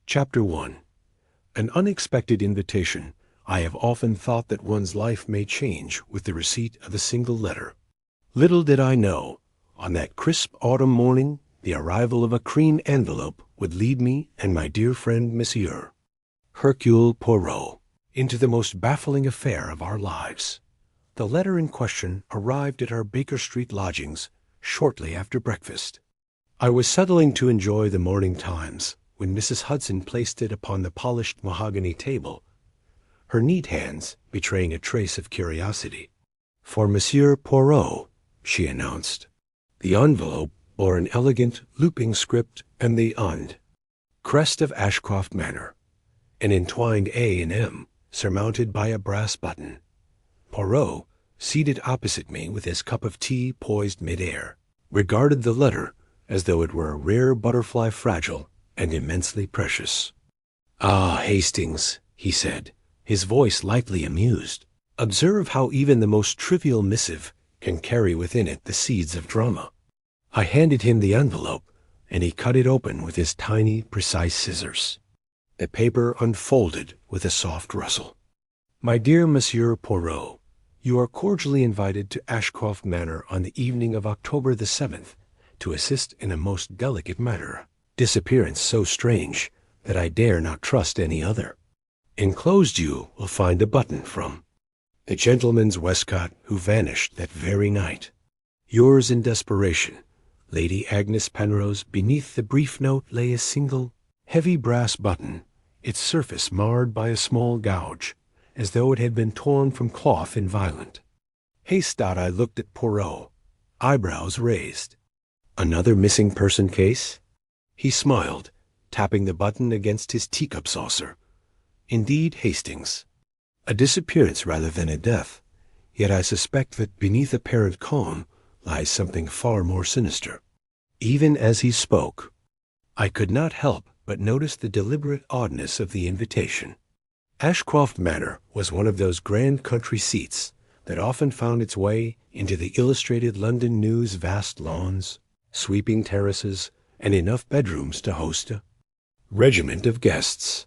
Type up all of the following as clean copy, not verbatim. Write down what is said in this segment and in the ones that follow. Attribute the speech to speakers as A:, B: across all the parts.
A: Chapter 1. An unexpected invitation. I have often thought that one's life may change with the receipt of a single letter. Little did I know, on that crisp autumn morning, the arrival of a cream envelope would lead me and my dear friend Monsieur Hercule Poirot into the most baffling affair of our lives. The letter in question arrived at our Baker Street lodgings shortly after breakfast. I was settling to enjoy the morning Times when Mrs. Hudson placed it upon the polished mahogany table, her neat hands betraying a trace of curiosity. "For Monsieur Poirot," she announced. The envelope bore an elegant looping script and the "and" crest of Ashcroft Manor, an entwined A and M surmounted by a brass button. Poirot, seated opposite me with his cup of tea poised mid-air, regarded the letter as though it were a rare butterfly, fragile and immensely precious. "Ah, Hastings," he said, his voice lightly amused, "observe how even the most trivial missive can carry within it the seeds of drama." I handed him the envelope, and he cut it open with his tiny, precise scissors. The paper unfolded with a soft rustle. "My dear Monsieur Poirot, you are cordially invited to Ashcroft Manor on the evening of October the 7th to assist in a most delicate matter, disappearance so strange that I dare not trust any other. Enclosed you will find a button from the gentleman's waistcoat who vanished that very night. Yours in desperation, Lady Agnes Penrose." Beneath the brief note lay a single, heavy brass button, its surface marred by a small gouge, as though it had been torn from cloth in violent haste. I looked at Poirot, eyebrows raised. "Another missing person case?" He smiled, tapping the button against his teacup saucer. "Indeed, Hastings. A disappearance rather than a death, yet I suspect that beneath apparent calm lies something far more sinister." Even as he spoke, I could not help but notice the deliberate oddness of the invitation. Ashcroft Manor was one of those grand country seats that often found its way into the Illustrated London News' vast lawns, sweeping terraces, and enough bedrooms to host a regiment of guests.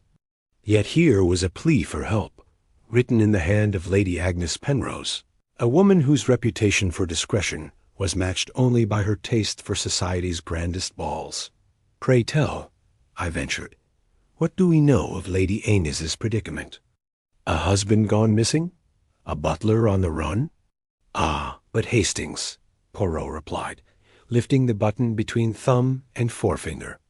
A: Yet here was a plea for help, written in the hand of Lady Agnes Penrose, a woman whose reputation for discretion was matched only by her taste for society's grandest balls. "Pray tell," I ventured, "what do we know of Lady Agnes's predicament? A husband gone missing? A butler on the run?" "Ah, but Hastings," Poirot replied, lifting the button between thumb and forefinger.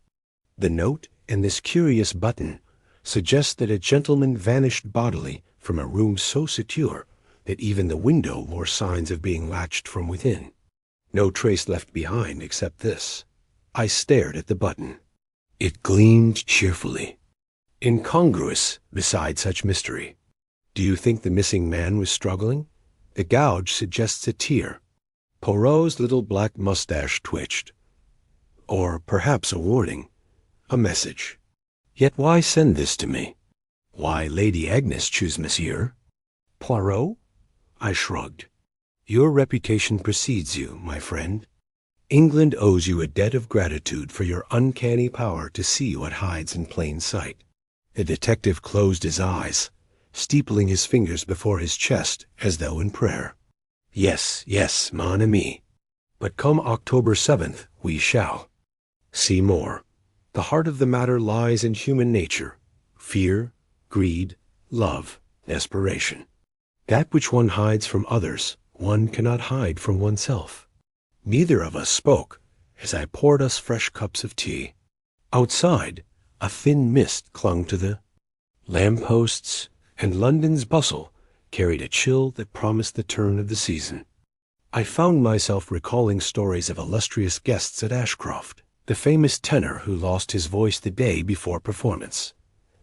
A: "The note and this curious button suggest that a gentleman vanished bodily from a room so secure that even the window bore signs of being latched from within. No trace left behind except this." I stared at the button. It gleamed cheerfully, incongruous beside such mystery. "Do you think the missing man was struggling? The gouge suggests a tear." Poirot's little black mustache twitched. "Or perhaps a warning, a message. Yet why send this to me? Why Lady Agnes choose Monsieur Poirot?" I shrugged. "Your reputation precedes you, my friend. England owes you a debt of gratitude for your uncanny power to see what hides in plain sight." The detective closed his eyes, steepling his fingers before his chest as though in prayer. "Yes, yes, mon ami. But come October 7th, we shall see more. The heart of the matter lies in human nature: fear, greed, love, desperation. That which one hides from others, one cannot hide from oneself." Neither of us spoke as I poured us fresh cups of tea. Outside, a thin mist clung to the lampposts, and London's bustle carried a chill that promised the turn of the season. I found myself recalling stories of illustrious guests at Ashcroft: the famous tenor who lost his voice the day before performance,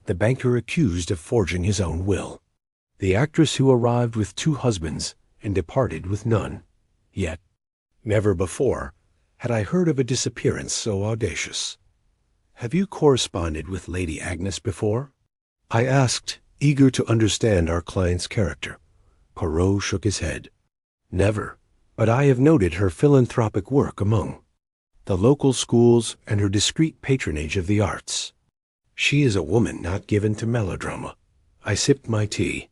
A: the banker accused of forging his own will, the actress who arrived with 2 husbands and departed with none. Yet never before had I heard of a disappearance so audacious. "Have you corresponded with Lady Agnes before?" I asked, eager to understand our client's character. Poirot shook his head. "Never, but I have noted her philanthropic work among the local schools and her discreet patronage of the arts." She is a woman not given to melodrama. I sipped my tea.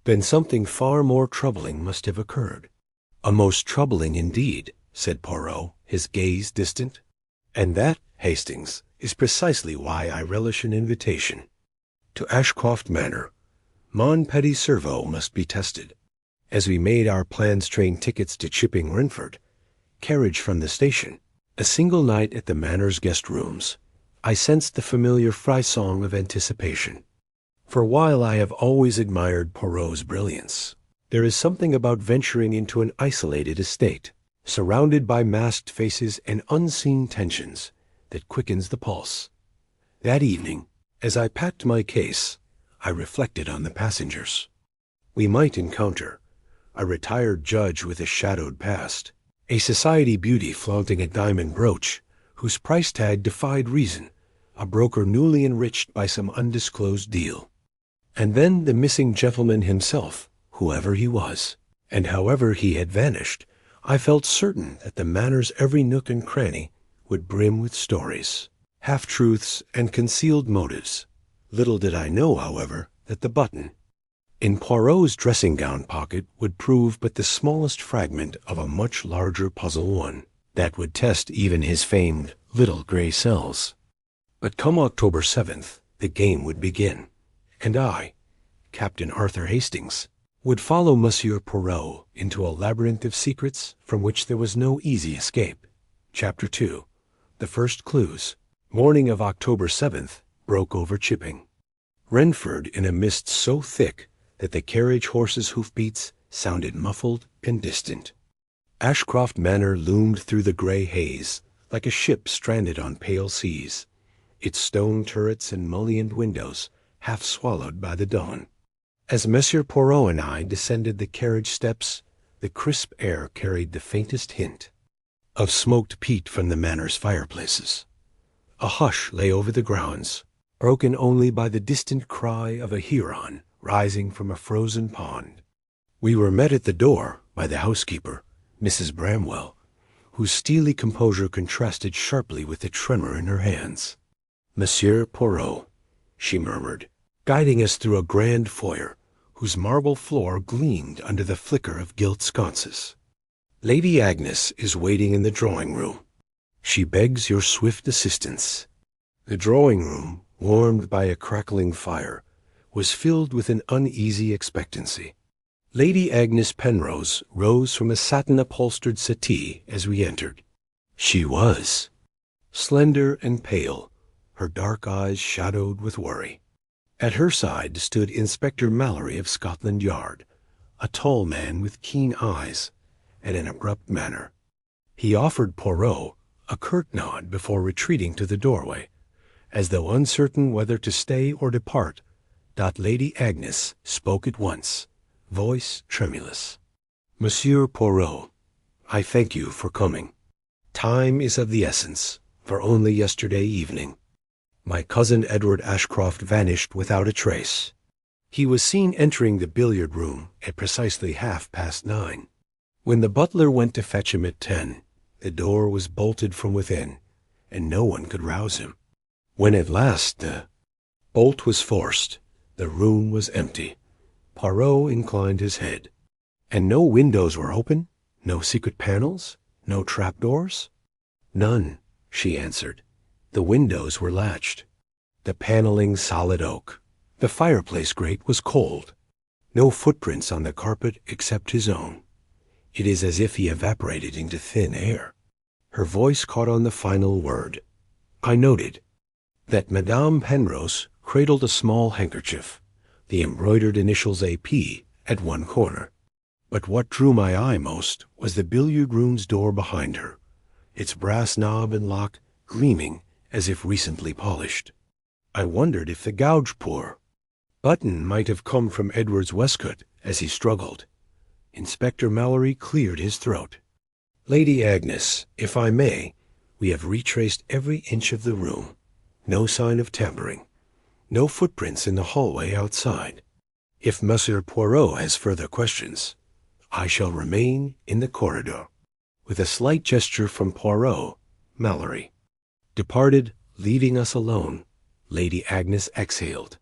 A: Then something far more troubling must have occurred. A most troubling indeed, said Poirot, his gaze distant. And that, Hastings, is precisely why I relish an invitation. To Ashcroft Manor. Mon petit cerveau must be tested. As we made our plans train tickets to Chipping Renford, carriage from the station, a single night at the Manor's guest rooms, I sensed the familiar frisson of anticipation. For while I have always admired Poirot's brilliance, there is something about venturing into an isolated estate, surrounded by masked faces and unseen tensions, that quickens the pulse. That evening, as I packed my case, I reflected on the passengers. We might encounter a retired judge with a shadowed past, a society beauty flaunting a diamond brooch whose price tag defied reason, a broker newly enriched by some undisclosed deal. And then the missing gentleman himself, whoever he was, and however he had vanished. I felt certain that the Manor's every nook and cranny would brim with stories, half-truths, and concealed motives. Little did I know, however, that the button in Poirot's dressing-gown pocket would prove but the smallest fragment of a much larger puzzle, one that would test even his famed little gray cells. But come October 7th, the game would begin, and I, Captain Arthur Hastings, would follow Monsieur Poirot into a labyrinth of secrets from which there was no easy escape. Chapter 2. The First Clues. Morning of October 7th broke over Chipping Renford in a mist so thick that the carriage horses' hoofbeats sounded muffled and distant. Ashcroft Manor loomed through the gray haze like a ship stranded on pale seas, its stone turrets and mullioned windows half swallowed by the dawn. As Monsieur Poirot and I descended the carriage steps, the crisp air carried the faintest hint of smoked peat from the Manor's fireplaces. A hush lay over the grounds, broken only by the distant cry of a heron rising from a frozen pond. We were met at the door by the housekeeper, Mrs. Bramwell, whose steely composure contrasted sharply with the tremor in her hands. "Monsieur Poirot," she murmured, guiding us through a grand foyer whose marble floor gleamed under the flicker of gilt sconces. "Lady Agnes is waiting in the drawing-room. She begs your swift assistance." The drawing-room, warmed by a crackling fire, was filled with an uneasy expectancy. Lady Agnes Penrose rose from a satin-upholstered settee as we entered. She was slender and pale, her dark eyes shadowed with worry. At her side stood Inspector Mallory of Scotland Yard, a tall man with keen eyes and an abrupt manner. He offered Poirot a curt nod before retreating to the doorway, as though uncertain whether to stay or depart. Lady Agnes spoke at once, voice tremulous. "Monsieur Poirot, I thank you for coming. Time is of the essence, for only yesterday evening my cousin Edward Ashcroft vanished without a trace. He was seen entering the billiard-room at precisely 9:30. When the butler went to fetch him at 10, the door was bolted from within, and no one could rouse him. When at last the bolt was forced, the room was empty. Poirot inclined his head. "And no windows were open? No secret panels? No trapdoors?" "None," she answered. "The windows were latched. The paneling solid oak. The fireplace grate was cold. No footprints on the carpet except his own. It is as if he evaporated into thin air." Her voice caught on the final word. I noted that Madame Penrose cradled a small handkerchief, the embroidered initials A.P., at one corner. But what drew my eye most was the billiard-room's door behind her, its brass knob and lock gleaming as if recently polished. I wondered if the gouge pour button might have come from Edward's waistcoat as he struggled. Inspector Mallory cleared his throat. "Lady Agnes, if I may, we have retraced every inch of the room. No sign of tampering. No footprints in the hallway outside. If Monsieur Poirot has further questions, I shall remain in the corridor." With a slight gesture from Poirot, Mallory departed, leaving us alone. Lady Agnes exhaled.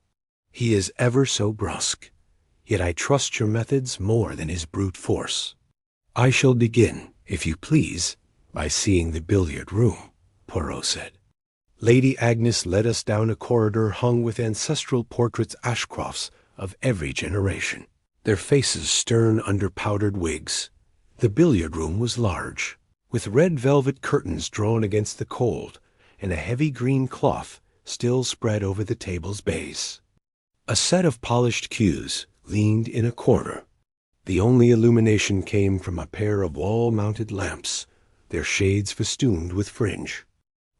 A: "He is ever so brusque, yet I trust your methods more than his brute force. I shall begin, if you please, by seeing the billiard room," Poirot said. Lady Agnes led us down a corridor hung with ancestral portraits Ashcrofts of every generation, their faces stern under powdered wigs. The billiard room was large, with red velvet curtains drawn against the cold, and a heavy green cloth still spread over the table's base. A set of polished cues leaned in a corner. The only illumination came from a pair of wall-mounted lamps, their shades festooned with fringe.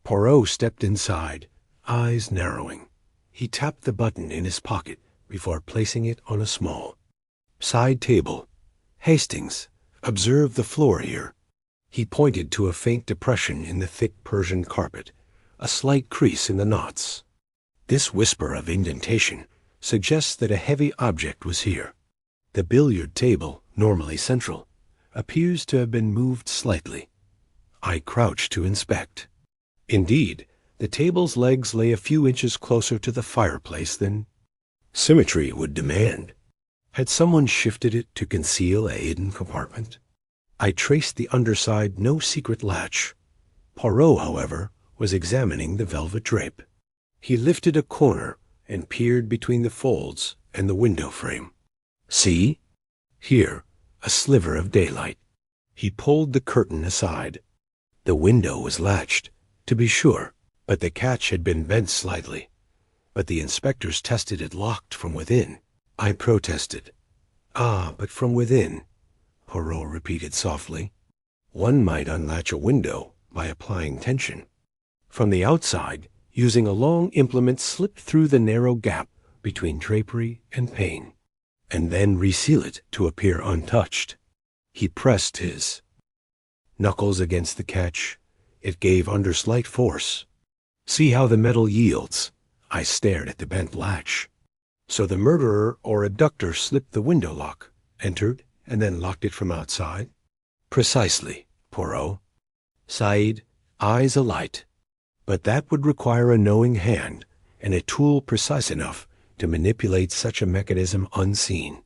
A: Poirot stepped inside, eyes narrowing. He tapped the button in his pocket before placing it on a small side table. "Hastings, observe the floor here." He pointed to a faint depression in the thick Persian carpet, a slight crease in the knots. "This whisper of indentation suggests that a heavy object was here. The billiard table, normally central, appears to have been moved slightly." I crouched to inspect. Indeed, the table's legs lay a few inches closer to the fireplace than symmetry would demand. Had someone shifted it to conceal a hidden compartment? I traced the underside no secret latch. Poirot, however, was examining the velvet drape. He lifted a corner and peered between the folds and the window frame. "See? Here, a sliver of daylight." He pulled the curtain aside. The window was latched, to be sure, but the catch had been bent slightly. "But the inspectors tested it locked from within," I protested. "Ah, but from within," Poirot repeated softly. "One might unlatch a window by applying tension. From the outside, using a long implement slipped through the narrow gap between drapery and pane, and then reseal it to appear untouched." He pressed his knuckles against the catch. It gave under slight force. "See how the metal yields." I stared at the bent latch. "So the murderer or abductor slipped the window lock, entered, and then locked it from outside?" "Precisely, Poirot." Said, eyes alight. "But that would require a knowing hand, and a tool precise enough to manipulate such a mechanism unseen."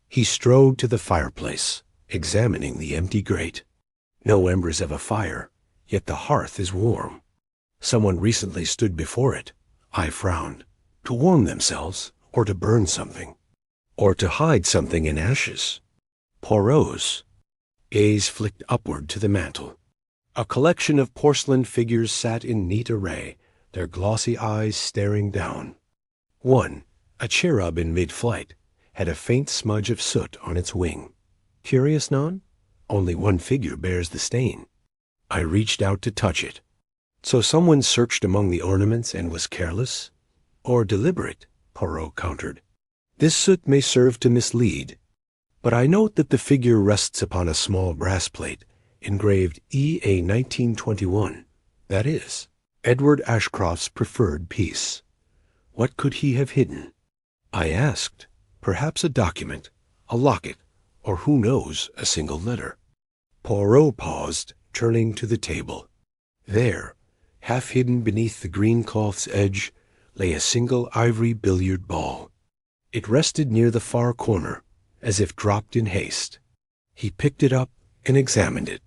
A: He strode to the fireplace, examining the empty grate. No embers of a fire, yet the hearth is warm. Someone recently stood before it. I frowned. To warm themselves, or to burn something, or to hide something in ashes. Poirot's gaze flicked upward to the mantel. A collection of porcelain figures sat in neat array, their glossy eyes staring down. One, a cherub in mid-flight, had a faint smudge of soot on its wing. Curious, non? Only one figure bears the stain. I reached out to touch it. "So someone searched among the ornaments and was careless? Or deliberate?" Poirot countered. "This soot may serve to mislead. But I note that the figure rests upon a small brass plate, engraved EA 1921. That is, Edward Ashcroft's preferred piece. What could he have hidden?" I asked. "Perhaps a document, a locket, or who knows, a single letter." Poirot paused, turning to the table. There, half hidden beneath the green cloth's edge, lay a single ivory billiard ball. It rested near the far corner, as if dropped in haste. He picked it up and examined it.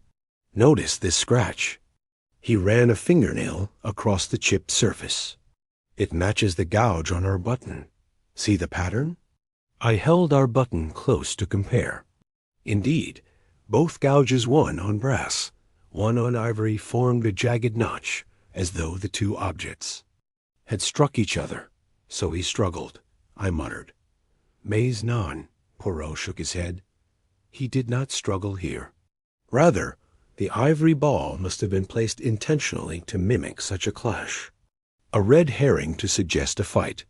A: "Notice this scratch." He ran a fingernail across the chipped surface. "It matches the gouge on our button. See the pattern?" I held our button close to compare. Indeed, both gouges, one on brass, one on ivory, formed a jagged notch, as though the two objects had struck each other. "So he struggled," I muttered. "Mais non," Poirot shook his head. "He did not struggle here. Rather, the ivory ball must have been placed intentionally to mimic such a clash. A red herring to suggest a fight.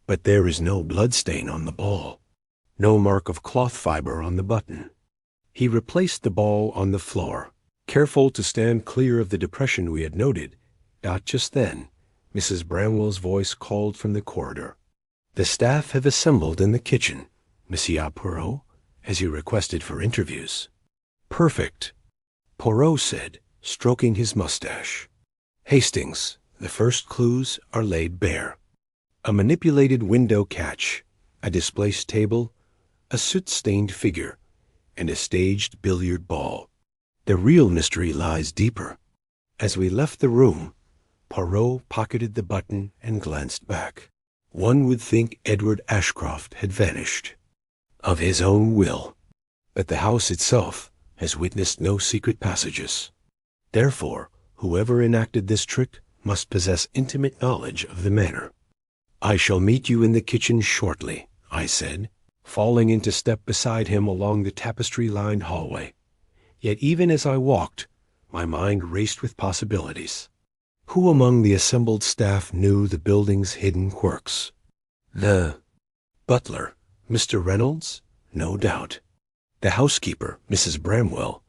A: But there is no bloodstain on the ball, no mark of cloth fiber on the button." He replaced the ball on the floor, careful to stand clear of the depression we had noted. Just then, Mrs. Bramwell's voice called from the corridor. "The staff have assembled in the kitchen, Monsieur Poirot, as you requested for interviews." "Perfect," Poirot said, stroking his mustache. "Hastings, the first clues are laid bare. A manipulated window catch, a displaced table, a soot-stained figure, and a staged billiard ball. The real mystery lies deeper. As we left the room, Poirot pocketed the button and glanced back. One would think Edward Ashcroft had vanished, of his own will. But the house itself has witnessed no secret passages. Therefore, whoever enacted this trick must possess intimate knowledge of the manner. "I shall meet you in the kitchen shortly," I said, falling into step beside him along the tapestry-lined hallway. Yet even as I walked, my mind raced with possibilities. Who among the assembled staff knew the building's hidden quirks? The butler, Mr. Reynolds? No doubt. The housekeeper, Mrs. Bramwell.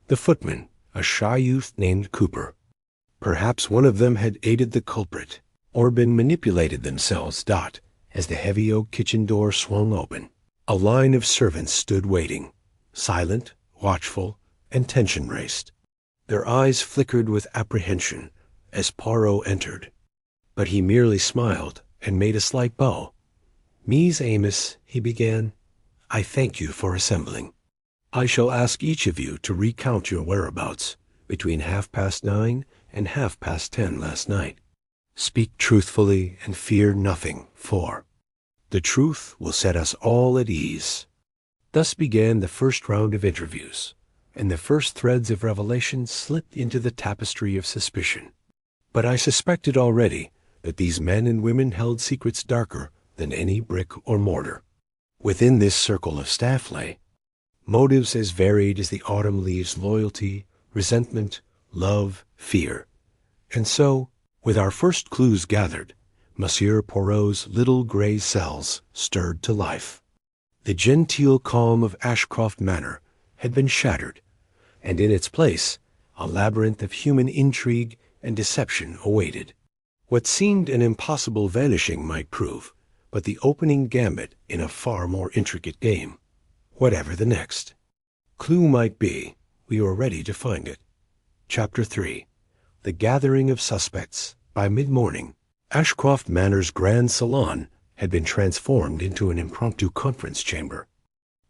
A: The footman, a shy youth named Cooper. Perhaps one of them had aided the culprit, or been manipulated themselves. As the heavy oak kitchen door swung open, a line of servants stood waiting, silent, watchful, and tension-raced. Their eyes flickered with apprehension as Poirot entered, but he merely smiled and made a slight bow. "Mies Amos," he began, "I thank you for assembling. I shall ask each of you to recount your whereabouts between 9:30 and 10:30 last night. Speak truthfully and fear nothing, for the truth will set us all at ease." Thus began the first round of interviews, and the first threads of revelation slipped into the tapestry of suspicion. But I suspected already that these men and women held secrets darker than any brick or mortar. Within this circle of staff lay motives as varied as the autumn leaves: loyalty, resentment, love, fear. And so, with our first clues gathered, Monsieur Poirot's little gray cells stirred to life. The genteel calm of Ashcroft Manor had been shattered, and in its place a labyrinth of human intrigue and deception awaited. What seemed an impossible vanishing might prove but the opening gambit in a far more intricate game. Whatever the next clue might be, we were ready to find it. Chapter 3. The Gathering of Suspects. By mid-morning, Ashcroft Manor's grand salon had been transformed into an impromptu conference chamber.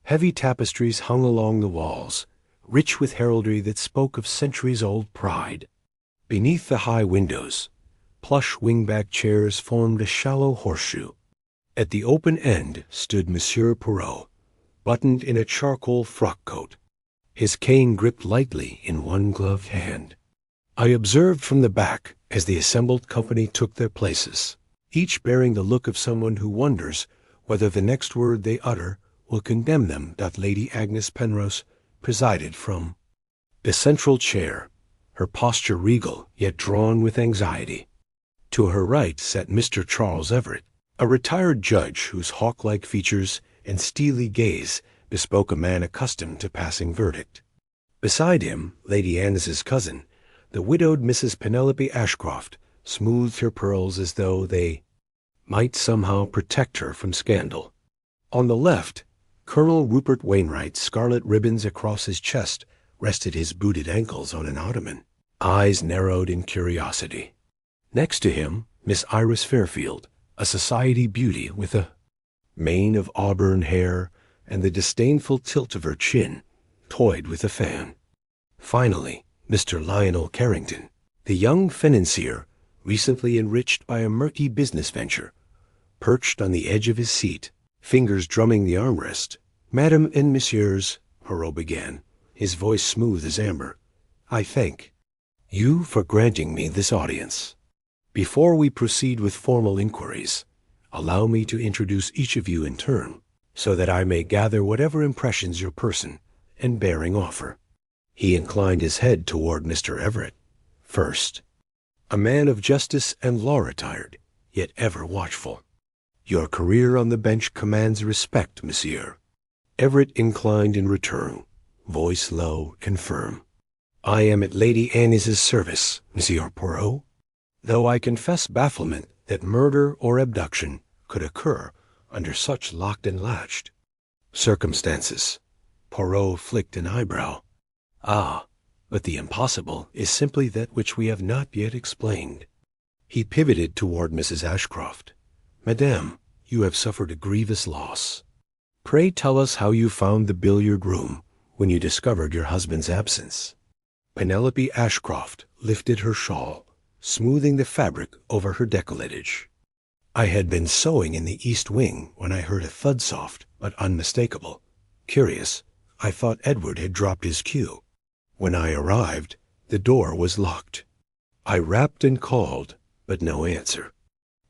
A: Heavy tapestries hung along the walls, rich with heraldry that spoke of centuries-old pride. Beneath the high windows, plush wingback chairs formed a shallow horseshoe. At the open end stood Monsieur Poirot, buttoned in a charcoal frock-coat, his cane gripped lightly in one gloved hand. I observed from the back as the assembled company took their places, each bearing the look of someone who wonders whether the next word they utter will condemn them. Lady Agnes Penrose presided from the central chair, her posture regal yet drawn with anxiety. To her right sat Mr. Charles Everett, a retired judge whose hawk-like features and steely gaze bespoke a man accustomed to passing verdict. Beside him, Lady Agnes's cousin, the widowed Mrs. Penelope Ashcroft, smoothed her pearls as though they might somehow protect her from scandal. On the left, Colonel Rupert Wainwright, scarlet ribbons across his chest, rested his booted ankles on an ottoman, eyes narrowed in curiosity. Next to him, Miss Iris Fairfield, a society beauty with a mane of auburn hair and the disdainful tilt of her chin, toyed with a fan. Finally, Mr. Lionel Carrington, the young financier, recently enriched by a murky business venture, perched on the edge of his seat, fingers drumming the armrest. "Madam and Messieurs," Poirot began, his voice smooth as amber, "I thank you for granting me this audience. Before we proceed with formal inquiries, allow me to introduce each of you in turn, so that I may gather whatever impressions your person and bearing offer." He inclined his head toward Mr. Everett. "First, a man of justice and law-retired, yet ever watchful. Your career on the bench commands respect, monsieur." Everett inclined in return, voice low and firm. "I am at Lady Agnes's service, Monsieur Poirot, though I confess bafflement that murder or abduction could occur under such locked and latched circumstances." Poirot flicked an eyebrow. "Ah, but the impossible is simply that which we have not yet explained." He pivoted toward Mrs. Ashcroft. Madame, you have suffered a grievous loss. Pray tell us how you found the billiard room when you discovered your husband's absence. Penelope Ashcroft lifted her shawl, smoothing the fabric over her décolletage. I had been sewing in the east wing when I heard a thud, soft but unmistakable. Curious, I thought Edward had dropped his cue. When I arrived, the door was locked. I rapped and called, but no answer.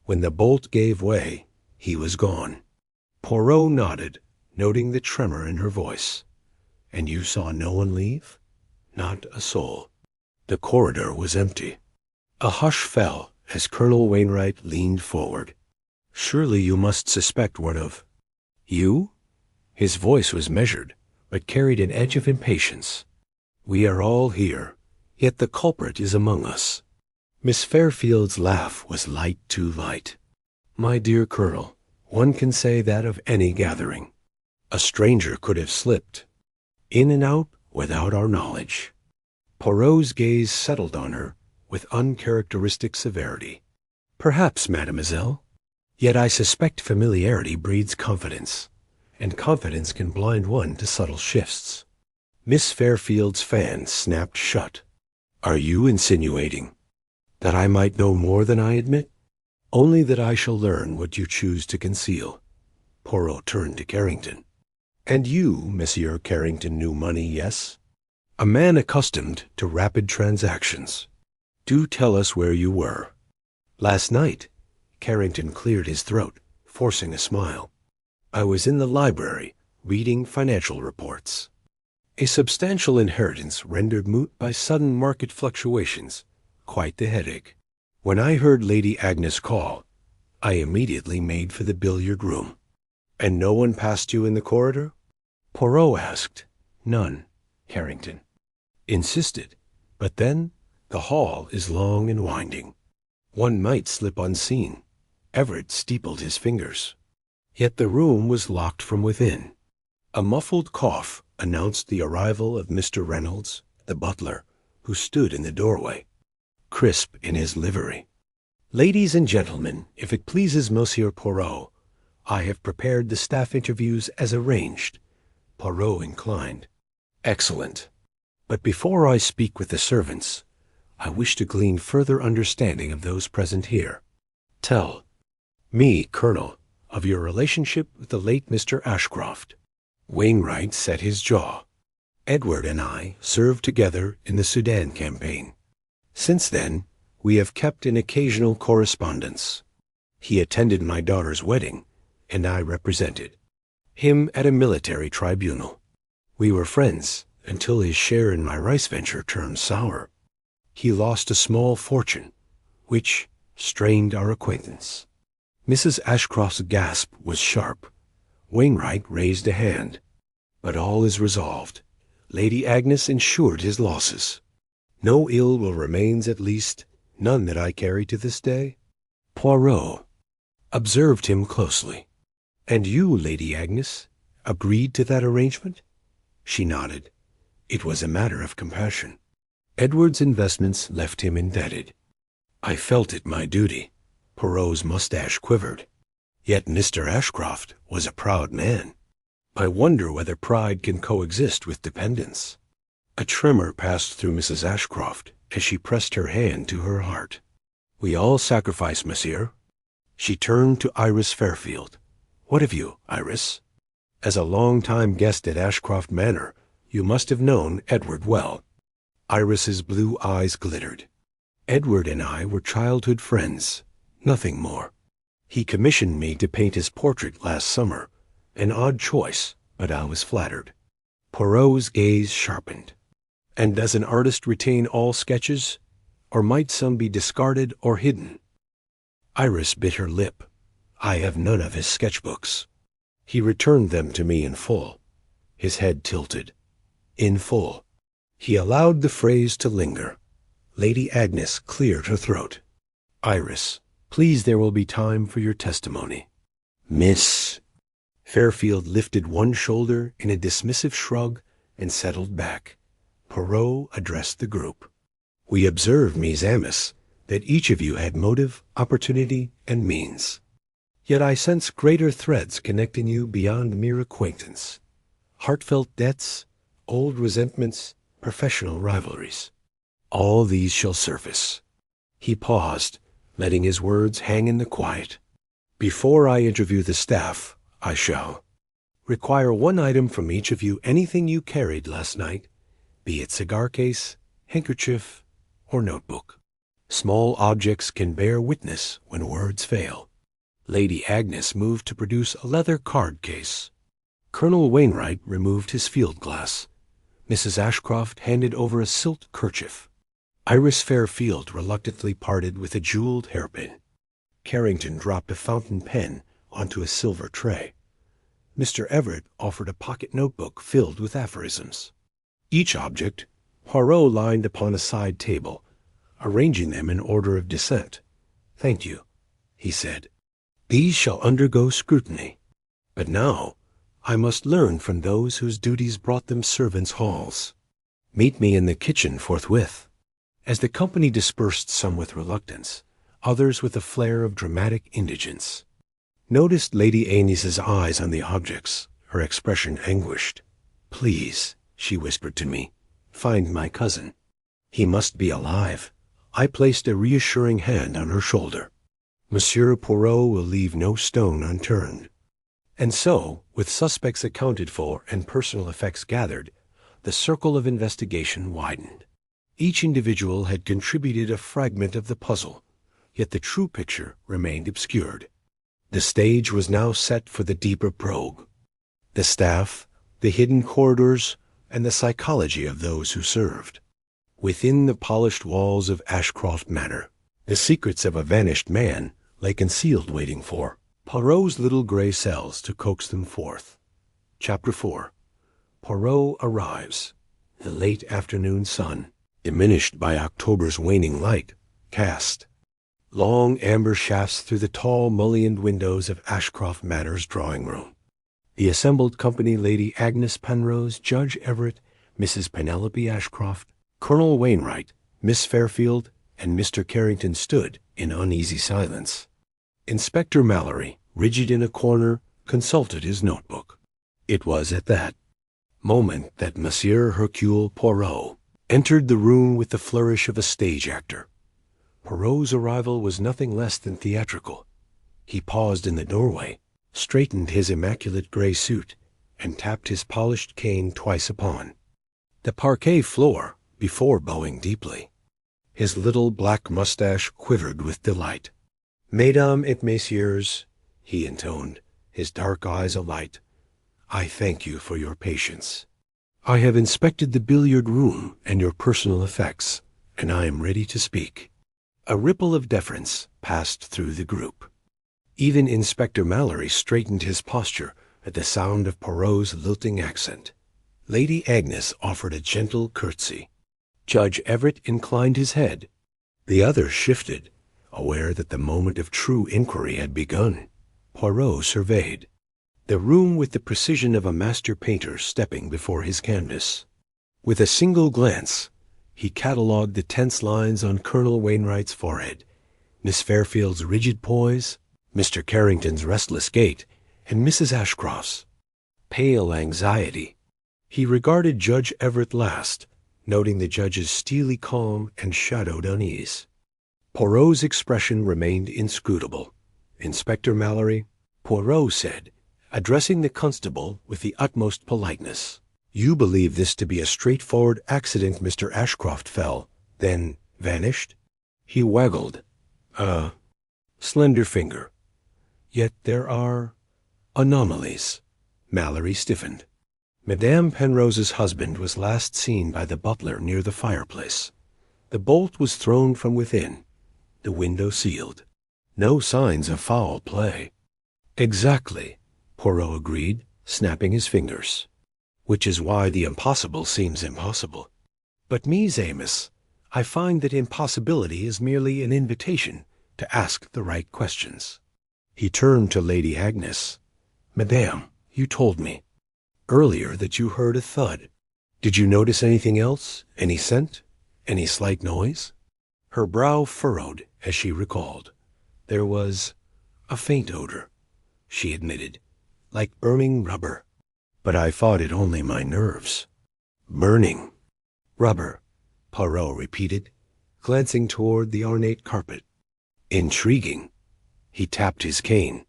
A: When the bolt gave way, he was gone. Poirot nodded, noting the tremor in her voice. And you saw no one leave? Not a soul. The corridor was empty. A hush fell as Colonel Wainwright leaned forward. Surely you must suspect one of... You? His voice was measured, but carried an edge of impatience. We are all here, yet the culprit is among us. Miss Fairfield's laugh was light too light. My dear Colonel, one can say that of any gathering. A stranger could have slipped in and out without our knowledge. Poirot's gaze settled on her with uncharacteristic severity. Perhaps, mademoiselle. Yet I suspect familiarity breeds confidence, and confidence can blind one to subtle shifts. Miss Fairfield's fan snapped shut. Are you insinuating that I might know more than I admit? Only that I shall learn what you choose to conceal. Poirot turned to Carrington. And you, Monsieur Carrington, knew money, yes? A man accustomed to rapid transactions. Do tell us where you were. Last night. Carrington cleared his throat, forcing a smile. I was in the library, reading financial reports. A substantial inheritance rendered moot by sudden market fluctuations. Quite the headache. When I heard Lady Agnes call, I immediately made for the billiard room. And no one passed you in the corridor? Poirot asked. None, Carrington insisted. But then, the hall is long and winding. One might slip unseen. Everett steepled his fingers. Yet the room was locked from within. A muffled cough announced the arrival of Mr. Reynolds, the butler, who stood in the doorway, crisp in his livery. Ladies and gentlemen, if it pleases Monsieur Poirot, I have prepared the staff interviews as arranged. Poirot inclined. Excellent. But before I speak with the servants, I wish to glean further understanding of those present here. Tell me, Colonel, of your relationship with the late Mr. Ashcroft. Wainwright set his jaw. Edward and I served together in the Sudan campaign. Since then, we have kept an occasional correspondence. He attended my daughter's wedding, and I represented him at a military tribunal. We were friends until his share in my rice venture turned sour. He lost a small fortune, which strained our acquaintance. Mrs. Ashcroft's gasp was sharp. Wainwright raised a hand. But all is resolved. Lady Agnes insured his losses. No ill will remain, at least, none that I carry to this day. Poirot observed him closely. And you, Lady Agnes, agreed to that arrangement? She nodded. It was a matter of compassion. Edward's investments left him indebted. I felt it my duty. Poirot's mustache quivered. Yet Mr. Ashcroft was a proud man. I wonder whether pride can coexist with dependence. A tremor passed through Mrs. Ashcroft as she pressed her hand to her heart. We all sacrifice, monsieur. She turned to Iris Fairfield. What of you, Iris? As a long-time guest at Ashcroft Manor, you must have known Edward well. Iris's blue eyes glittered. Edward and I were childhood friends, nothing more. He commissioned me to paint his portrait last summer. An odd choice, but I was flattered. Poirot's gaze sharpened. And does an artist retain all sketches, or might some be discarded or hidden? Iris bit her lip. I have none of his sketchbooks. He returned them to me in full. His head tilted. In full. He allowed the phrase to linger. Lady Agnes cleared her throat. Iris, please, there will be time for your testimony. Miss... Fairfield lifted one shoulder in a dismissive shrug and settled back. Poirot addressed the group. We observe, Mies Amis, that each of you had motive, opportunity, and means. Yet I sense greater threads connecting you beyond mere acquaintance. Heartfelt debts, old resentments, professional rivalries. All these shall surface." He paused, letting his words hang in the quiet. "Before I interview the staff, I shall require one item from each of you, anything you carried last night, be it cigar case, handkerchief, or notebook. Small objects can bear witness when words fail." Lady Agnes moved to produce a leather card case. Colonel Wainwright removed his field glass. Mrs. Ashcroft handed over a silk kerchief. Iris Fairfield reluctantly parted with a jeweled hairpin. Carrington dropped a fountain pen onto a silver tray. Mr. Everett offered a pocket notebook filled with aphorisms. Each object Poirot lined upon a side table, arranging them in order of descent. "Thank you," he said. "These shall undergo scrutiny. But now I must learn from those whose duties brought them servants' halls. Meet me in the kitchen forthwith." As the company dispersed, some with reluctance, others with a flare of dramatic indigence, noticed Lady Amy's eyes on the objects, her expression anguished. "Please," she whispered to me, "find my cousin. He must be alive." I placed a reassuring hand on her shoulder. "Monsieur Poirot will leave no stone unturned." And so, with suspects accounted for and personal effects gathered, the circle of investigation widened. Each individual had contributed a fragment of the puzzle, yet the true picture remained obscured. The stage was now set for the deeper probe. The staff, the hidden corridors, and the psychology of those who served. Within the polished walls of Ashcroft Manor, the secrets of a vanished man lay concealed, waiting for Poirot's little gray cells to coax them forth. Chapter 4. Poirot arrives. The late afternoon sun, diminished by October's waning light, cast long amber shafts through the tall mullioned windows of Ashcroft Manor's drawing-room. The assembled company, Lady Agnes Penrose, Judge Everett, Mrs. Penelope Ashcroft, Colonel Wainwright, Miss Fairfield, and Mr. Carrington, stood in uneasy silence. Inspector Mallory, rigid in a corner, consulted his notebook. It was at that moment that Monsieur Hercule Poirot entered the room with the flourish of a stage actor. Poirot's arrival was nothing less than theatrical. He paused in the doorway, straightened his immaculate gray suit, and tapped his polished cane twice upon the parquet floor before bowing deeply. His little black mustache quivered with delight. "Mesdames et messieurs," he intoned, his dark eyes alight, "I thank you for your patience. I have inspected the billiard room and your personal effects, and I am ready to speak." A ripple of deference passed through the group. Even Inspector Mallory straightened his posture at the sound of Poirot's lilting accent. Lady Agnes offered a gentle curtsy. Judge Everett inclined his head. The others shifted, aware that the moment of true inquiry had begun. Poirot surveyed the room with the precision of a master painter stepping before his canvas. With a single glance, he catalogued the tense lines on Colonel Wainwright's forehead, Miss Fairfield's rigid poise, Mr. Carrington's restless gait, and Mrs. Ashcroft's pale anxiety. He regarded Judge Everett last, noting the judge's steely calm and shadowed unease. Poirot's expression remained inscrutable. "Inspector Mallory," Poirot said, addressing the constable with the utmost politeness, "you believe this to be a straightforward accident. Mr. Ashcroft fell, then vanished?" He waggled a slender finger. "Yet there are anomalies." Mallory stiffened. Madame Penrose's husband was last seen by the butler near the fireplace. The bolt was thrown from within, the window sealed. No signs of foul play. "Exactly," Poirot agreed, snapping his fingers. "Which is why the impossible seems impossible. But, Mies Amos, I find that impossibility is merely an invitation to ask the right questions." He turned to Lady Agnes. "Madame, you told me earlier that you heard a thud. Did you notice anything else? Any scent? Any slight noise?" Her brow furrowed as she recalled. There was a faint odor, she admitted, like burning rubber. But I thought it only my nerves. Burning. Rubber, Poirot repeated, glancing toward the ornate carpet. Intriguing. He tapped his cane.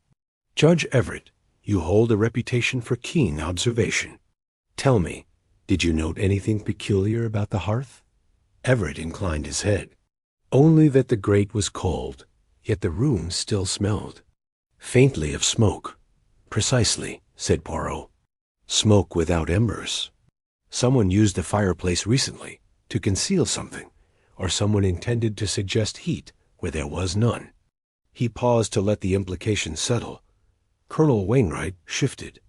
A: Judge Everett, you hold a reputation for keen observation. Tell me, did you note anything peculiar about the hearth? Everett inclined his head. Only that the grate was cold, yet the room still smelled. Faintly of smoke. Precisely, said Poirot. Smoke without embers. Someone used the fireplace recently to conceal something, or someone intended to suggest heat where there was none. He paused to let the implication settle. Colonel Wainwright shifted.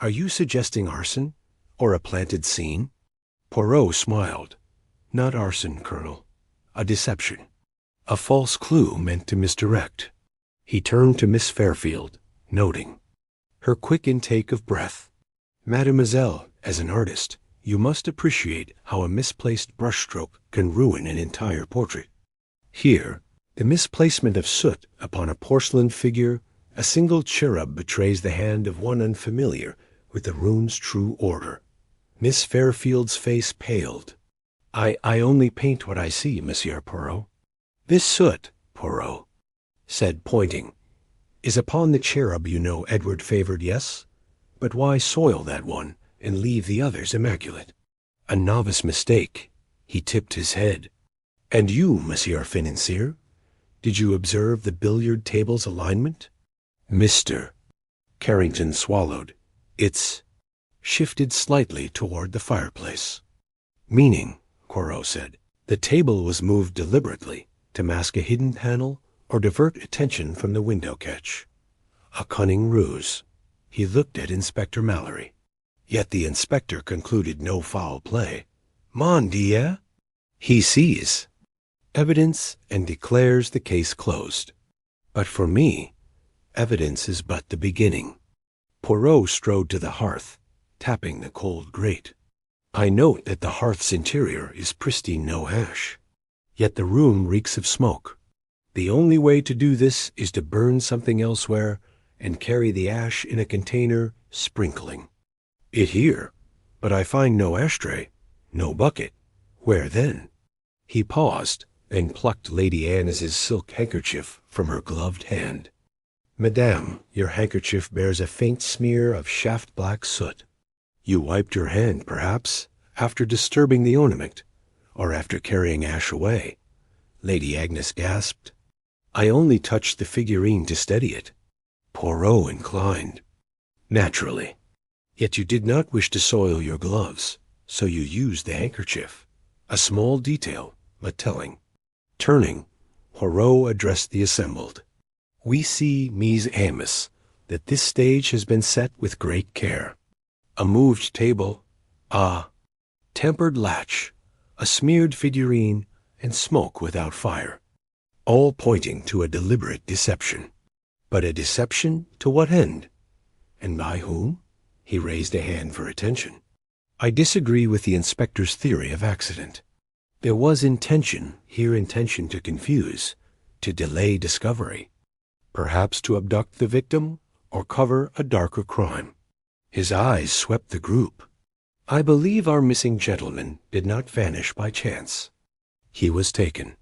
A: Are you suggesting arson, or a planted scene? Poirot smiled. Not arson, Colonel. A deception. A false clue meant to misdirect. He turned to Miss Fairfield, noting her quick intake of breath. Mademoiselle, as an artist, you must appreciate how a misplaced brushstroke can ruin an entire portrait. Here, the misplacement of soot upon a porcelain figure, a single cherub betrays the hand of one unfamiliar with the rune's true order. Miss Fairfield's face paled. I only paint what I see, Monsieur Poirot. This soot, Poirot said, pointing, is upon the cherub you know Edward favored, yes? But why soil that one and leave the others immaculate? A novice mistake. He tipped his head. And you, Monsieur Financier, did you observe the billiard table's alignment? Mr. Carrington swallowed. It's shifted slightly toward the fireplace. Meaning, Poirot said, the table was moved deliberately to mask a hidden panel or divert attention from the window catch. A cunning ruse. He looked at Inspector Mallory. Yet the inspector concluded no foul play. Mon Dieu! He sees evidence and declares the case closed. But for me, evidence is but the beginning. Poirot strode to the hearth, tapping the cold grate. I note that the hearth's interior is pristine no ash. Yet the room reeks of smoke. The only way to do this is to burn something elsewhere and carry the ash in a container, sprinkling it here. But I find no ashtray, no bucket. Where then? He paused, then plucked Lady Anne's silk handkerchief from her gloved hand. Madame, your handkerchief bears a faint smear of shaft-black soot. You wiped your hand, perhaps, after disturbing the ornament, or after carrying ash away. Lady Agnes gasped. I only touched the figurine to steady it. Poirot inclined. Naturally. Yet you did not wish to soil your gloves, so you used the handkerchief. A small detail, but telling. Turning, Poirot addressed the assembled. We see, Mies Amos, that this stage has been set with great care. A moved table, a tempered latch, a smeared figurine, and smoke without fire, all pointing to a deliberate deception. But a deception to what end? And by whom? He raised a hand for attention. I disagree with the inspector's theory of accident. There was intention to confuse, to delay discovery, perhaps to abduct the victim or cover a darker crime. His eyes swept the group. I believe our missing gentleman did not vanish by chance. He was taken.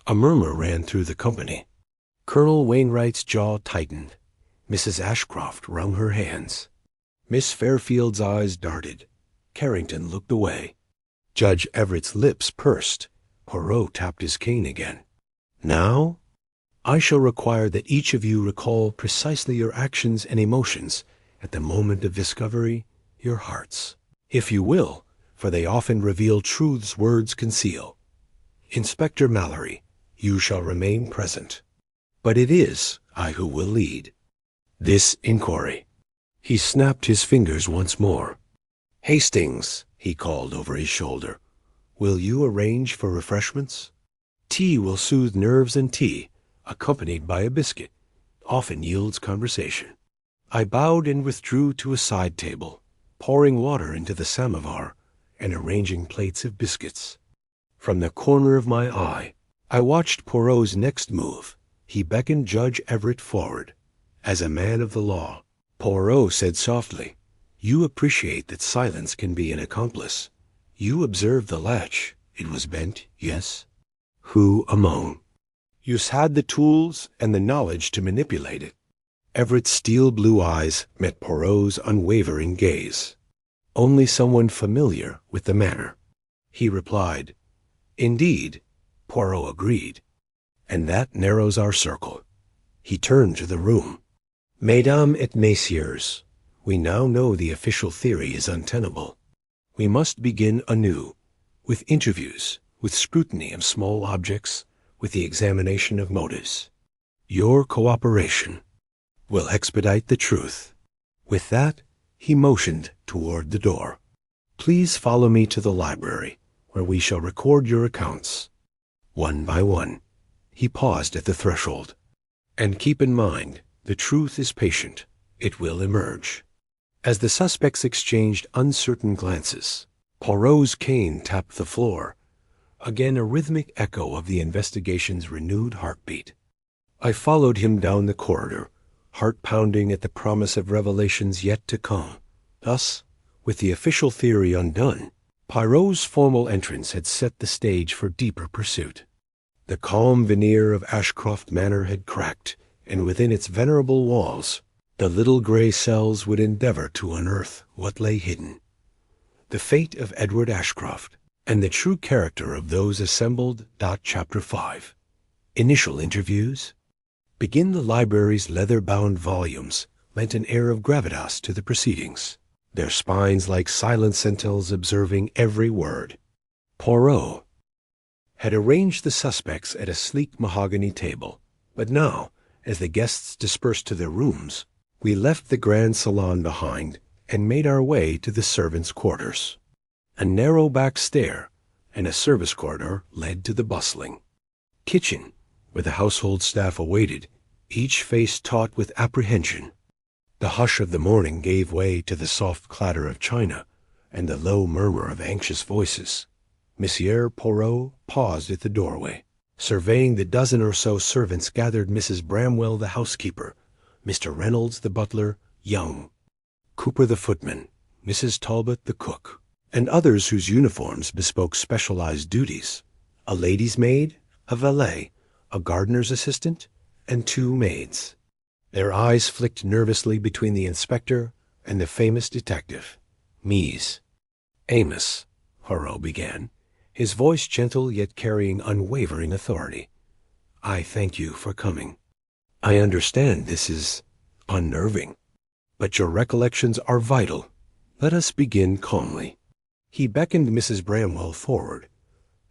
A: A murmur ran through the company. Colonel Wainwright's jaw tightened. Mrs. Ashcroft wrung her hands. Miss Fairfield's eyes darted. Carrington looked away. Judge Everett's lips pursed. Poirot tapped his cane again. Now, I shall require that each of you recall precisely your actions and emotions at the moment of discovery, your hearts, if you will, for they often reveal truths words conceal. Inspector Mallory, you shall remain present. But it is I who will lead this inquiry. He snapped his fingers once more. Hastings, he called over his shoulder, will you arrange for refreshments? Tea will soothe nerves, and tea, accompanied by a biscuit, often yields conversation. I bowed and withdrew to a side table, pouring water into the samovar and arranging plates of biscuits. From the corner of my eye, I watched Poirot's next move. He beckoned Judge Everett forward. As a man of the law, Poirot said softly, "You appreciate that silence can be an accomplice. You observed the latch. It was bent, yes? Who among? You had the tools and the knowledge to manipulate it." Everett's steel blue eyes met Poirot's unwavering gaze. "Only someone familiar with the matter," he replied. "Indeed," Poirot agreed. "And that narrows our circle." He turned to the room. "Mesdames et messieurs, we now know the official theory is untenable. We must begin anew, with interviews, with scrutiny of small objects, with the examination of motives. Your cooperation will expedite the truth." With that, he motioned toward the door. "Please follow me to the library, where we shall record your accounts, one by one." He paused at the threshold. "And keep in mind, the truth is patient. It will emerge." As the suspects exchanged uncertain glances, Poirot's cane tapped the floor, again a rhythmic echo of the investigation's renewed heartbeat. I followed him down the corridor, heart pounding at the promise of revelations yet to come. Thus, with the official theory undone, Poirot's formal entrance had set the stage for deeper pursuit. The calm veneer of Ashcroft Manor had cracked, and within its venerable walls, the little gray cells would endeavor to unearth what lay hidden. The fate of Edward Ashcroft, and the true character of those assembled. Chapter 5. Initial interviews. Begin the library's leather-bound volumes lent an air of gravitas to the proceedings, their spines like silent sentinels observing every word. Poirot had arranged the suspects at a sleek mahogany table, but now, as the guests dispersed to their rooms, we left the grand salon behind and made our way to the servants' quarters. A narrow back stair and a service corridor led to the bustling kitchen, where the household staff awaited, each face taut with apprehension. The hush of the morning gave way to the soft clatter of china and the low murmur of anxious voices. Monsieur Poirot paused at the doorway, surveying the dozen or so servants gathered: Mrs. Bramwell the housekeeper, Mr. Reynolds the butler, Young, Cooper the footman, Mrs. Talbot the cook, and others whose uniforms bespoke specialized duties: a lady's maid, a valet, a gardener's assistant, and 2 maids. Their eyes flicked nervously between the inspector and the famous detective. "Mies. Amos," Poirot began, his voice gentle yet carrying unwavering authority. "I thank you for coming. I understand this is unnerving, but your recollections are vital. Let us begin calmly." He beckoned Mrs. Bramwell forward.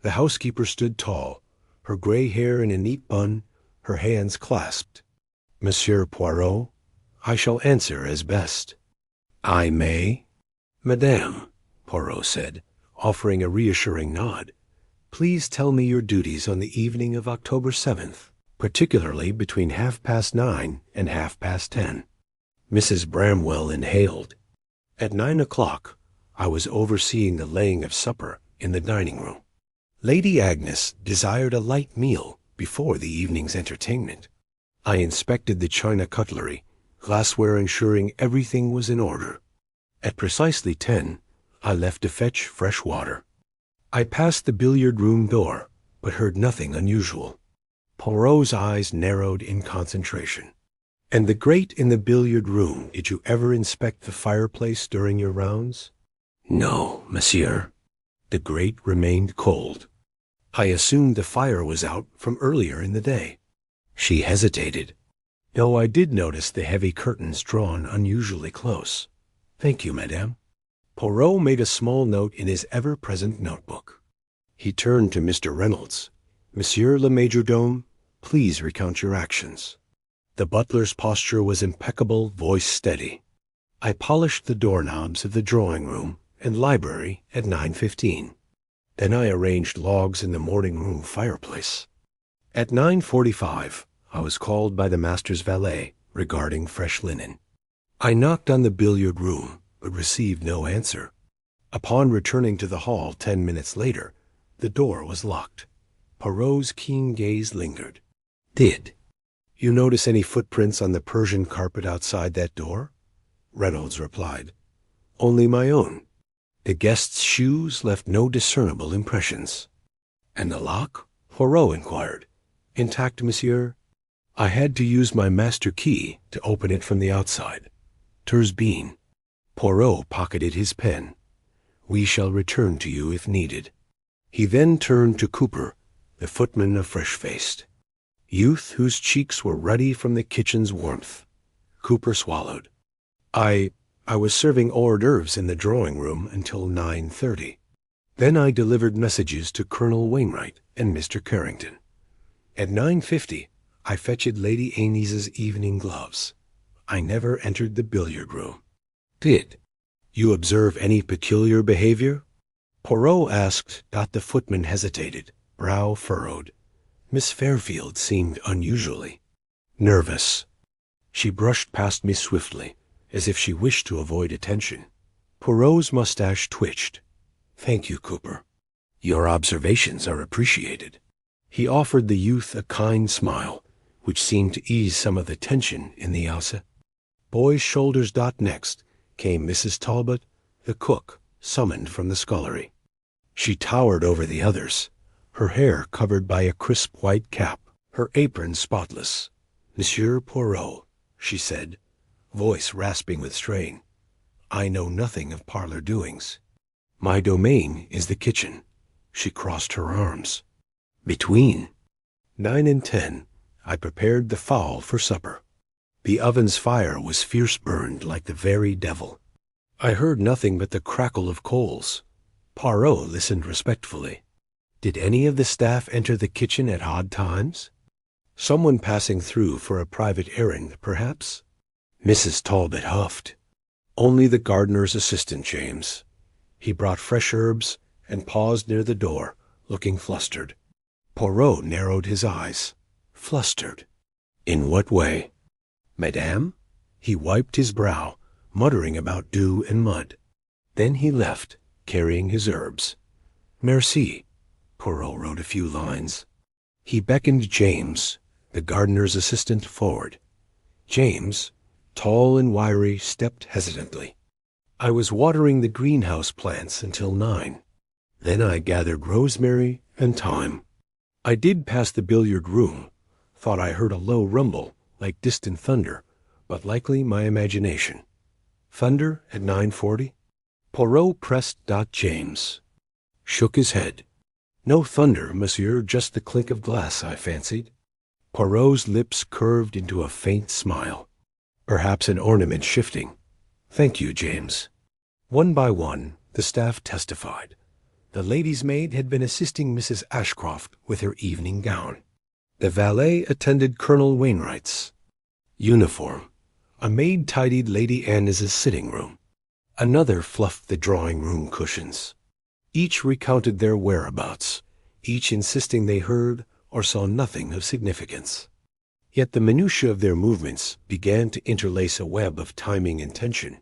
A: The housekeeper stood tall, her gray hair in a neat bun, her hands clasped. "Monsieur Poirot, I shall answer as best I may." "Madame," Poirot said, offering a reassuring nod, "please tell me your duties on the evening of October 7th, particularly between 9:30 and 10:30. Mrs. Bramwell inhaled. "At 9 o'clock, I was overseeing the laying of supper in the dining room. Lady Agnes desired a light meal before the evening's entertainment. I inspected the china cutlery, glassware, ensuring everything was in order. At precisely 10, I left to fetch fresh water. I passed the billiard room door, but heard nothing unusual." Poirot's eyes narrowed in concentration. "And the grate in the billiard room, did you ever inspect the fireplace during your rounds?" "No, monsieur." "The grate remained cold. I assumed the fire was out from earlier in the day." She hesitated. "No, I did notice the heavy curtains drawn unusually close." "Thank you, madame." Poirot made a small note in his ever-present notebook. He turned to Mr. Reynolds. "Monsieur le majordome, please recount your actions." The butler's posture was impeccable, voice steady. "I polished the doorknobs of the drawing-room and library at 9:15. Then I arranged logs in the morning-room fireplace. At 9:45, I was called by the master's valet regarding fresh linen. I knocked on the billiard room, but received no answer. Upon returning to the hall 10 minutes later, the door was locked. Poirot's keen gaze lingered. Did You notice any footprints on the Persian carpet outside that door? Reynolds replied. Only my own. The guest's shoes left no discernible impressions. And the lock? Poirot inquired. Intact, monsieur? I had to use my master key to open it from the outside. Turs bien. Poirot pocketed his pen. We shall return to you if needed. He then turned to Cooper, the footman, fresh-faced youth whose cheeks were ruddy from the kitchen's warmth. Cooper swallowed. I was serving hors d'oeuvres in the drawing-room until 9:30. Then I delivered messages to Colonel Wainwright and Mr. Carrington. At 9:50, I fetched Lady Amy's evening gloves. I never entered the billiard room. Did you observe any peculiar behavior? Poirot asked. The footman hesitated, brow furrowed. Miss Fairfield seemed unusually nervous. She brushed past me swiftly, as if she wished to avoid attention. Poirot's mustache twitched. Thank you, Cooper. Your observations are appreciated. He offered the youth a kind smile, which seemed to ease some of the tension in the house. Boys' shoulders. Next came Mrs. Talbot, the cook, summoned from the scullery. She towered over the others, her hair covered by a crisp white cap, her apron spotless. Monsieur Poirot, she said, voice rasping with strain, I know nothing of parlor doings. My domain is the kitchen. She crossed her arms. Between 9 and 10, I prepared the fowl for supper. The oven's fire was fierce burned like the very devil. I heard nothing but the crackle of coals. Poirot listened respectfully. Did any of the staff enter the kitchen at odd times? Someone passing through for a private errand, perhaps? Mrs. Talbot huffed. Only the gardener's assistant, James. He brought fresh herbs and paused near the door, looking flustered. Poirot narrowed his eyes. Flustered? In what way? Madame? He wiped his brow, muttering about dew and mud. Then he left, carrying his herbs. Merci. Poirot wrote a few lines. He beckoned James, the gardener's assistant, forward. James, tall and wiry, stepped hesitantly. I was watering the greenhouse plants until 9. Then I gathered rosemary and thyme. I did pass the billiard room, thought I heard a low rumble, like distant thunder, but likely my imagination. Thunder at 9:40? Poirot pressed. James shook his head. No thunder, monsieur, just the clink of glass, I fancied. Poirot's lips curved into a faint smile. Perhaps an ornament shifting. Thank you, James. One by one, the staff testified. The lady's maid had been assisting Mrs. Ashcroft with her evening gown. The valet attended Colonel Wainwright's uniform. A maid tidied Lady Anne's sitting room. Another fluffed the drawing-room cushions. Each recounted their whereabouts, each insisting they heard or saw nothing of significance. Yet the minutiae of their movements began to interlace a web of timing and tension.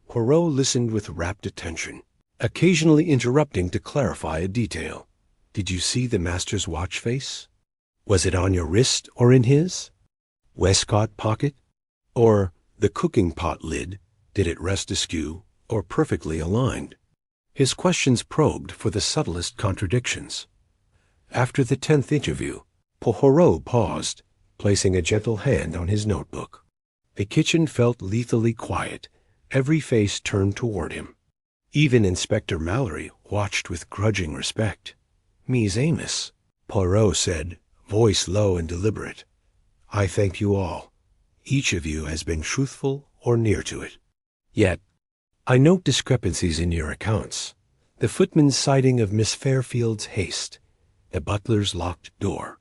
A: Poirot listened with rapt attention, occasionally interrupting to clarify a detail. Did you see the master's watch face? Was it on your wrist or in his? Waistcoat pocket? Or the cooking pot lid, did it rest askew or perfectly aligned? His questions probed for the subtlest contradictions. After the 10th interview, Poirot paused, placing a gentle hand on his notebook. The kitchen felt lethally quiet, every face turned toward him. Even Inspector Mallory watched with grudging respect. Mies Amos, Poirot said, voice low and deliberate. I thank you all. Each of you has been truthful or near to it. Yet, I note discrepancies in your accounts. The footman's citing of Miss Fairfield's haste, the butler's locked door,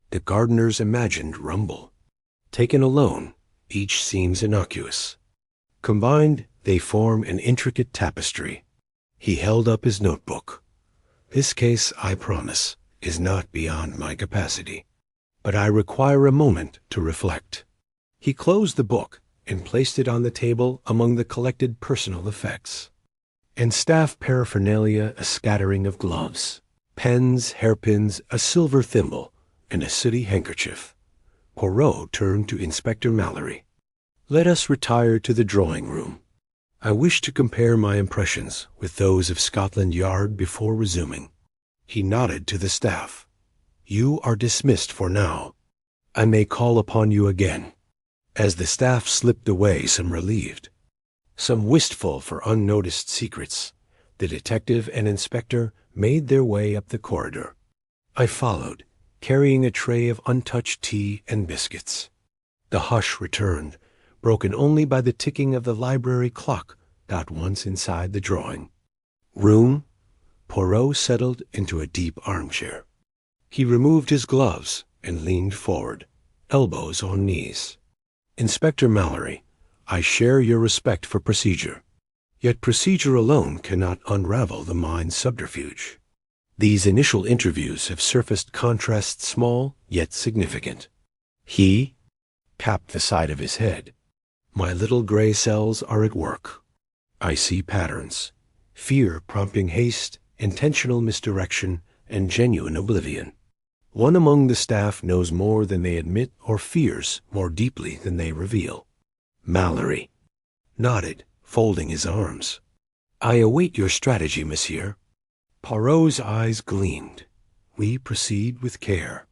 A: the gardener's imagined rumble. Taken alone, each seems innocuous. Combined, they form an intricate tapestry. He held up his notebook. This case, I promise, is not beyond my capacity, but I require a moment to reflect. He closed the book and placed it on the table among the collected personal effects. And staff paraphernalia, a scattering of gloves, pens, hairpins, a silver thimble, and a sooty handkerchief. Poirot turned to Inspector Mallory. "Let us retire to the drawing-room. I wish to compare my impressions with those of Scotland Yard before resuming." He nodded to the staff. "You are dismissed for now. I may call upon you again." As the staff slipped away, some relieved, some wistful for unnoticed secrets, the detective and inspector made their way up the corridor. I followed, carrying a tray of untouched tea and biscuits. The hush returned, broken only by the ticking of the library clock not once inside the drawing room. Poirot settled into a deep armchair. He removed his gloves and leaned forward, elbows on knees. "Inspector Mallory, I share your respect for procedure. Yet procedure alone cannot unravel the mind's subterfuge. These initial interviews have surfaced contrasts small yet significant." He tapped the side of his head. "My little gray cells are at work. I see patterns: fear prompting haste, intentional misdirection, and genuine oblivion. One among the staff knows more than they admit or fears more deeply than they reveal." Mallory nodded, folding his arms. "I await your strategy, monsieur." Poirot's eyes gleamed. "We proceed with care.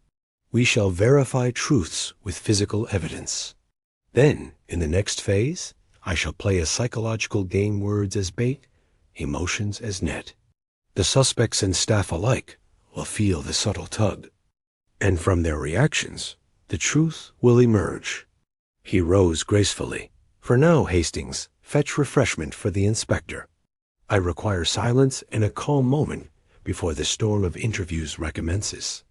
A: We shall verify truths with physical evidence. Then, in the next phase, I shall play a psychological game, words as bait, emotions as net. The suspects and staff alike will feel the subtle tug, and from their reactions, the truth will emerge." He rose gracefully. "For now, Hastings, fetch refreshment for the inspector. I require silence and a calm moment before the storm of interviews recommences."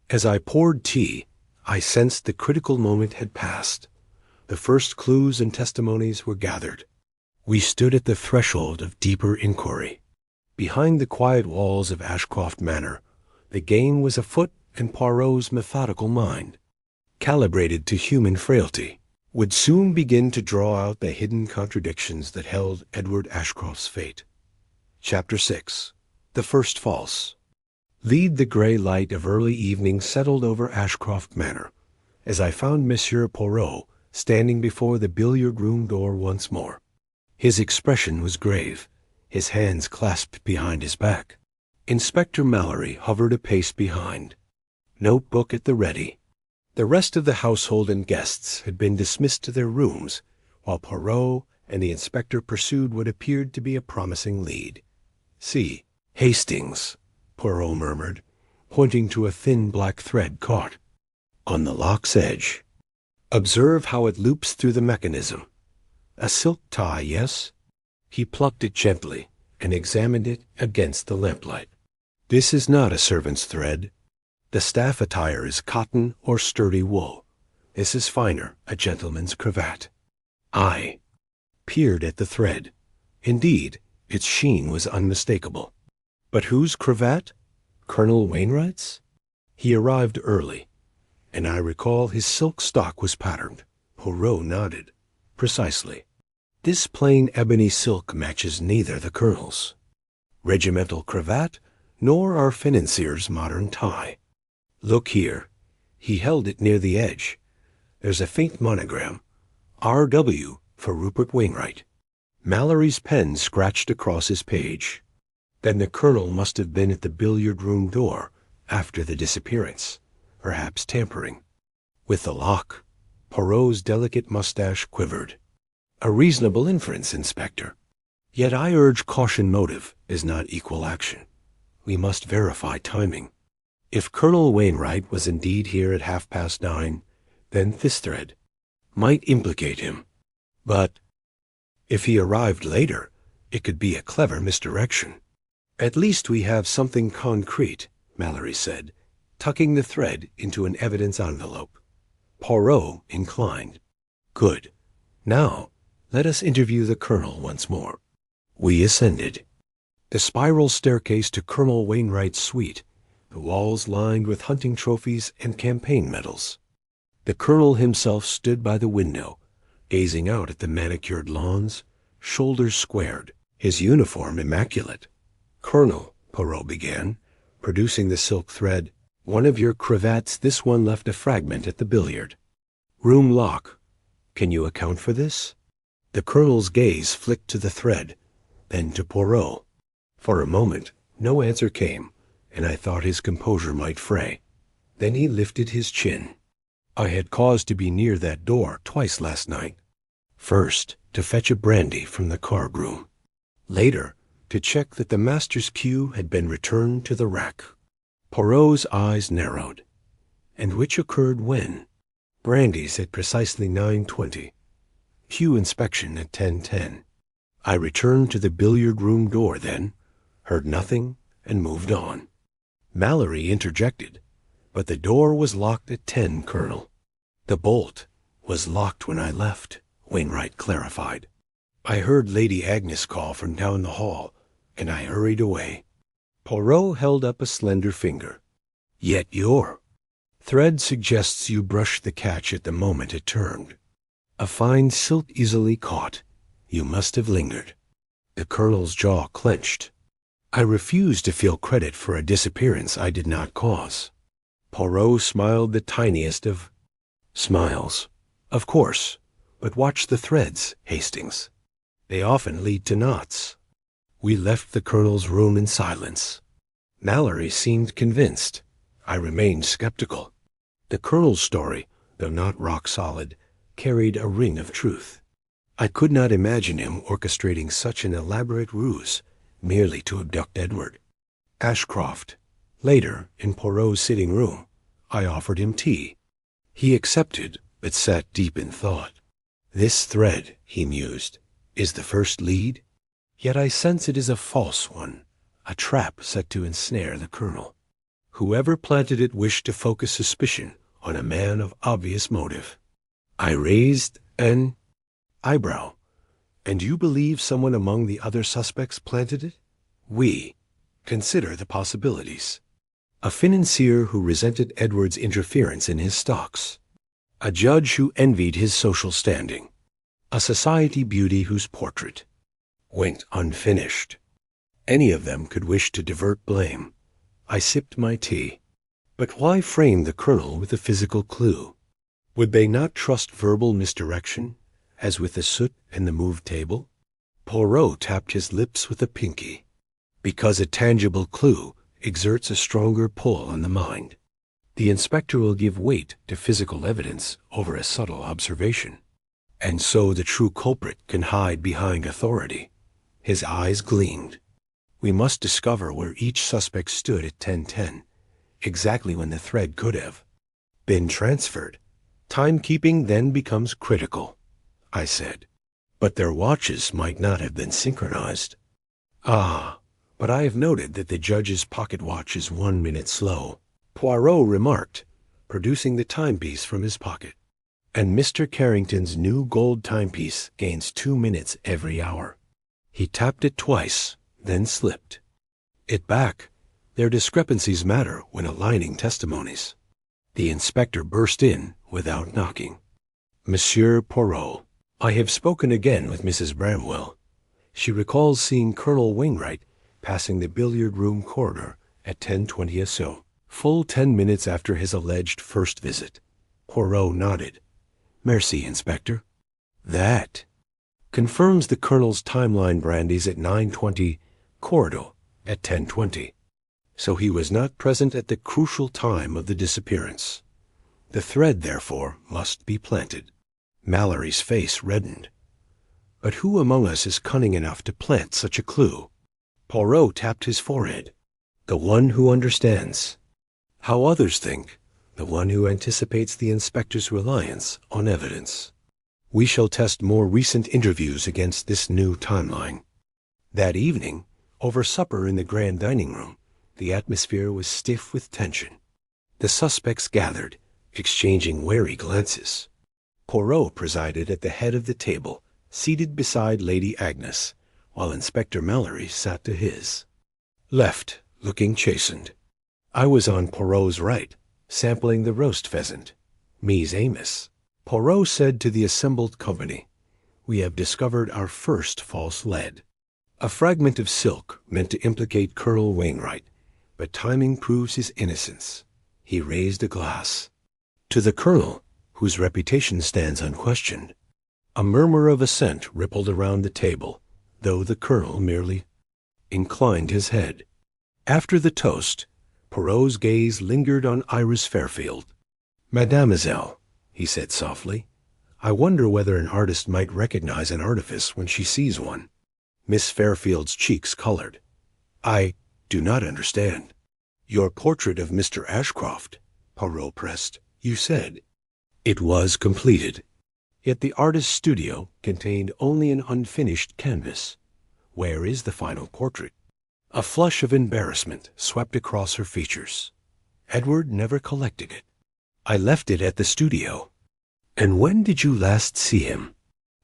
A: As I poured tea, I sensed the critical moment had passed. The first clues and testimonies were gathered. We stood at the threshold of deeper inquiry. Behind the quiet walls of Ashcroft Manor, the game was afoot in Poirot's methodical mind, calibrated to human frailty, would soon begin to draw out the hidden contradictions that held Edward Ashcroft's fate. Chapter 6. The First False. The gray light of early evening settled over Ashcroft Manor, as I found Monsieur Poirot standing before the billiard-room door once more. His expression was grave, his hands clasped behind his back. Inspector Mallory hovered a pace behind, notebook at the ready. The rest of the household and guests had been dismissed to their rooms, while Poirot and the inspector pursued what appeared to be a promising lead. "See, Hastings," Poirot murmured, pointing to a thin black thread caught on the lock's edge. "Observe how it loops through the mechanism. A silk tie, yes?" He plucked it gently and examined it against the lamplight. "This is not a servant's thread. The staff attire is cotton or sturdy wool. This is finer, a gentleman's cravat." I peered at the thread. Indeed, its sheen was unmistakable. But whose cravat? Colonel Wainwright's? He arrived early, and I recall his silk stock was patterned. Poirot nodded. "Precisely. This plain ebony silk matches neither the colonel's regimental cravat nor our financier's modern tie. Look here." He held it near the edge. "There's a faint monogram, R.W. for Rupert Wainwright." Mallory's pen scratched across his page. Then the colonel must have been at the billiard-room door after the disappearance, perhaps tampering with the lock. Poirot's delicate mustache quivered. "A reasonable inference, Inspector. Yet I urge caution. Motive is not equal action. We must verify timing. If Colonel Wainwright was indeed here at 9:30, then this thread might implicate him. But if he arrived later, it could be a clever misdirection." "At least we have something concrete," Mallory said, tucking the thread into an evidence envelope. Poirot inclined. "Good. Now, let us interview the colonel once more." We ascended the spiral staircase to Colonel Wainwright's suite, the walls lined with hunting trophies and campaign medals. The colonel himself stood by the window, gazing out at the manicured lawns, shoulders squared, his uniform immaculate. "Colonel," Poirot began, producing the silk thread, "one of your cravats, this one left a fragment at the billiard." Room lock. Can you account for this? The colonel's gaze flicked to the thread, then to Poirot. For a moment, no answer came, and I thought his composure might fray. Then he lifted his chin. I had cause to be near that door twice last night. First, to fetch a brandy from the card-room. Later, to check that the master's cue had been returned to the rack. Poirot's eyes narrowed. And which occurred when? Brandy's at precisely 9:20. Cue inspection at 10:10. I returned to the billiard-room door then, heard nothing, and moved on. Mallory interjected, but the door was locked at 10, Colonel. The bolt was locked when I left, Wainwright clarified. I heard Lady Agnes call from down the hall, and I hurried away. Poirot held up a slender finger. Yet your thread suggests you brushed the catch at the moment it turned. A fine silk easily caught. You must have lingered. The colonel's jaw clenched. I refused to feel credit for a disappearance I did not cause. Poirot smiled the tiniest of smiles. Of course, but watch the threads, Hastings. They often lead to knots. We left the colonel's room in silence. Mallory seemed convinced. I remained skeptical. The colonel's story, though not rock solid, carried a ring of truth. I could not imagine him orchestrating such an elaborate ruse merely to abduct Edward. Ashcroft. Later, in Poirot's sitting room, I offered him tea. He accepted, but sat deep in thought. This thread, he mused, is the first lead, yet I sense it is a false one, a trap set to ensnare the colonel. Whoever planted it wished to focus suspicion on a man of obvious motive. I raised an eyebrow. And you believe someone among the other suspects planted it? We consider the possibilities. A financier who resented Edward's interference in his stocks. A judge who envied his social standing. A society beauty whose portrait went unfinished. Any of them could wish to divert blame. I sipped my tea. But why frame the colonel with a physical clue? Would they not trust verbal misdirection, as with the soot and the moved table? Poirot tapped his lips with a pinky. Because a tangible clue exerts a stronger pull on the mind. The inspector will give weight to physical evidence over a subtle observation. And so the true culprit can hide behind authority. His eyes gleamed. We must discover where each suspect stood at 10:10, exactly when the thread could have been transferred. Timekeeping then becomes critical, I said. But their watches might not have been synchronized. Ah, but I have noted that the judge's pocket watch is 1 minute slow, Poirot remarked, producing the timepiece from his pocket. And Mr. Carrington's new gold timepiece gains 2 minutes every hour. He tapped it twice, then slipped it back. Their discrepancies matter when aligning testimonies. The inspector burst in without knocking. Monsieur Poirot, I have spoken again with Mrs. Bramwell. She recalls seeing Colonel Wainwright passing the billiard-room corridor at 10:20 so, full 10 minutes after his alleged first visit. Poirot nodded. Merci, Inspector. That confirms the Colonel's timeline. Brandy's at 9:20, corridor at 10:20. So he was not present at the crucial time of the disappearance. The thread, therefore, must be planted. Mallory's face reddened. But who among us is cunning enough to plant such a clue? Poirot tapped his forehead. The one who understands how others think, the one who anticipates the inspector's reliance on evidence. We shall test more recent interviews against this new timeline. That evening, over supper in the grand dining room, the atmosphere was stiff with tension. The suspects gathered, exchanging wary glances. Poirot presided at the head of the table, seated beside Lady Agnes, while Inspector Mallory sat to his left, looking chastened. I was on Poirot's right, sampling the roast pheasant. Mise Amos. Poirot said to the assembled company, "We have discovered our first false lead. A fragment of silk meant to implicate Colonel Wainwright, but timing proves his innocence." He raised a glass. "To the Colonel, whose reputation stands unquestioned. A murmur of assent rippled around the table, though the colonel merely inclined his head. After the toast, Poirot's gaze lingered on Iris Fairfield. "Mademoiselle," he said softly, "I wonder whether an artist might recognize an artifice when she sees one." Miss Fairfield's cheeks colored. "I do not understand." "Your portrait of Mr. Ashcroft," Poirot pressed. "You said it was completed. Yet the artist's studio contained only an unfinished canvas. Where is the final portrait?" A flush of embarrassment swept across her features. "Edward never collected it. I left it at the studio." "And when did you last see him?"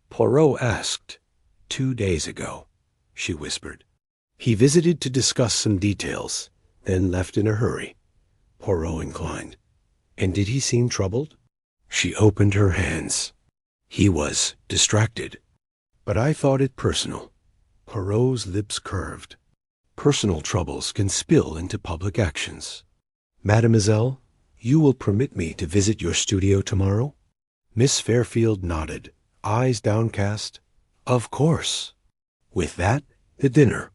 A: Poirot asked. 2 days ago," she whispered. "He visited to discuss some details, then left in a hurry." Poirot inclined. "And did he seem troubled?" She opened her hands. "He was distracted." "But I thought it personal." Poirot's lips curved. "Personal troubles can spill into public actions. Mademoiselle, you will permit me to visit your studio tomorrow?" Miss Fairfield nodded, eyes downcast. "Of course." With that, the dinner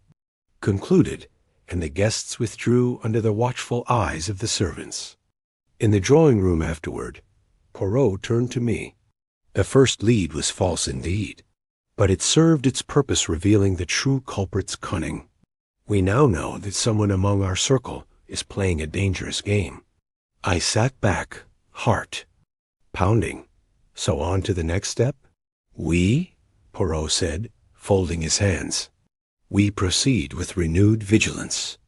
A: concluded, and the guests withdrew under the watchful eyes of the servants. In the drawing-room afterward, Poirot turned to me. The first lead was false indeed, but it served its purpose, revealing the true culprit's cunning. We now know that someone among our circle is playing a dangerous game. I sat back, heart pounding. So on to the next step? "We," Poirot said, folding his hands, "we proceed with renewed vigilance.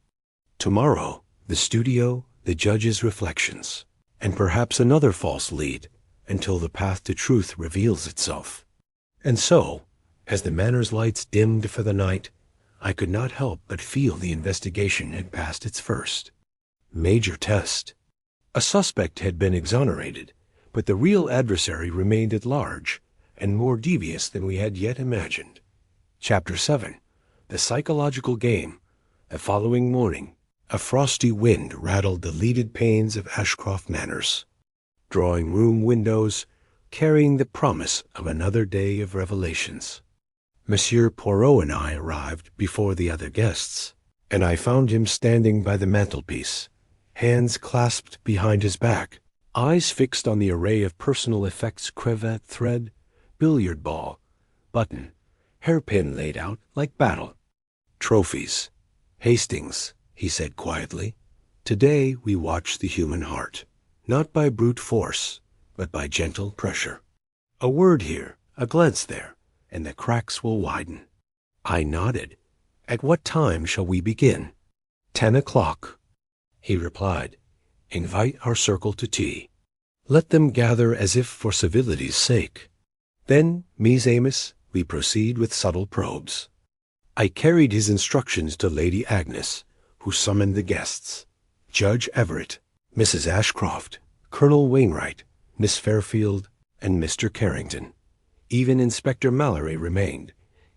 A: Tomorrow, the studio, the judge's reflections, and perhaps another false lead, until the path to truth reveals itself." And so, as the manor's lights dimmed for the night, I could not help but feel the investigation had passed its first major test. A suspect had been exonerated, but the real adversary remained at large, and more devious than we had yet imagined. Chapter 7. The Psychological Game. The following morning, a frosty wind rattled the leaded panes of Ashcroft Manors, drawing-room windows, carrying the promise of another day of revelations. Monsieur Poirot and I arrived before the other guests, and I found him standing by the mantelpiece, hands clasped behind his back, eyes fixed on the array of personal effects: cravat, thread, billiard ball, button, hairpin laid out like battle. "Trophies. Hastings," he said quietly, "today we watch the human heart, not by brute force, but by gentle pressure. A word here, a glance there, and the cracks will widen." I nodded. "At what time shall we begin?" 10 o'clock, he replied. "Invite our circle to tea. Let them gather as if for civility's sake. Then, Ms. Amos, we proceed with subtle probes." I carried his instructions to Lady Agnes, who summoned the guests: Judge Everett, Mrs. Ashcroft, Colonel Wainwright, Miss Fairfield, and Mr. Carrington. Even Inspector Mallory remained,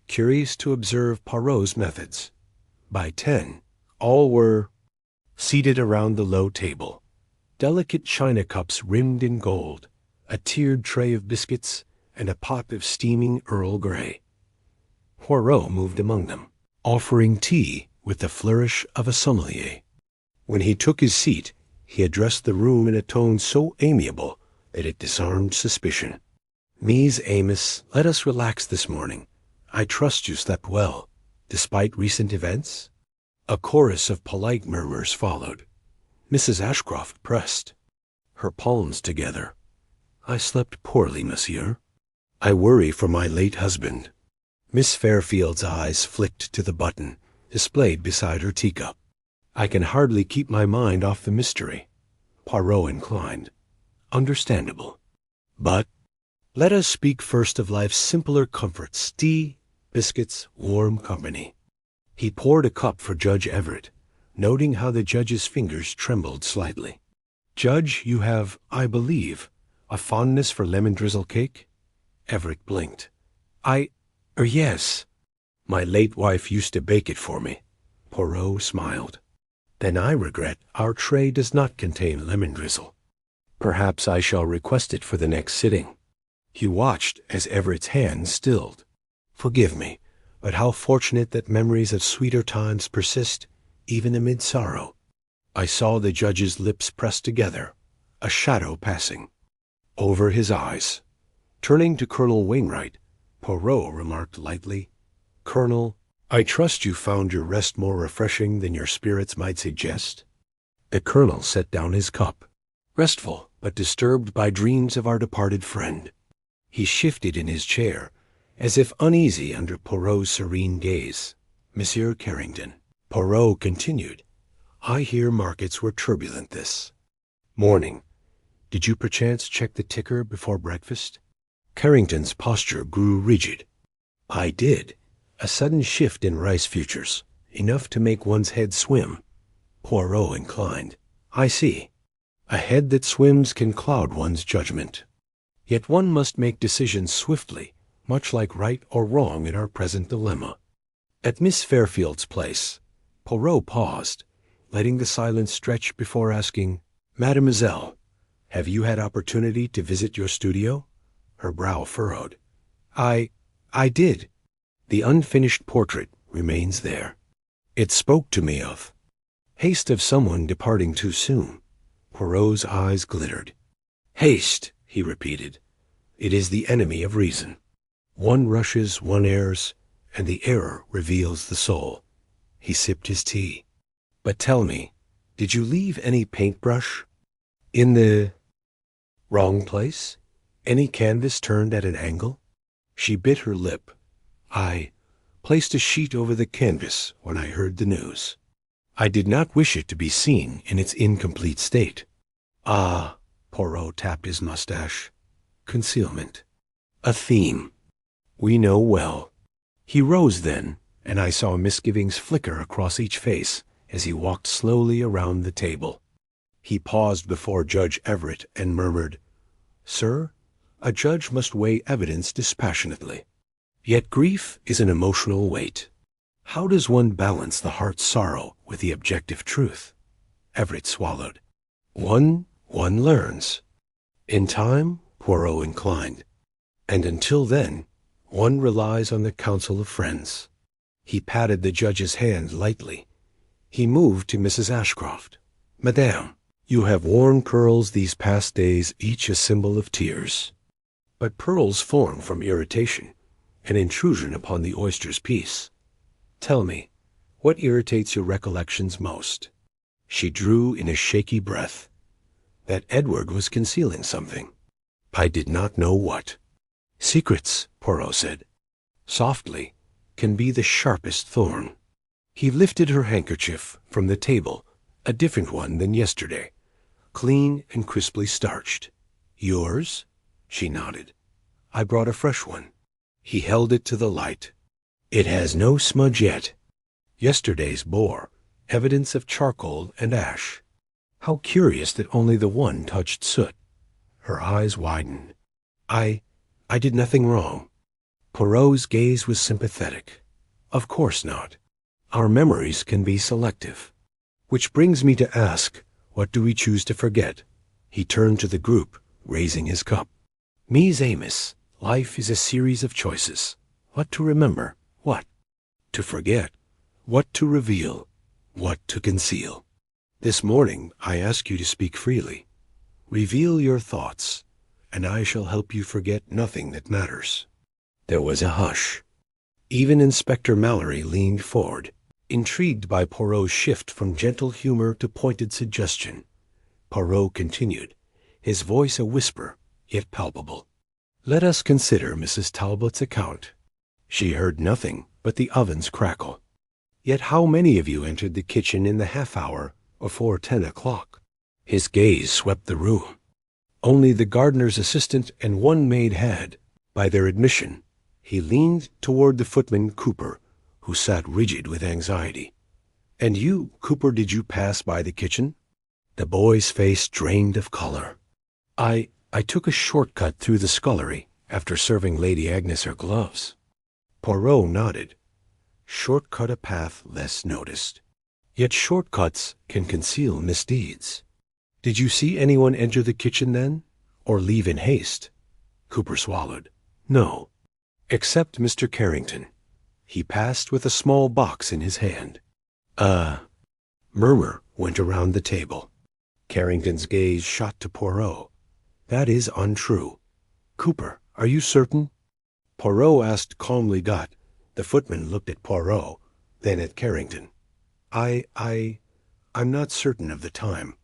A: curious to observe Poirot's methods. By 10, all were seated around the low table, delicate china cups rimmed in gold, a tiered tray of biscuits, and a pot of steaming Earl Grey. Poirot moved among them, offering tea with the flourish of a sommelier. When he took his seat, he addressed the room in a tone so amiable that it disarmed suspicion. "Ms. Amos, let us relax this morning. I trust you slept well, despite recent events?" A chorus of polite murmurs followed. Mrs. Ashcroft pressed her palms together. "I slept poorly, monsieur. I worry for my late husband." Miss Fairfield's eyes flicked to the button displayed beside her teacup. "I can hardly keep my mind off the mystery." Poirot inclined. "Understandable. But let us speak first of life's simpler comforts: tea, biscuits, warm company." He poured a cup for Judge Everett, noting how the judge's fingers trembled slightly. "Judge, you have, I believe, a fondness for lemon drizzle cake?" Everett blinked. Yes. My late wife used to bake it for me." Poirot smiled. "Then I regret our tray does not contain lemon drizzle." Perhaps I shall request it for the next sitting. He watched as Everett's hand stilled. Forgive me, but how fortunate that memories of sweeter times persist, even amid sorrow. I saw the judge's lips press together, a shadow passing over his eyes. Turning to Colonel Wainwright, Poirot remarked lightly, "Colonel, I trust you found your rest more refreshing than your spirits might suggest?" The colonel set down his cup, restful but disturbed by dreams of our departed friend. He shifted in his chair, as if uneasy under Poirot's serene gaze. "Monsieur Carrington," Poirot continued, "I hear markets were turbulent this morning. Did you perchance check the ticker before breakfast?" Carrington's posture grew rigid. "I did. A sudden shift in rice futures, enough to make one's head swim." Poirot inclined. "I see. A head that swims can cloud one's judgment. Yet one must make decisions swiftly, much like right or wrong in our present dilemma." At Miss Fairfield's place, Poirot paused, letting the silence stretch before asking, "Mademoiselle, have you had opportunity to visit your studio?" Her brow furrowed. I did. The unfinished portrait remains there. It spoke to me of haste of someone departing too soon." Poirot's eyes glittered. "Haste," he repeated. "It is the enemy of reason. One rushes, one errs, and the error reveals the soul." He sipped his tea. "But tell me, did you leave any paintbrush in the wrong place? Any canvas turned at an angle?" She bit her lip. "I placed a sheet over the canvas when I heard the news. I did not wish it to be seen in its incomplete state." "Ah," Poirot tapped his mustache. "Concealment. A theme we know well." He rose then, and I saw misgivings flicker across each face as he walked slowly around the table. He paused before Judge Everett and murmured, "Sir, a judge must weigh evidence dispassionately. Yet grief is an emotional weight. How does one balance the heart's sorrow with the objective truth?" Everett swallowed. One learns. "In time," Poirot inclined. "And until then, one relies on the counsel of friends." He patted the judge's hand lightly. He moved to Mrs. Ashcroft. "Madame, you have worn curls these past days, each a symbol of tears." But pearls form from irritation, an intrusion upon the oyster's peace. "Tell me, what irritates your recollections most?" She drew in a shaky breath. "That Edward was concealing something. I did not know what." "Secrets," Poirot said, softly, "can be the sharpest thorn." He lifted her handkerchief from the table, a different one than yesterday, clean and crisply starched. "Yours?" She nodded. "I brought a fresh one." He held it to the light. "It has no smudge yet. Yesterday's bore evidence of charcoal and ash. How curious that only the one touched soot." Her eyes widened. I did nothing wrong." Poirot's gaze was sympathetic. "Of course not. Our memories can be selective. Which brings me to ask, what do we choose to forget?" He turned to the group, raising his cup. "Mies Amos, life is a series of choices. What to remember, what to forget, what to reveal, what to conceal. This morning I ask you to speak freely. Reveal your thoughts, and I shall help you forget nothing that matters." There was a hush. Even Inspector Mallory leaned forward, intrigued by Poirot's shift from gentle humor to pointed suggestion. Poirot continued, his voice a whisper, yet palpable. "Let us consider Mrs. Talbot's account. She heard nothing but the oven's crackle. Yet how many of you entered the kitchen in the half-hour before 10 o'clock?" His gaze swept the room. Only the gardener's assistant and one maid had, by their admission. He leaned toward the footman Cooper, who sat rigid with anxiety. "And you, Cooper, did you pass by the kitchen?" The boy's face drained of color. I took a short-cut through the scullery after serving Lady Agnes her gloves." Poirot nodded. "Short-cut a path less noticed. Yet short-cuts can conceal misdeeds." Did you see anyone enter the kitchen then? Or leave in haste? Cooper swallowed. No, except Mr. Carrington. He passed with a small box in his hand. Murmur went around the table. Carrington's gaze shot to Poirot. That is untrue. Cooper, are you certain? Poirot asked calmly. The footman looked at Poirot, then at Carrington. I'm not certain of the time,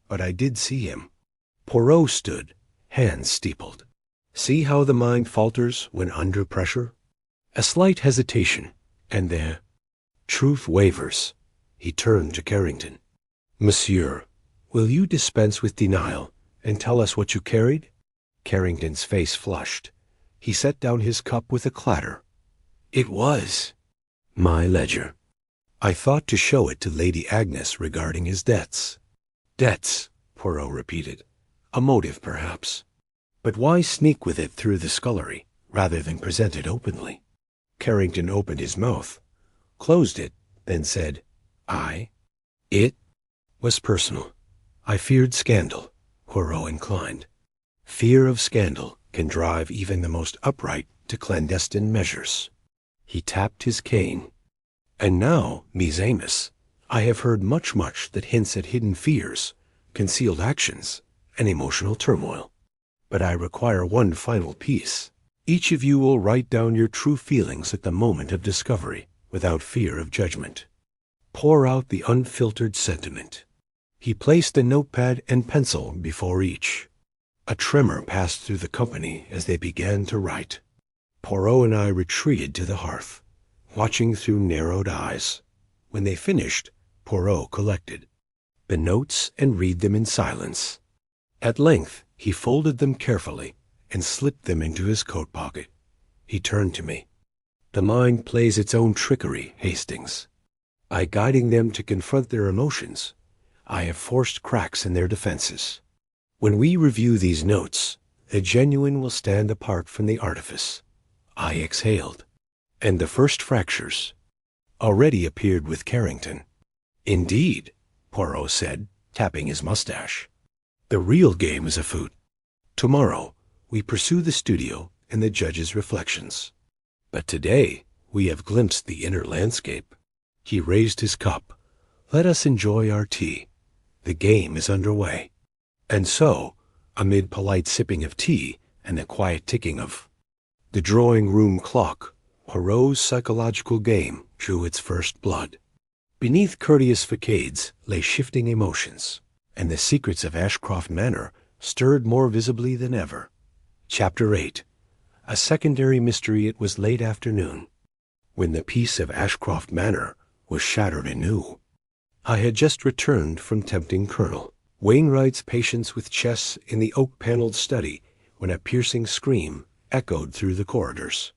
A: but I did see him. Poirot stood, hands steepled. See how the mind falters when under pressure? A slight hesitation, and the truth wavers. He turned to Carrington. Monsieur, will you dispense with denial and tell us what you carried? Carrington's face flushed. He set down his cup with a clatter. It was my ledger. I thought to show it to Lady Agnes regarding his debts. Debts, Poirot repeated. A motive, perhaps. But why sneak with it through the scullery, rather than present it openly? Carrington opened his mouth, closed it, then said, It was personal. I feared scandal, Poirot inclined. Fear of scandal can drive even the most upright to clandestine measures. He tapped his cane. And now, Miss Amos, I have heard much that hints at hidden fears, concealed actions, and emotional turmoil. But I require one final piece. Each of you will write down your true feelings at the moment of discovery, without fear of judgment. Pour out the unfiltered sentiment. He placed a notepad and pencil before each. A tremor passed through the company as they began to write. Poirot and I retreated to the hearth, watching through narrowed eyes. When they finished, Poirot collected the notes and read them in silence. At length, he folded them carefully and slipped them into his coat pocket. He turned to me. The mind plays its own trickery, Hastings. By guiding them to confront their emotions, I have forced cracks in their defenses. When we review these notes, the genuine will stand apart from the artifice. I exhaled, and the first fractures already appeared with Carrington. Indeed, Poirot said, tapping his mustache. The real game is afoot. Tomorrow, we pursue the studio and the judge's reflections. But today, we have glimpsed the inner landscape. He raised his cup. Let us enjoy our tea. The game is underway. And so, amid polite sipping of tea and the quiet ticking of the drawing-room clock, Poirot's psychological game drew its first blood. Beneath courteous facades lay shifting emotions, and the secrets of Ashcroft Manor stirred more visibly than ever. Chapter 8. A secondary mystery. It was late afternoon, when the peace of Ashcroft Manor was shattered anew. I had just returned from tempting Colonel Wainwright's patience with chess in the oak-paneled study when a piercing scream echoed through the corridors.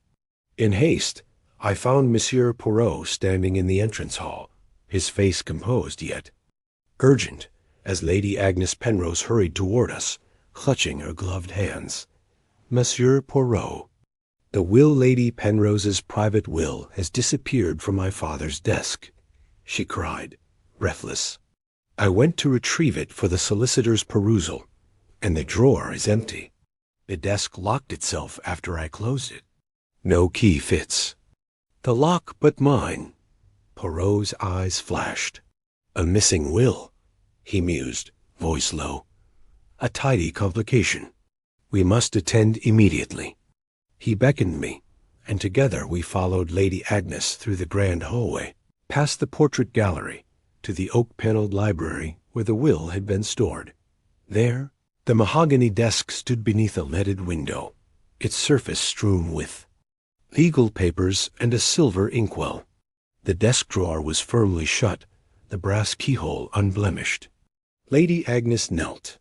A: In haste, I found Monsieur Poirot standing in the entrance hall, his face composed yet urgent, as Lady Agnes Penrose hurried toward us, clutching her gloved hands. Monsieur Poirot, the will Lady Penrose's private will has disappeared from my father's desk, she cried, breathless. I went to retrieve it for the solicitor's perusal, and the drawer is empty. The desk locked itself after I closed it. No key fits. The lock but mine. Poirot's eyes flashed. A missing will, he mused, voice low. A tidy complication. We must attend immediately. He beckoned me, and together we followed Lady Agnes through the grand hallway, past the portrait gallery, to the oak-paneled library where the will had been stored. There, the mahogany desk stood beneath a leaded window, its surface strewn with legal papers and a silver inkwell. The desk drawer was firmly shut, the brass keyhole unblemished. Lady Agnes knelt,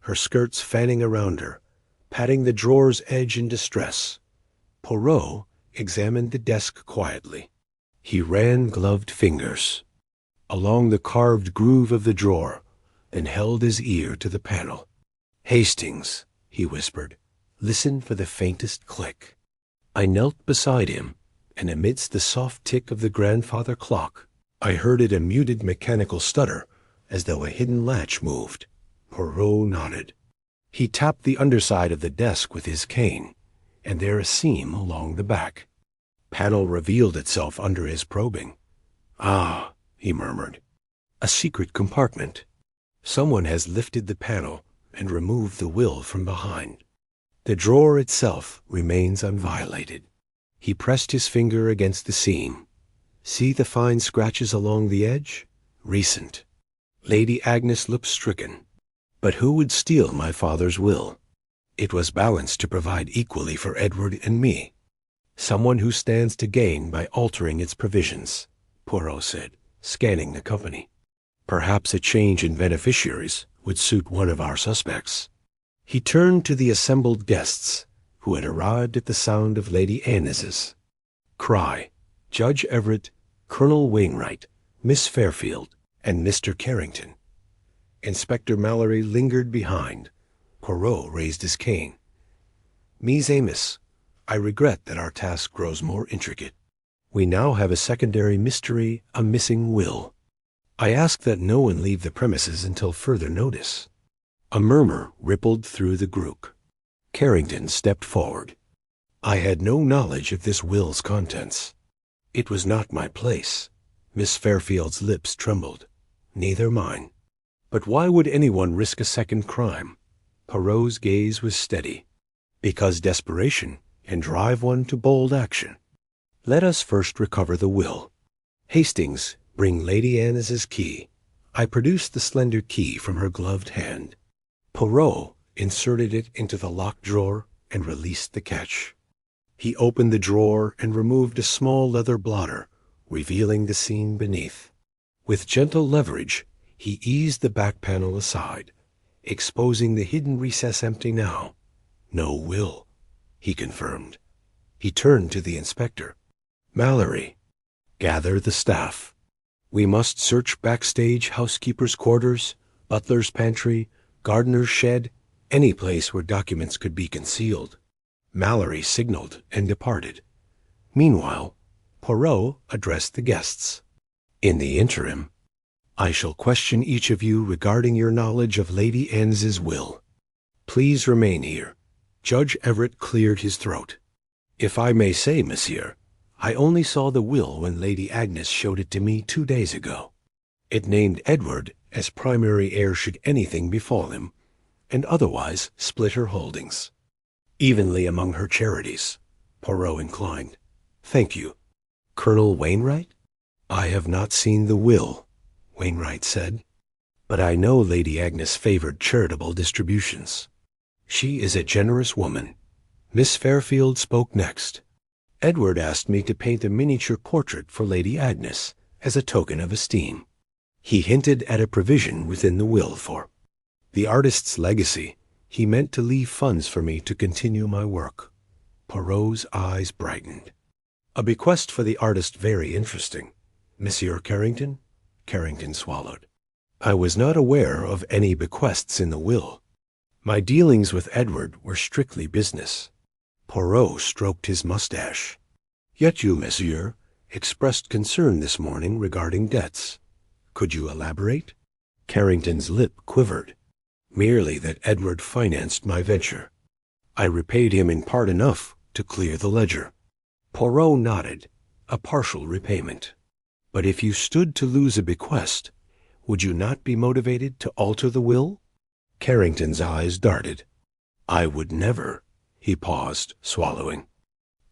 A: her skirts fanning around her, patting the drawer's edge in distress. Poirot examined the desk quietly. He ran gloved fingers along the carved groove of the drawer, then held his ear to the panel. Hastings, he whispered, listen for the faintest click. I knelt beside him, and amidst the soft tick of the grandfather clock, I heard it a muted mechanical stutter, as though a hidden latch moved. Poirot nodded. He tapped the underside of the desk with his cane, and there a seam along the back. Panel revealed itself under his probing. "Ah," he murmured. "A secret compartment. Someone has lifted the panel and removed the will from behind. The drawer itself remains unviolated." He pressed his finger against the seam. "See the fine scratches along the edge? Recent." Lady Agnes looked stricken. "But who would steal my father's will? It was balanced to provide equally for Edward and me." "Someone who stands to gain by altering its provisions," Poirot said, scanning the company. "Perhaps a change in beneficiaries would suit one of our suspects." He turned to the assembled guests, who had arrived at the sound of Lady Agnes's cry. Judge Everett, Colonel Wainwright, Miss Fairfield, and Mr. Carrington. Inspector Mallory lingered behind. Poirot raised his cane. "Mies Amos, I regret that our task grows more intricate. We now have a secondary mystery, a missing will. I ask that no one leave the premises until further notice." A murmur rippled through the group. Carrington stepped forward. "I had no knowledge of this will's contents. It was not my place." Miss Fairfield's lips trembled. "Neither mine." "But why would anyone risk a second crime?" Poirot's gaze was steady. "Because desperation can drive one to bold action. Let us first recover the will. Hastings, bring Lady Agnes's key." I produced the slender key from her gloved hand. Poirot inserted it into the locked drawer and released the catch. He opened the drawer and removed a small leather blotter, revealing the scene beneath. With gentle leverage, he eased the back panel aside, exposing the hidden recess empty now. "No will," he confirmed. He turned to the inspector. "Mallory, gather the staff. We must search backstage, housekeeper's quarters, butler's pantry, gardener's shed, any place where documents could be concealed." Mallory signaled and departed. Meanwhile, Poirot addressed the guests. "In the interim, I shall question each of you regarding your knowledge of Lady Agnes's will. Please remain here." Judge Everett cleared his throat. "If I may say, monsieur, I only saw the will when Lady Agnes showed it to me 2 days ago. It named Edward as primary heir should anything befall him, and otherwise split her holdings evenly among her charities." Poirot inclined. "Thank you. Colonel Wainwright?" "I have not seen the will," Wainwright said, "but I know Lady Agnes favored charitable distributions. She is a generous woman." Miss Fairfield spoke next. "Edward asked me to paint a miniature portrait for Lady Agnes as a token of esteem. He hinted at a provision within the will for the artist's legacy. He meant to leave funds for me to continue my work." Poirot's eyes brightened. "A bequest for the artist very interesting. Monsieur Carrington?" Carrington swallowed. "I was not aware of any bequests in the will. My dealings with Edward were strictly business." Poirot stroked his mustache. "Yet you, monsieur, expressed concern this morning regarding debts. Could you elaborate?" Carrington's lip quivered. "Merely that Edward financed my venture. I repaid him in part enough to clear the ledger." Poirot nodded. "A partial repayment. But if you stood to lose a bequest, would you not be motivated to alter the will?" Carrington's eyes darted. "I would never." He paused, swallowing.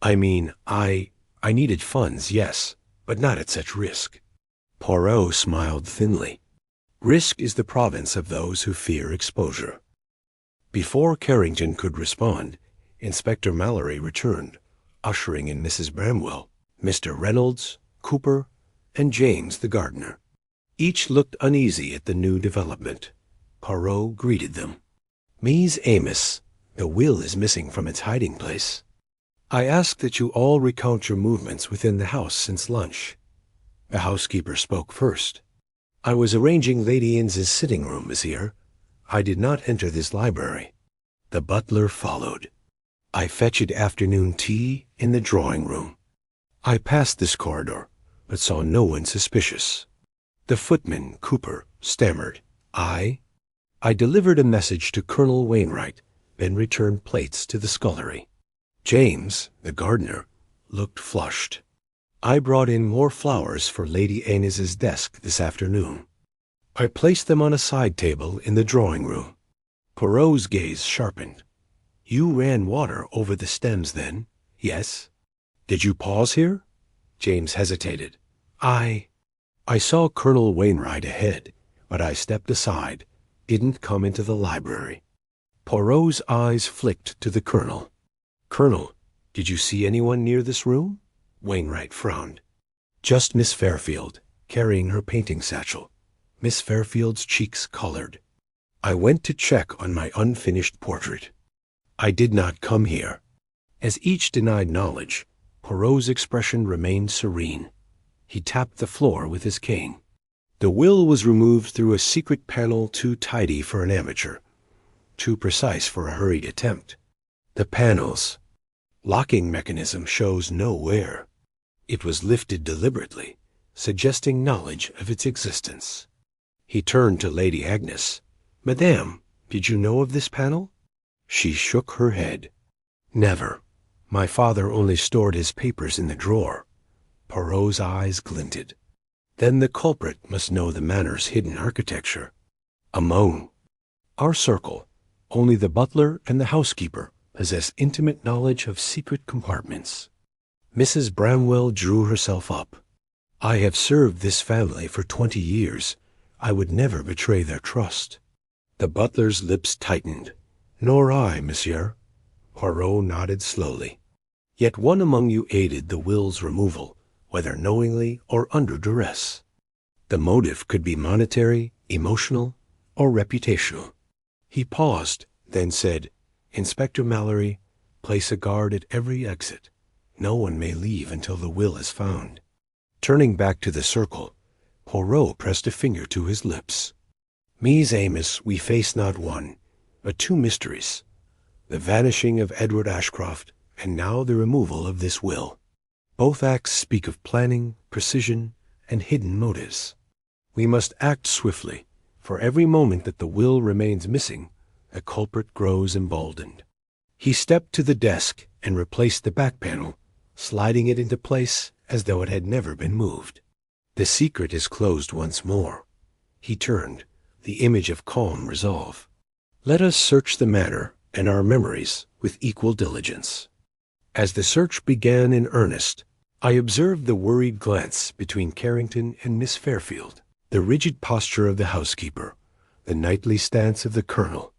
A: "I mean, I needed funds, yes, but not at such risk." Poirot smiled thinly. "Risk is the province of those who fear exposure." Before Carrington could respond, Inspector Mallory returned, ushering in Mrs. Bramwell, Mr. Reynolds, Cooper, and James the gardener. Each looked uneasy at the new development. Poirot greeted them. "Mies Amos, the will is missing from its hiding place. I ask that you all recount your movements within the house since lunch." The housekeeper spoke first. "I was arranging Lady Agnes's sitting room, monsieur. I did not enter this library." The butler followed. "I fetched afternoon tea in the drawing room. I passed this corridor, but saw no one suspicious." The footman, Cooper, stammered, I delivered a message to Colonel Wainwright, then returned plates to the scullery. James, the gardener, looked flushed. I brought in more flowers for Lady Amys's desk this afternoon. I placed them on a side table in the drawing room. Poirot's gaze sharpened. You ran water over the stems then? Yes. Did you pause here? James hesitated. I saw Colonel Wainwright ahead, but I stepped aside, didn't come into the library. Poirot's eyes flicked to the Colonel. Colonel, did you see anyone near this room? Wainwright frowned. Just Miss Fairfield, carrying her painting satchel. Miss Fairfield's cheeks colored. I went to check on my unfinished portrait. I did not come here. As each denied knowledge, Poirot's expression remained serene. He tapped the floor with his cane. The will was removed through a secret panel too tidy for an amateur, too precise for a hurried attempt. The panel's locking mechanism shows no wear. It was lifted deliberately, suggesting knowledge of its existence. He turned to Lady Agnes. Madame, did you know of this panel? She shook her head. Never. My father only stored his papers in the drawer. Poirot's eyes glinted. Then the culprit must know the manor's hidden architecture. Among our circle, only the butler and the housekeeper possess intimate knowledge of secret compartments. Mrs. Bramwell drew herself up. I have served this family for 20 years. I would never betray their trust. The butler's lips tightened. Nor I, monsieur. Poirot nodded slowly. Yet one among you aided the will's removal, whether knowingly or under duress. The motive could be monetary, emotional, or reputational. He paused, then said, Inspector Mallory, place a guard at every exit. No one may leave until the will is found. Turning back to the circle, Poirot pressed a finger to his lips. Mies Amos, we face not one, but two mysteries. The vanishing of Edward Ashcroft, and now the removal of this will. Both acts speak of planning, precision, and hidden motives. We must act swiftly, for every moment that the will remains missing, a culprit grows emboldened. He stepped to the desk and replaced the back panel, sliding it into place as though it had never been moved. The secret is closed once more. He turned, the image of calm resolve. Let us search the manor and our memories with equal diligence. As the search began in earnest, I observed the worried glance between Carrington and Miss Fairfield, the rigid posture of the housekeeper, the knightly stance of the colonel.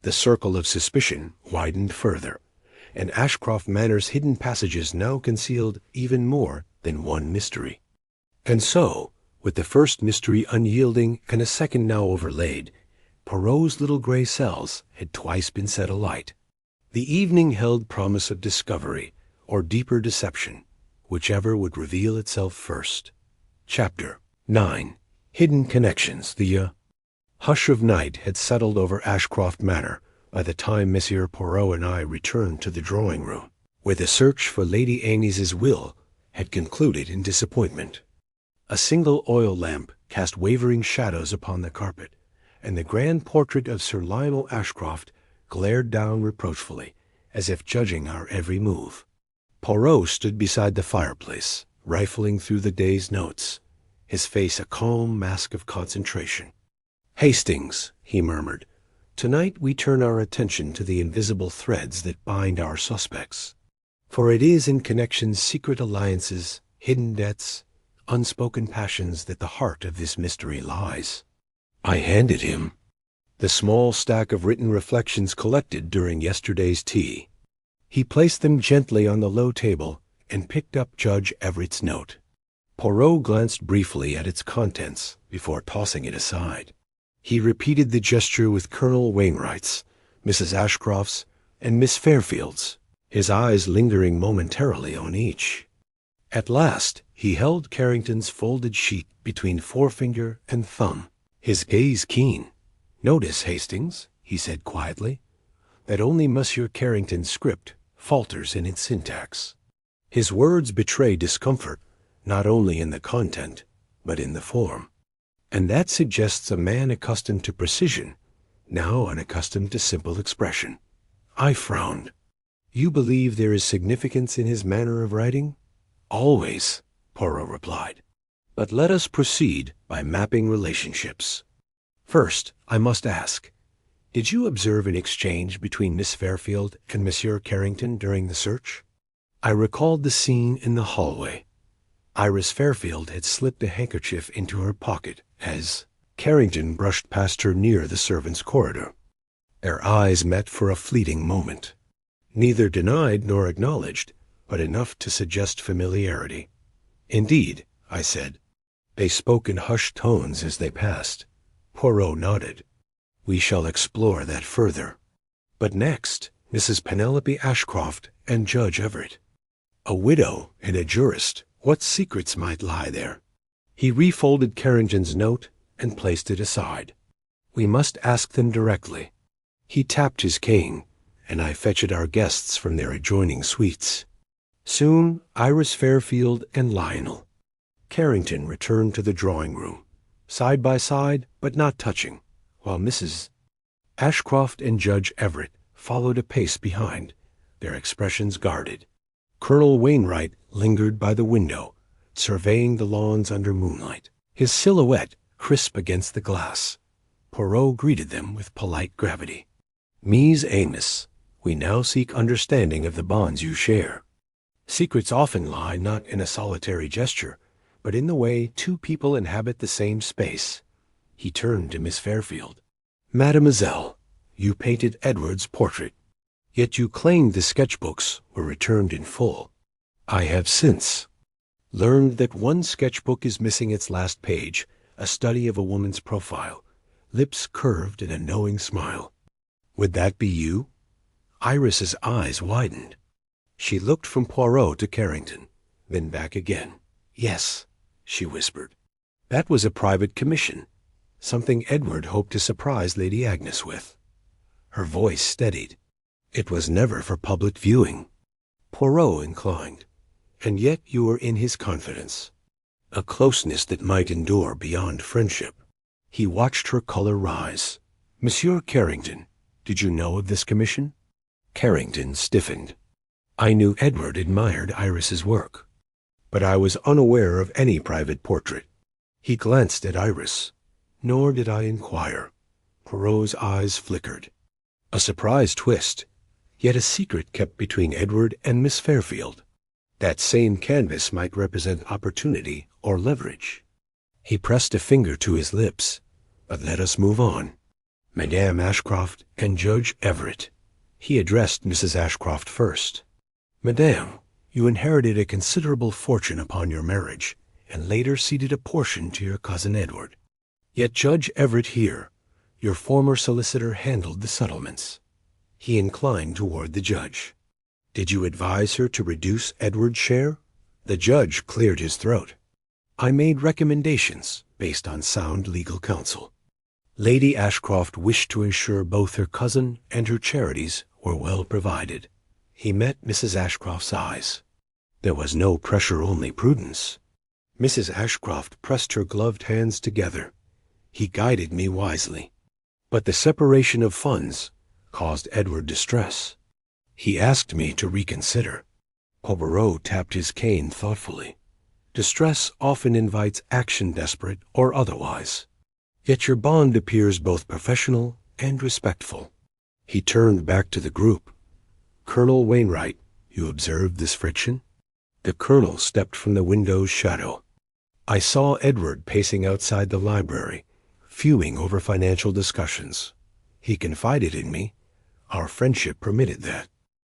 A: The circle of suspicion widened further, and Ashcroft Manor's hidden passages now concealed even more than one mystery. And so, with the first mystery unyielding and a second now overlaid, Poirot's little gray cells had twice been set alight. The evening held promise of discovery, or deeper deception, whichever would reveal itself first. Chapter 9. Hidden Connections. The hush of night had settled over Ashcroft Manor by the time Monsieur Poirot and I returned to the drawing-room, where the search for Lady Amys's will had concluded in disappointment. A single oil lamp cast wavering shadows upon the carpet, and the grand portrait of Sir Lionel Ashcroft glared down reproachfully, as if judging our every move. Poirot stood beside the fireplace, rifling through the day's notes, his face a calm mask of concentration. Hastings, he murmured, tonight we turn our attention to the invisible threads that bind our suspects. For it is in connections, secret alliances, hidden debts, unspoken passions that the heart of this mystery lies. I handed him the small stack of written reflections collected during yesterday's tea. He placed them gently on the low table and picked up Judge Everett's note. Poirot glanced briefly at its contents before tossing it aside. He repeated the gesture with Colonel Wainwright's, Mrs. Ashcroft's, and Miss Fairfield's, his eyes lingering momentarily on each. At last he held Carrington's folded sheet between forefinger and thumb, his gaze keen. Notice, Hastings, he said quietly, that only Monsieur Carrington's script falters in its syntax. His words betray discomfort, not only in the content, but in the form. And that suggests a man accustomed to precision, now unaccustomed to simple expression. I frowned. You believe there is significance in his manner of writing? Always, Poirot replied. But let us proceed by mapping relationships. First, I must ask, did you observe an exchange between Miss Fairfield and Monsieur Carrington during the search? I recalled the scene in the hallway. Iris Fairfield had slipped a handkerchief into her pocket as Carrington brushed past her near the servants' corridor. Their eyes met for a fleeting moment. Neither denied nor acknowledged, but enough to suggest familiarity. Indeed, I said. They spoke in hushed tones as they passed. Poirot nodded. We shall explore that further. But next, Mrs. Penelope Ashcroft and Judge Everett. A widow and a jurist, what secrets might lie there? He refolded Carrington's note and placed it aside. We must ask them directly. He tapped his cane, and I fetched our guests from their adjoining suites. Soon, Iris Fairfield and Lionel. Carrington returned to the drawing-room, side by side but not touching, while Mrs. Ashcroft and Judge Everett followed a pace behind, their expressions guarded. Colonel Wainwright lingered by the window, surveying the lawns under moonlight, his silhouette crisp against the glass. Poirot greeted them with polite gravity. Mies Amos, we now seek understanding of the bonds you share. Secrets often lie not in a solitary gesture, but in the way two people inhabit the same space. He turned to Miss Fairfield. Mademoiselle, you painted Edward's portrait, yet you claimed the sketchbooks were returned in full. I have since learned that one sketchbook is missing its last page, a study of a woman's profile, lips curved in a knowing smile. Would that be you? Iris's eyes widened. She looked from Poirot to Carrington, then back again. Yes, she whispered. That was a private commission, something Edward hoped to surprise Lady Agnes with. Her voice steadied. It was never for public viewing. Poirot inclined. And yet you were in his confidence. A closeness that might endure beyond friendship. He watched her color rise. Monsieur Carrington, did you know of this commission? Carrington stiffened. I knew Edward admired Iris's work, but I was unaware of any private portrait. He glanced at Iris, nor did I inquire. Poirot's eyes flickered. A surprise twist, yet a secret kept between Edward and Miss Fairfield. That same canvas might represent opportunity or leverage. He pressed a finger to his lips, but let us move on. Madame Ashcroft and Judge Everett. He addressed Mrs. Ashcroft first. Madame, you inherited a considerable fortune upon your marriage, and later ceded a portion to your cousin Edward. Yet Judge Everett here, your former solicitor, handled the settlements. He inclined toward the judge. Did you advise her to reduce Edward's share? The judge cleared his throat. I made recommendations based on sound legal counsel. Lady Ashcroft wished to ensure both her cousin and her charities were well provided. He met Mrs. Ashcroft's eyes. There was no pressure, only prudence. Mrs. Ashcroft pressed her gloved hands together. He guided me wisely. But the separation of funds caused Edward distress. He asked me to reconsider. Poirot tapped his cane thoughtfully. Distress often invites action, desperate or otherwise. Yet your bond appears both professional and respectful. He turned back to the group. Colonel Wainwright, you observed this friction? The colonel stepped from the window's shadow. I saw Edward pacing outside the library, fuming over financial discussions. He confided in me. Our friendship permitted that.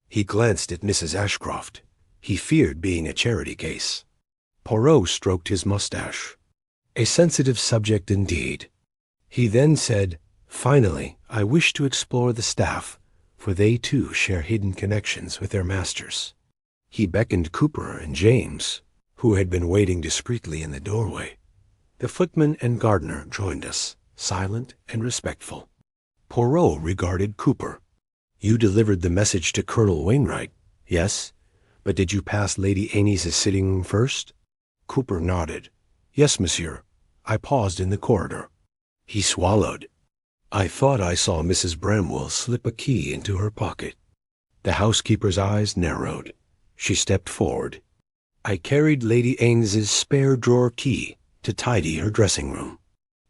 A: He glanced at Mrs. Ashcroft. He feared being a charity case. Poirot stroked his mustache. A sensitive subject indeed. He then said, Finally, I wish to explore the staff, for they too share hidden connections with their masters. He beckoned Cooper and James, who had been waiting discreetly in the doorway. The footman and gardener joined us, silent and respectful. Poirot regarded Cooper. You delivered the message to Colonel Wainwright, yes? But did you pass Lady Amy's sitting room first? Cooper nodded. Yes, monsieur. I paused in the corridor. He swallowed. I thought I saw Mrs. Bramwell slip a key into her pocket. The housekeeper's eyes narrowed. She stepped forward. I carried Lady Ames's spare drawer key to tidy her dressing room.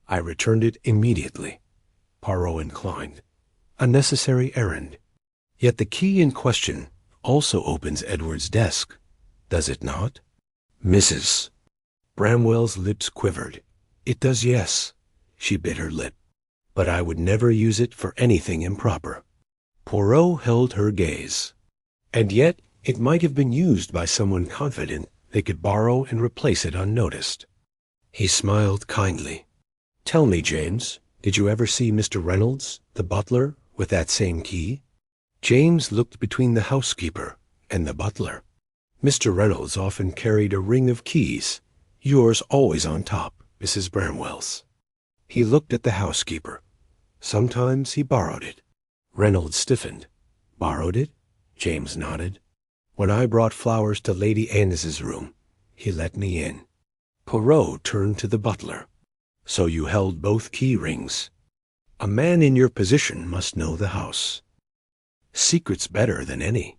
A: I returned it immediately. Poirot inclined. A necessary errand. Yet the key in question also opens Edward's desk, does it not? Mrs. Bramwell's lips quivered. It does, yes. She bit her lip. But I would never use it for anything improper. Poirot held her gaze. And yet it might have been used by someone confident they could borrow and replace it unnoticed. He smiled kindly. Tell me, James, did you ever see Mr. Reynolds, the butler, with that same key? James looked between the housekeeper and the butler. Mr. Reynolds often carried a ring of keys, yours always on top, Mrs. Bramwell's. He looked at the housekeeper. Sometimes he borrowed it. Reynolds stiffened. Borrowed it? James nodded. When I brought flowers to Lady Ames's room, he let me in. Poirot turned to the butler. So you held both key rings. A man in your position must know the house. Secrets better than any.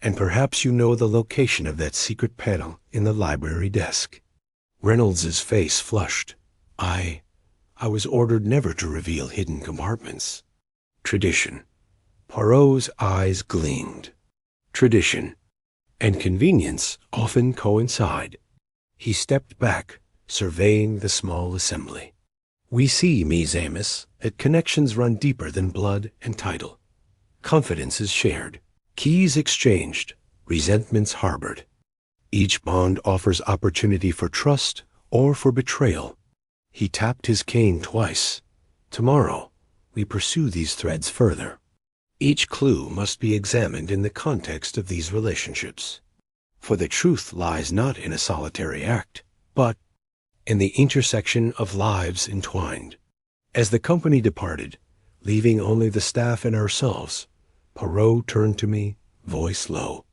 A: And perhaps you know the location of that secret panel in the library desk. Reynolds's face flushed. I was ordered never to reveal hidden compartments. Tradition. Poirot's eyes gleamed. Tradition and convenience often coincide. He stepped back, surveying the small assembly. We see, Mies Amos, that connections run deeper than blood and title. Confidence is shared, keys exchanged, resentments harbored. Each bond offers opportunity for trust or for betrayal. He tapped his cane twice. Tomorrow, we pursue these threads further. Each clue must be examined in the context of these relationships. For the truth lies not in a solitary act, but in the intersection of lives entwined. As the company departed, leaving only the staff and ourselves, Poirot turned to me, voice low.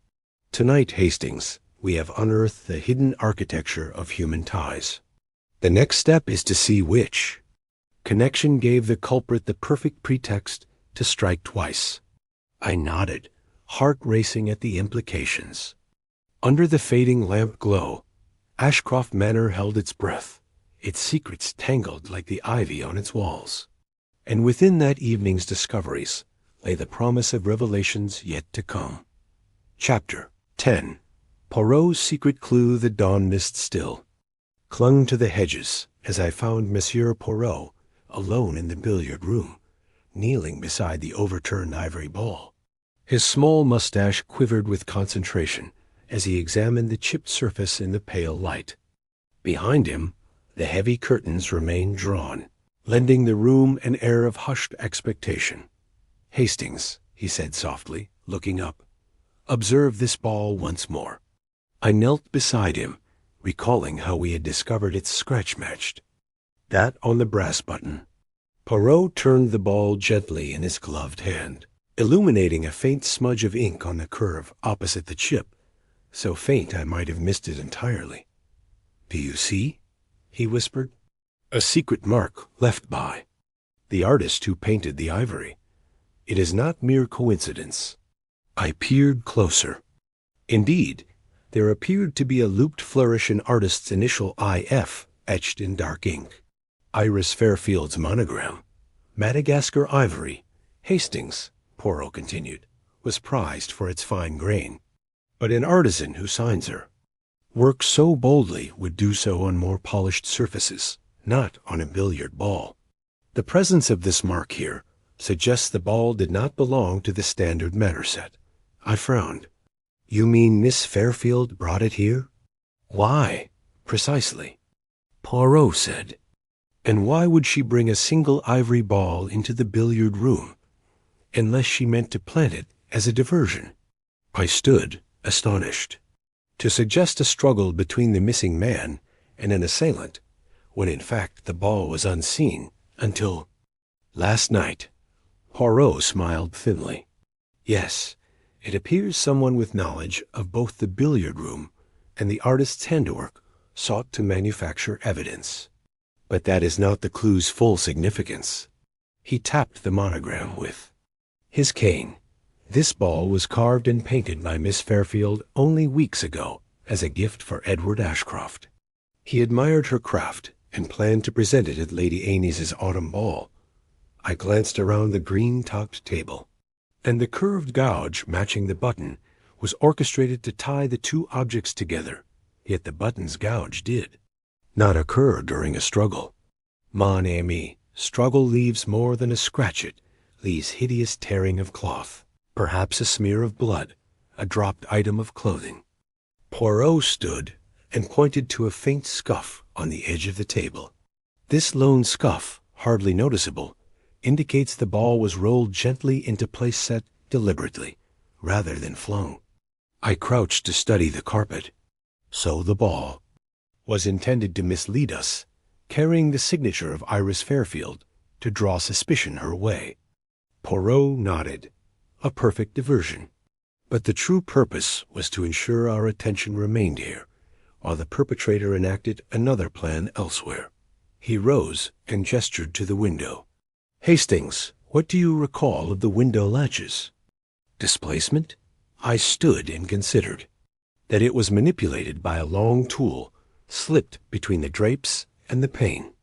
A: Tonight, Hastings, we have unearthed the hidden architecture of human ties. The next step is to see which connection gave the culprit the perfect pretext to strike twice. I nodded, heart racing at the implications. Under the fading lamp glow, Ashcroft Manor held its breath, its secrets tangled like the ivy on its walls. And within that evening's discoveries lay the promise of revelations yet to come. Chapter 10. Poirot's secret clue the dawn mist still clung to the hedges as I found Monsieur Poirot alone in the billiard room, kneeling beside the overturned ivory ball. His small mustache quivered with concentration as he examined the chipped surface in the pale light. Behind him, the heavy curtains remained drawn, lending the room an air of hushed expectation. Hastings, he said softly, looking up, observe this ball once more. I knelt beside him, recalling how we had discovered it scratch-matched. That on the brass button. Poirot turned the ball gently in his gloved hand, illuminating a faint smudge of ink on the curve opposite the chip, so faint I might have missed it entirely. Do you see? He whispered. A secret mark left by the artist who painted the ivory. It is not mere coincidence. I peered closer. Indeed, there appeared to be a looped flourish in artist's initial IF etched in dark ink. Iris Fairfield's monogram. Madagascar ivory, Hastings, Poirot continued, was prized for its fine grain. But an artisan who signs her work so boldly would do so on more polished surfaces, not on a billiard ball. The presence of this mark here suggests the ball did not belong to the standard matter set. I frowned. You mean Miss Fairfield brought it here? Why, precisely? Poirot said. And why would she bring a single ivory ball into the billiard room, unless she meant to plant it as a diversion? I stood, astonished. To suggest a struggle between the missing man and an assailant, when in fact the ball was unseen until last night. Poirot smiled thinly. Yes, it appears someone with knowledge of both the billiard room and the artist's handiwork sought to manufacture evidence. But that is not the clue's full significance. He tapped the monogram with his cane. This ball was carved and painted by Miss Fairfield only weeks ago as a gift for Edward Ashcroft. He admired her craft and planned to present it at Lady Amy's autumn ball. I glanced around the green-topped table, and the curved gouge matching the button was orchestrated to tie the two objects together, yet the button's gouge did not occur during a struggle. Mon ami, struggle leaves more than a scratch, it leaves hideous tearing of cloth, perhaps a smear of blood, a dropped item of clothing. Poirot stood and pointed to a faint scuff on the edge of the table. This lone scuff, hardly noticeable, indicates the ball was rolled gently into place, set deliberately, rather than flung. I crouched to study the carpet. So the ball was intended to mislead us, carrying the signature of Iris Fairfield to draw suspicion her way. Poirot nodded. A perfect diversion. But the true purpose was to ensure our attention remained here, while the perpetrator enacted another plan elsewhere. He rose and gestured to the window. Hastings, what do you recall of the window latches? Displacement? I stood and considered. That it was manipulated by a long tool, slipped between the drapes and the pane.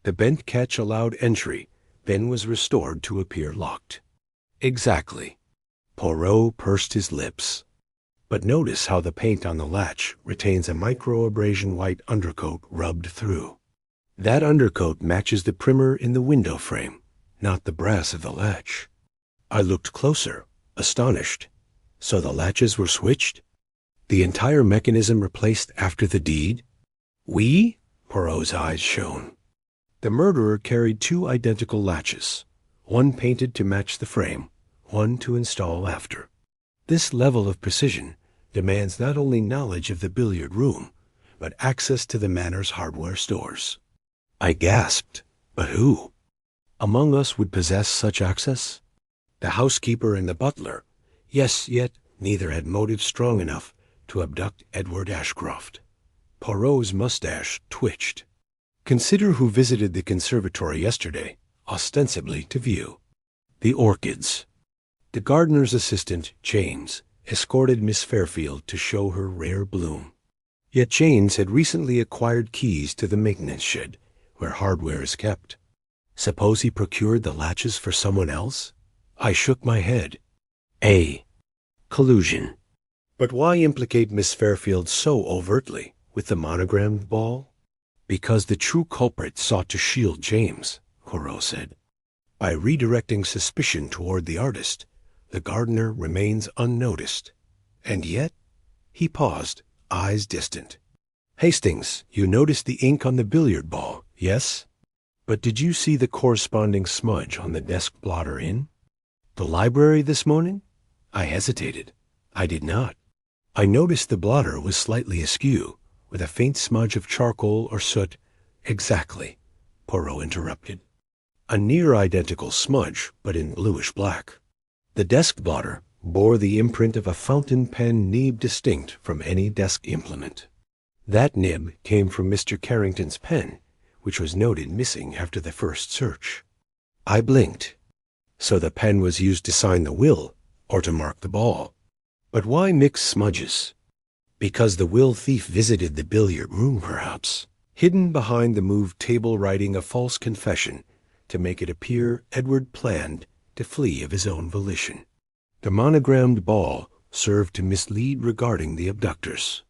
A: The bent catch allowed entry, then was restored to appear locked. Exactly. Poirot pursed his lips. But notice how the paint on the latch retains a micro-abrasion white undercoat rubbed through. That undercoat matches the primer in the window frame, not the brass of the latch. I looked closer, astonished. So the latches were switched? The entire mechanism replaced after the deed? We? Poirot's eyes shone. The murderer carried two identical latches, one painted to match the frame, one to install after. This level of precision demands not only knowledge of the billiard room, but access to the Manor's hardware stores. I gasped, but who among us would possess such access? The housekeeper and the butler. Yes, yet neither had motive strong enough to abduct Edward Ashcroft. Poirot's mustache twitched. Consider who visited the conservatory yesterday, ostensibly to view the orchids. The gardener's assistant, James, escorted Miss Fairfield to show her rare bloom. Yet James had recently acquired keys to the maintenance shed, where hardware is kept. Suppose he procured the latches for someone else? I shook my head. Collusion. But why implicate Miss Fairfield so overtly with the monogrammed ball? Because the true culprit sought to shield James, Poirot said. By redirecting suspicion toward the artist, the gardener remains unnoticed. And yet, he paused, eyes distant. Hastings, you noticed the ink on the billiard ball, yes? But did you see the corresponding smudge on the desk blotter in the library this morning? I hesitated. I did not. I noticed the blotter was slightly askew, with a faint smudge of charcoal or soot. Exactly, Poirot interrupted. A near-identical smudge, but in bluish black. The desk blotter bore the imprint of a fountain pen nib distinct from any desk implement. That nib came from Mr. Carrington's pen, which was noted missing after the first search. I blinked. So the pen was used to sign the will, or to mark the ball. But why mix smudges? Because the will thief visited the billiard room, perhaps, hidden behind the moved table, writing a false confession to make it appear Edward planned to flee of his own volition. The monogrammed ball served to mislead regarding the abductors.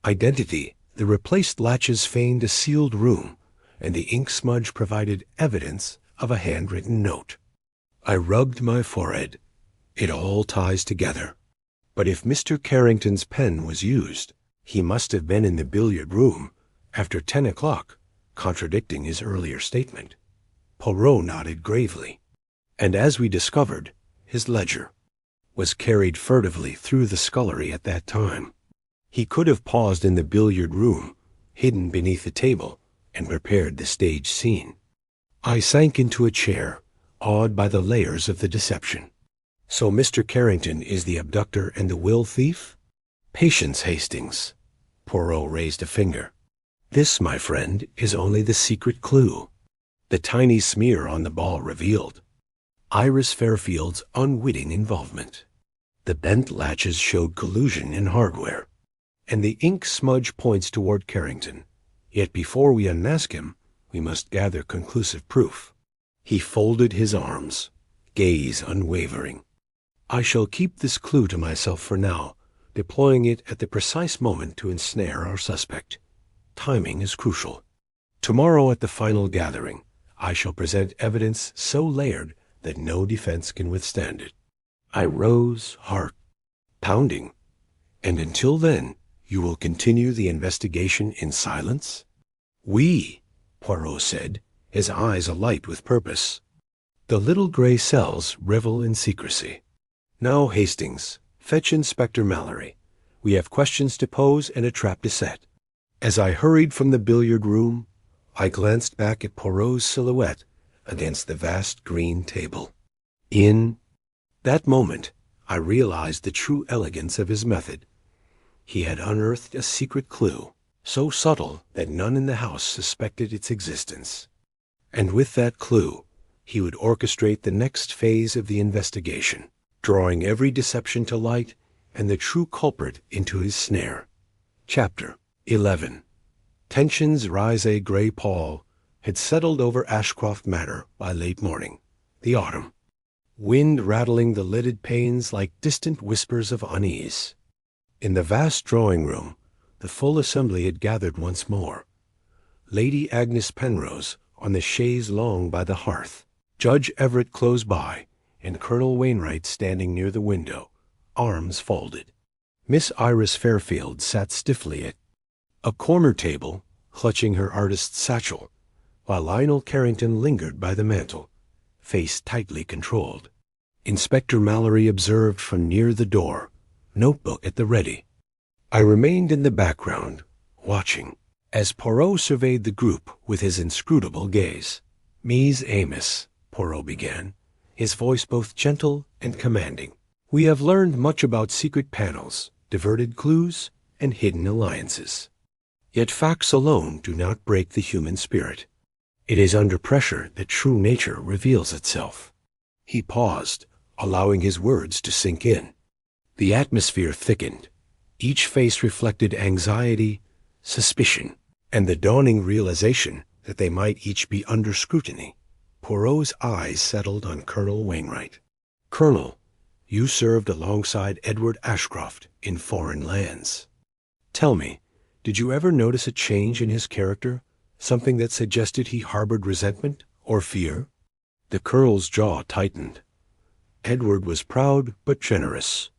A: Identity: the replaced latches feigned a sealed room, and the ink smudge provided evidence of a handwritten note. I rubbed my forehead. It all ties together. But if Mr. Carrington's pen was used, he must have been in the billiard room after 10 o'clock, contradicting his earlier statement. Poirot nodded gravely. And as we discovered, his ledger was carried furtively through the scullery at that time. He could have paused in the billiard room, hidden beneath the table, and prepared the stage scene. I sank into a chair, awed by the layers of the deception. So Mr. Carrington is the abductor and the will thief? Patience, Hastings. Poirot raised a finger. This, my friend, is only the secret clue. The tiny smear on the ball revealed Iris Fairfield's unwitting involvement. The bent latches showed collusion in hardware, and the ink smudge points toward Carrington. Yet before we unmask him, we must gather conclusive proof. He folded his arms, gaze unwavering. I shall keep this clue to myself for now, deploying it at the precise moment to ensnare our suspect. Timing is crucial. Tomorrow at the final gathering, I shall present evidence so layered that no defense can withstand it. I rose, heart pounding. And until then, you will continue the investigation in silence? We, Poirot said, his eyes alight with purpose. The little gray cells revel in secrecy. Now, Hastings, fetch Inspector Mallory. We have questions to pose and a trap to set. As I hurried from the billiard room, I glanced back at Poirot's silhouette against the vast green table. In that moment, I realized the true elegance of his method. He had unearthed a secret clue, so subtle that none in the house suspected its existence. And with that clue, he would orchestrate the next phase of the investigation, drawing every deception to light and the true culprit into his snare. Chapter 11. Tensions rise. A gray pall had settled over Ashcroft Manor by late morning, the autumn. Wind rattling the lidded panes like distant whispers of unease. In the vast drawing-room, the full assembly had gathered once more. Lady Agnes Penrose on the chaise longue by the hearth, Judge Everett close by, and Colonel Wainwright standing near the window, arms folded. Miss Iris Fairfield sat stiffly at a corner table, clutching her artist's satchel, while Lionel Carrington lingered by the mantel, face tightly controlled. Inspector Mallory observed from near the door, notebook at the ready. I remained in the background, watching, as Poirot surveyed the group with his inscrutable gaze. Mise Amos, Poirot began, his voice both gentle and commanding. We have learned much about secret panels, diverted clues, and hidden alliances. Yet facts alone do not break the human spirit. It is under pressure that true nature reveals itself. He paused, allowing his words to sink in. The atmosphere thickened. Each face reflected anxiety, suspicion, and the dawning realization that they might each be under scrutiny. Poirot's eyes settled on Colonel Wainwright. Colonel, you served alongside Edward Ashcroft in foreign lands. Tell me, did you ever notice a change in his character, something that suggested he harbored resentment or fear? The Colonel's jaw tightened. Edward was proud but generous.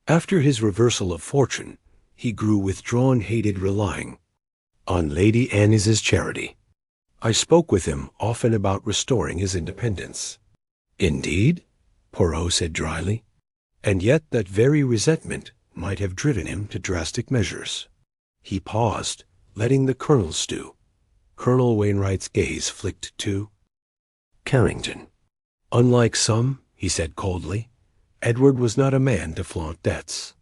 A: After his reversal of fortune, he grew withdrawn, hated, relying on Lady Annes's charity. I spoke with him often about restoring his independence. Indeed? Poirot said dryly. And yet that very resentment might have driven him to drastic measures. He paused, letting the Colonel stew. Colonel Wainwright's gaze flicked to Carrington. Unlike some, he said coldly, Edward was not a man to flaunt debts.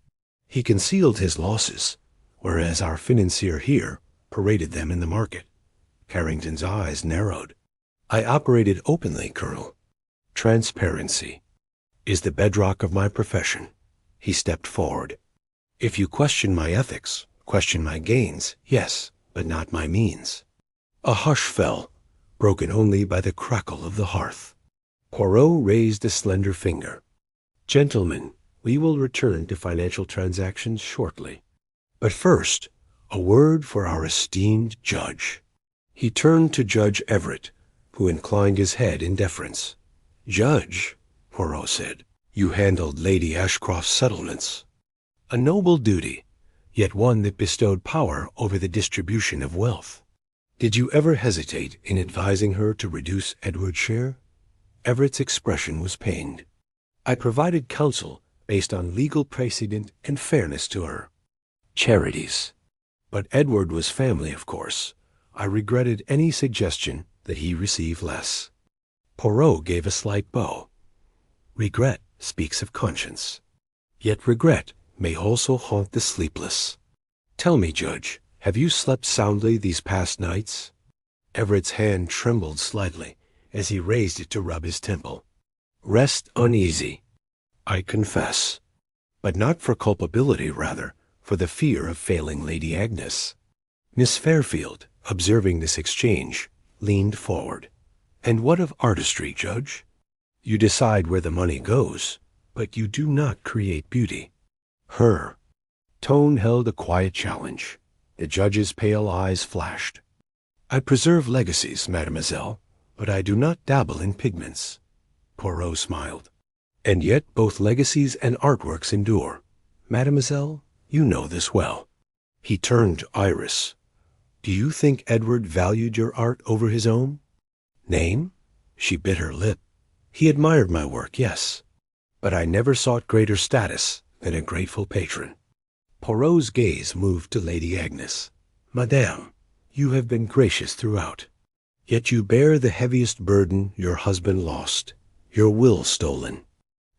A: He concealed his losses, whereas our financier here paraded them in the market. Carrington's eyes narrowed. I operated openly, Colonel. Transparency is the bedrock of my profession. He stepped forward. If you question my ethics, question my gains, yes, but not my means. A hush fell, broken only by the crackle of the hearth. Poirot raised a slender finger. Gentlemen, we will return to financial transactions shortly. But first, a word for our esteemed judge. He turned to Judge Everett, who inclined his head in deference. Judge, Poirot said, you handled Lady Ashcroft's settlements. A noble duty, yet one that bestowed power over the distribution of wealth. Did you ever hesitate in advising her to reduce Edward's share? Everett's expression was pained. I provided counsel based on legal precedent and fairness to her. Charities. But Edward was family, of course. I regretted any suggestion that he receive less. Poirot gave a slight bow. Regret speaks of conscience. Yet regret may also haunt the sleepless. Tell me, Judge, have you slept soundly these past nights? Everett's hand trembled slightly as he raised it to rub his temple. "Rest uneasy, I confess, but not for culpability, rather for the fear of failing Lady Agnes." Miss Fairfield, observing this exchange, leaned forward. "And what of artistry, Judge? You decide where the money goes, but you do not create beauty." Her tone held a quiet challenge. The judge's pale eyes flashed. "I preserve legacies, mademoiselle, but I do not dabble in pigments." Poirot smiled. "And yet both legacies and artworks endure. Mademoiselle, you know this well." He turned to Iris. "Do you think Edward valued your art over his own?" "Name?" She bit her lip. "He admired my work, yes. But I never sought greater status than a grateful patron." Poirot's gaze moved to Lady Agnes. "Madame, you have been gracious throughout. Yet you bear the heaviest burden your husband lost, your will stolen.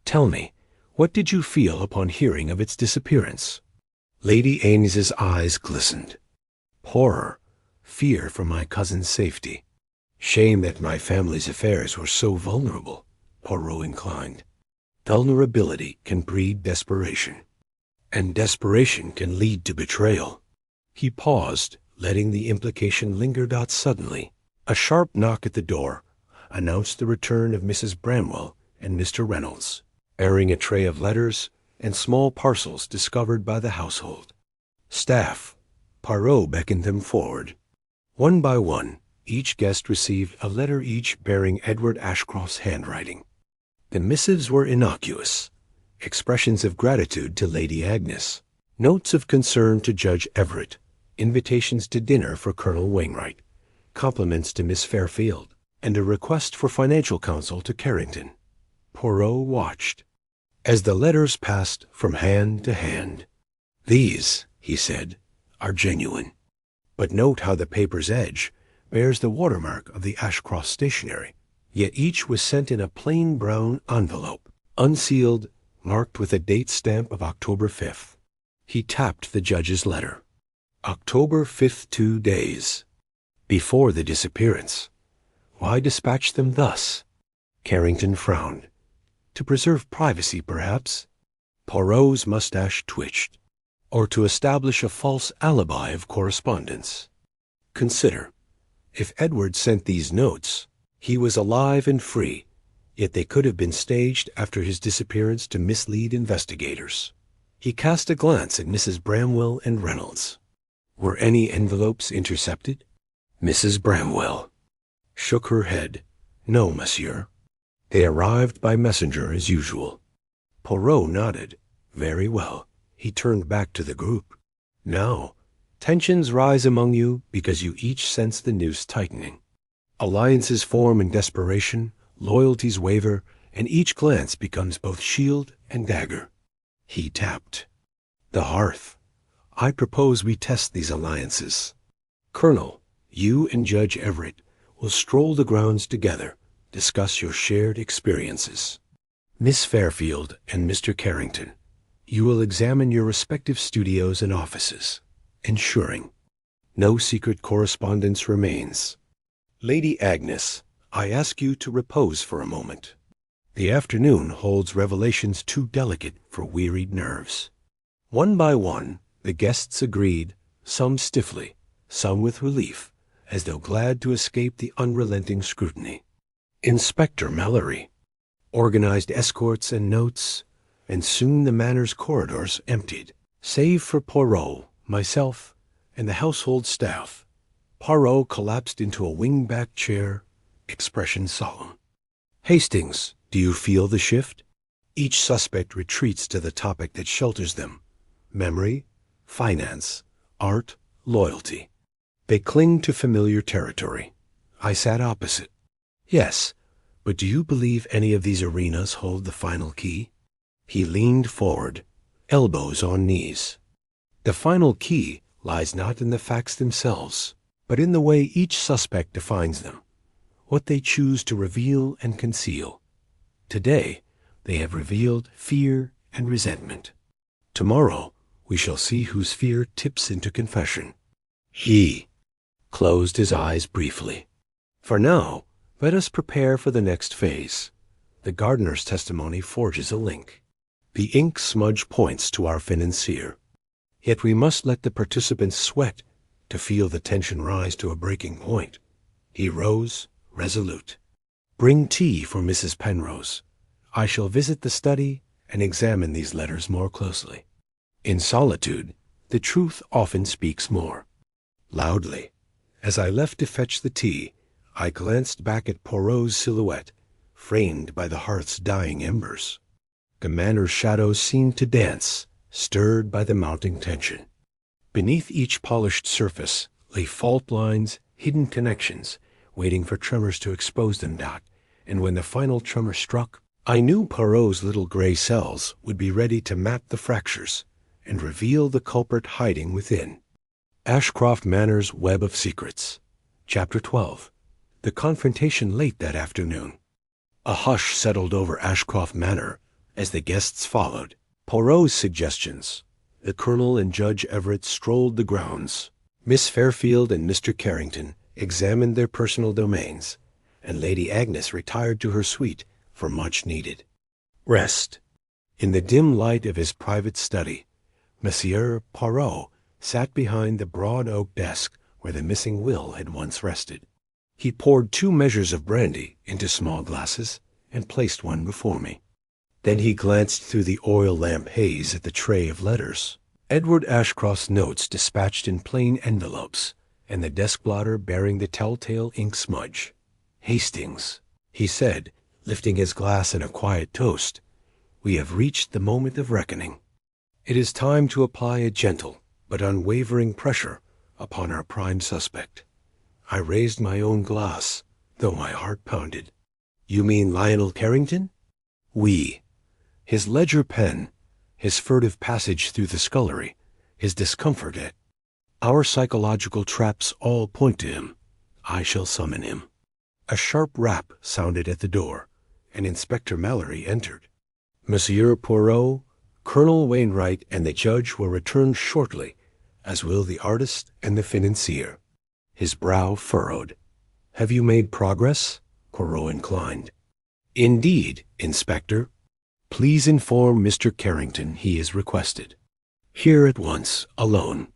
A: Tell me, what did you feel upon hearing of its disappearance?" Lady Agnes's eyes glistened. "Horror, fear for my cousin's safety. Shame that my family's affairs were so vulnerable," Poirot inclined. "Vulnerability can breed desperation, and desperation can lead to betrayal." He paused, letting the implication linger. Suddenly, a sharp knock at the door announced the return of Mrs. Bramwell and Mr. Reynolds, bearing a tray of letters and small parcels discovered by the household. "Staff." Poirot beckoned them forward. One by one, each guest received a letter, each bearing Edward Ashcroft's handwriting. The missives were innocuous, expressions of gratitude to Lady Agnes, notes of concern to Judge Everett, invitations to dinner for Colonel Wainwright, compliments to Miss Fairfield, and a request for financial counsel to Carrington. Poirot watched as the letters passed from hand to hand. "These," he said, "are genuine. But note how the paper's edge bears the watermark of the Ashcroft stationery. Yet each was sent in a plain brown envelope, unsealed, marked with a date stamp of October 5th. He tapped the judge's letter. October 5th, 2 days before the disappearance. Why dispatch them thus? Carrington frowned. To preserve privacy, perhaps. Poirot's mustache twitched. Or to establish a false alibi of correspondence. Consider, if Edward sent these notes, he was alive and free, yet they could have been staged after his disappearance to mislead investigators. He cast a glance at Mrs. Bramwell and Reynolds. Were any envelopes intercepted? Mrs. Bramwell shook her head. No, monsieur. They arrived by messenger as usual. Poirot nodded. Very well. He turned back to the group. Now, tensions rise among you because you each sense the noose tightening. Alliances form in desperation, loyalties waver, and each glance becomes both shield and dagger. He tapped the hearth. I propose we test these alliances. Colonel, you and Judge Everett will stroll the grounds together, discuss your shared experiences. Miss Fairfield and Mr. Carrington, you will examine your respective studios and offices, ensuring no secret correspondence remains. Lady Agnes, I ask you to repose for a moment. The afternoon holds revelations too delicate for wearied nerves. One by one, the guests agreed, some stiffly, some with relief, as though glad to escape the unrelenting scrutiny. Inspector Mallory organized escorts and notes, and soon the manor's corridors emptied, save for Poirot, myself, and the household staff. Poirot collapsed into a wing-back chair, expression solemn. Hastings, do you feel the shift? Each suspect retreats to the topic that shelters them. Memory, finance, art, loyalty. They cling to familiar territory. I sat opposite. Yes, but do you believe any of these arenas hold the final key? He leaned forward, elbows on knees. The final key lies not in the facts themselves, but in the way each suspect defines them, what they choose to reveal and conceal. Today, they have revealed fear and resentment. Tomorrow, we shall see whose fear tips into confession. He closed his eyes briefly. For now, let us prepare for the next phase. The gardener's testimony forges a link. The ink smudge points to our financier. Yet we must let the participants sweat to feel the tension rise to a breaking point. He rose, resolute. Bring tea for Mrs. Penrose. I shall visit the study and examine these letters more closely. In solitude, the truth often speaks more. Loudly, as I left to fetch the tea, I glanced back at Poirot's silhouette, framed by the hearth's dying embers. The manor's shadows seemed to dance, stirred by the mounting tension. Beneath each polished surface lay fault lines, hidden connections, waiting for tremors to expose them. And when the final tremor struck, I knew Poirot's little gray cells would be ready to map the fractures and reveal the culprit hiding within. Ashcroft Manor's Web of Secrets. Chapter 12. The confrontation late that afternoon. A hush settled over Ashcroft Manor as the guests followed. Poirot's suggestions. The Colonel and Judge Everett strolled the grounds. Miss Fairfield and Mr. Carrington examined their personal domains, and Lady Agnes retired to her suite for much-needed rest. In the dim light of his private study, Monsieur Poirot sat behind the broad oak desk where the missing will had once rested. He poured 2 measures of brandy into small glasses and placed one before me. Then he glanced through the oil lamp haze at the tray of letters. Edward Ashcroft's notes dispatched in plain envelopes, and the desk blotter bearing the telltale ink smudge. "Hastings," he said, lifting his glass in a quiet toast, "we have reached the moment of reckoning. It is time to apply a gentle but unwavering pressure upon our prime suspect." I raised my own glass, though my heart pounded. "You mean Lionel Carrington?" "Oui. His ledger pen, his furtive passage through the scullery, his discomfort at our psychological traps all point to him. I shall summon him." A sharp rap sounded at the door, and Inspector Mallory entered. Monsieur Poirot, Colonel Wainwright, and the judge will return shortly, as will the artist and the financier. His brow furrowed. "Have you made progress?" Poirot inclined. "Indeed, Inspector. Please inform Mr. Carrington he is requested. Here at once, alone."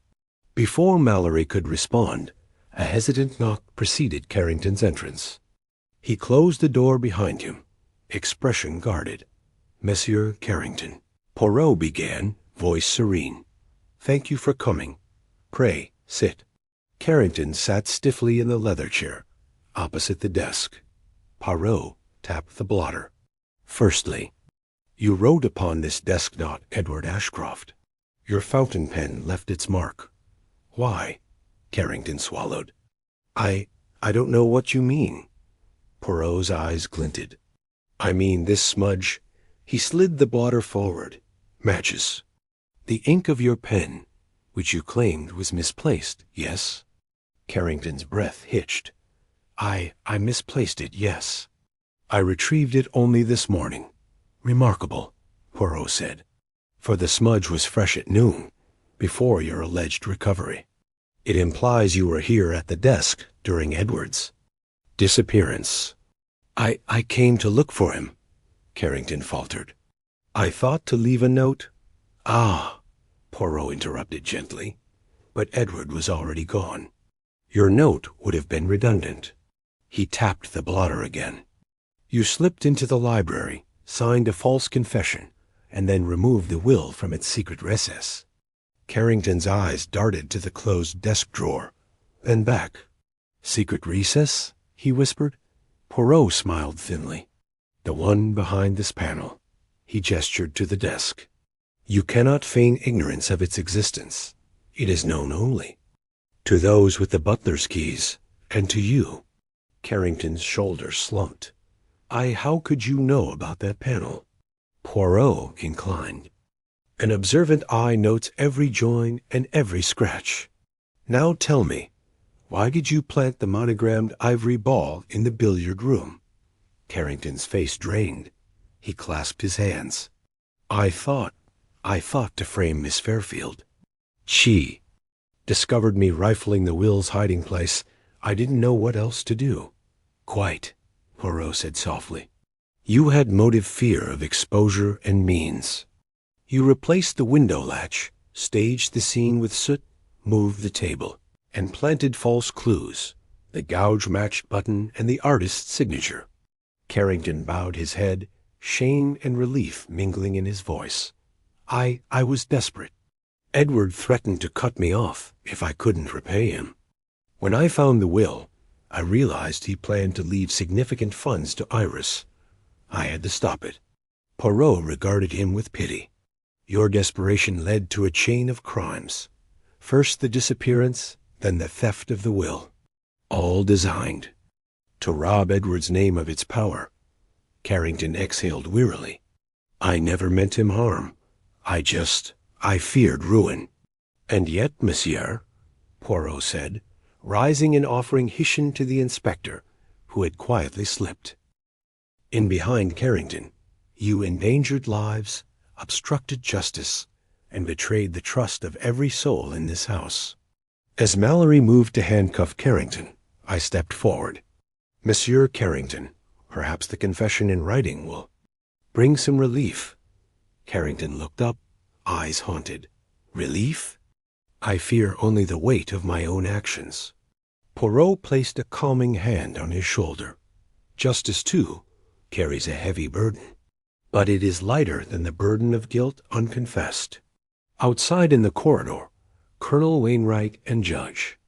A: Before Mallory could respond, a hesitant knock preceded Carrington's entrance. He closed the door behind him, expression guarded. "Monsieur Carrington," Poirot began, voice serene. "Thank you for coming. Pray, sit." Carrington sat stiffly in the leather chair, opposite the desk. Poirot tapped the blotter. "Firstly, you wrote upon this desk not Edward Ashcroft. Your fountain pen left its mark. Why?" Carrington swallowed. I don't know what you mean." Poirot's eyes glinted. "I mean this smudge." He slid the blotter forward. "Matches. The ink of your pen, which you claimed was misplaced, yes?" Carrington's breath hitched. I misplaced it, yes. I retrieved it only this morning." "Remarkable," Poirot said, "for the smudge was fresh at noon, before your alleged recovery. It implies you were here at the desk during Edward's disappearance." I came to look for him," Carrington faltered. "I thought to leave a note—" "Ah," Poirot interrupted gently, "but Edward was already gone. Your note would have been redundant." He tapped the blotter again. "You slipped into the library, signed a false confession, and then removed the will from its secret recess." Carrington's eyes darted to the closed desk drawer, then back. "Secret recess?" he whispered. Poirot smiled thinly. "The one behind this panel." He gestured to the desk. "You cannot feign ignorance of its existence. It is known only to those with the butler's keys, and to you." Carrington's shoulders slumped. How could you know about that panel?" Poirot inclined. "An observant eye notes every join and every scratch. Now tell me, why did you plant the monogrammed ivory ball in the billiard room?" Carrington's face drained. He clasped his hands. I thought to frame Miss Fairfield. She discovered me rifling the will's hiding place. I didn't know what else to do." Quite, Poirot said softly. You had motive fear of exposure and means. You replaced the window latch, staged the scene with soot, moved the table, and planted false clues, the gouge-matched button and the artist's signature. Carrington bowed his head, shame and relief mingling in his voice. I was desperate. Edward threatened to cut me off if I couldn't repay him. When I found the will, I realized he planned to leave significant funds to Iris. I had to stop it. Poirot regarded him with pity. Your desperation led to a chain of crimes. First the disappearance, then the theft of the will. All designed to rob Edward's name of its power. Carrington exhaled wearily. I never meant him harm. I feared ruin. And yet, monsieur, Poirot said, rising and offering Hisham to the inspector, who had quietly slipped. In behind Carrington, you endangered lives, obstructed justice, and betrayed the trust of every soul in this house. As Mallory moved to handcuff Carrington, I stepped forward. Monsieur Carrington, perhaps the confession in writing will bring some relief. Carrington looked up, eyes haunted. Relief? I fear only the weight of my own actions. Poirot placed a calming hand on his shoulder. Justice, too, carries a heavy burden, but it is lighter than the burden of guilt unconfessed. Outside in the corridor, Colonel Wainwright and Judge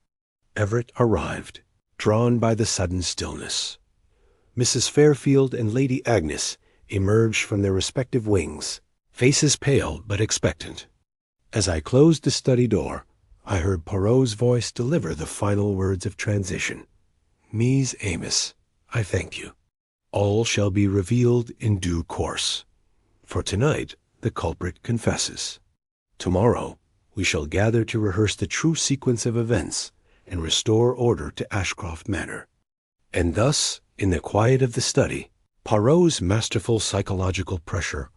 A: Everett arrived, drawn by the sudden stillness. Mrs. Fairfield and Lady Agnes emerged from their respective wings, faces pale but expectant. As I closed the study door, I heard Poirot's voice deliver the final words of transition. Mies Amos, I thank you. All shall be revealed in due course. For tonight, the culprit confesses. Tomorrow, we shall gather to rehearse the true sequence of events and restore order to Ashcroft Manor. And thus, in the quiet of the study, Poirot's masterful psychological pressure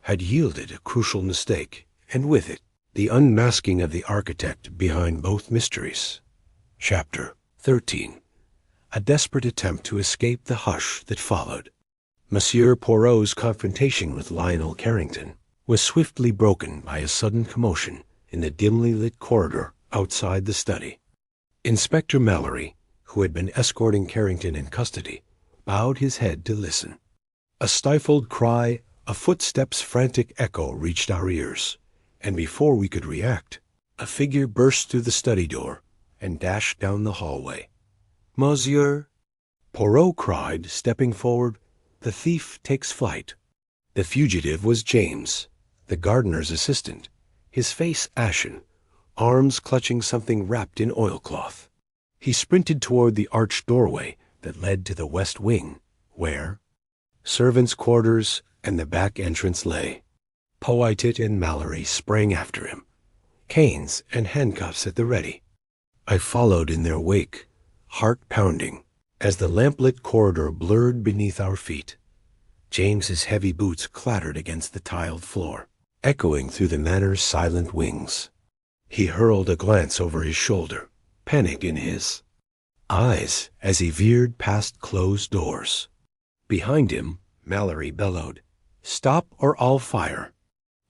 A: had yielded a crucial mistake, and with it, the unmasking of the architect behind both mysteries. Chapter 13. A desperate attempt to escape the hush that followed. Monsieur Poirot's confrontation with Lionel Carrington was swiftly broken by a sudden commotion in the dimly lit corridor outside the study. Inspector Mallory, who had been escorting Carrington in custody, bowed his head to listen. A stifled cry, a footstep's frantic echo reached our ears, and before we could react, a figure burst through the study door and dashed down the hallway. Monsieur, Poirot cried, stepping forward, the thief takes flight. The fugitive was James, the gardener's assistant, his face ashen, arms clutching something wrapped in oilcloth. He sprinted toward the arched doorway that led to the west wing, where servants' quarters and the back entrance lay. Poirot and Mallory sprang after him, canes and handcuffs at the ready. I followed in their wake, heart pounding, as the lamplit corridor blurred beneath our feet. James's heavy boots clattered against the tiled floor, echoing through the manor's silent wings. He hurled a glance over his shoulder, panic in his eyes as he veered past closed doors. Behind him, Mallory bellowed, "Stop or I'll fire."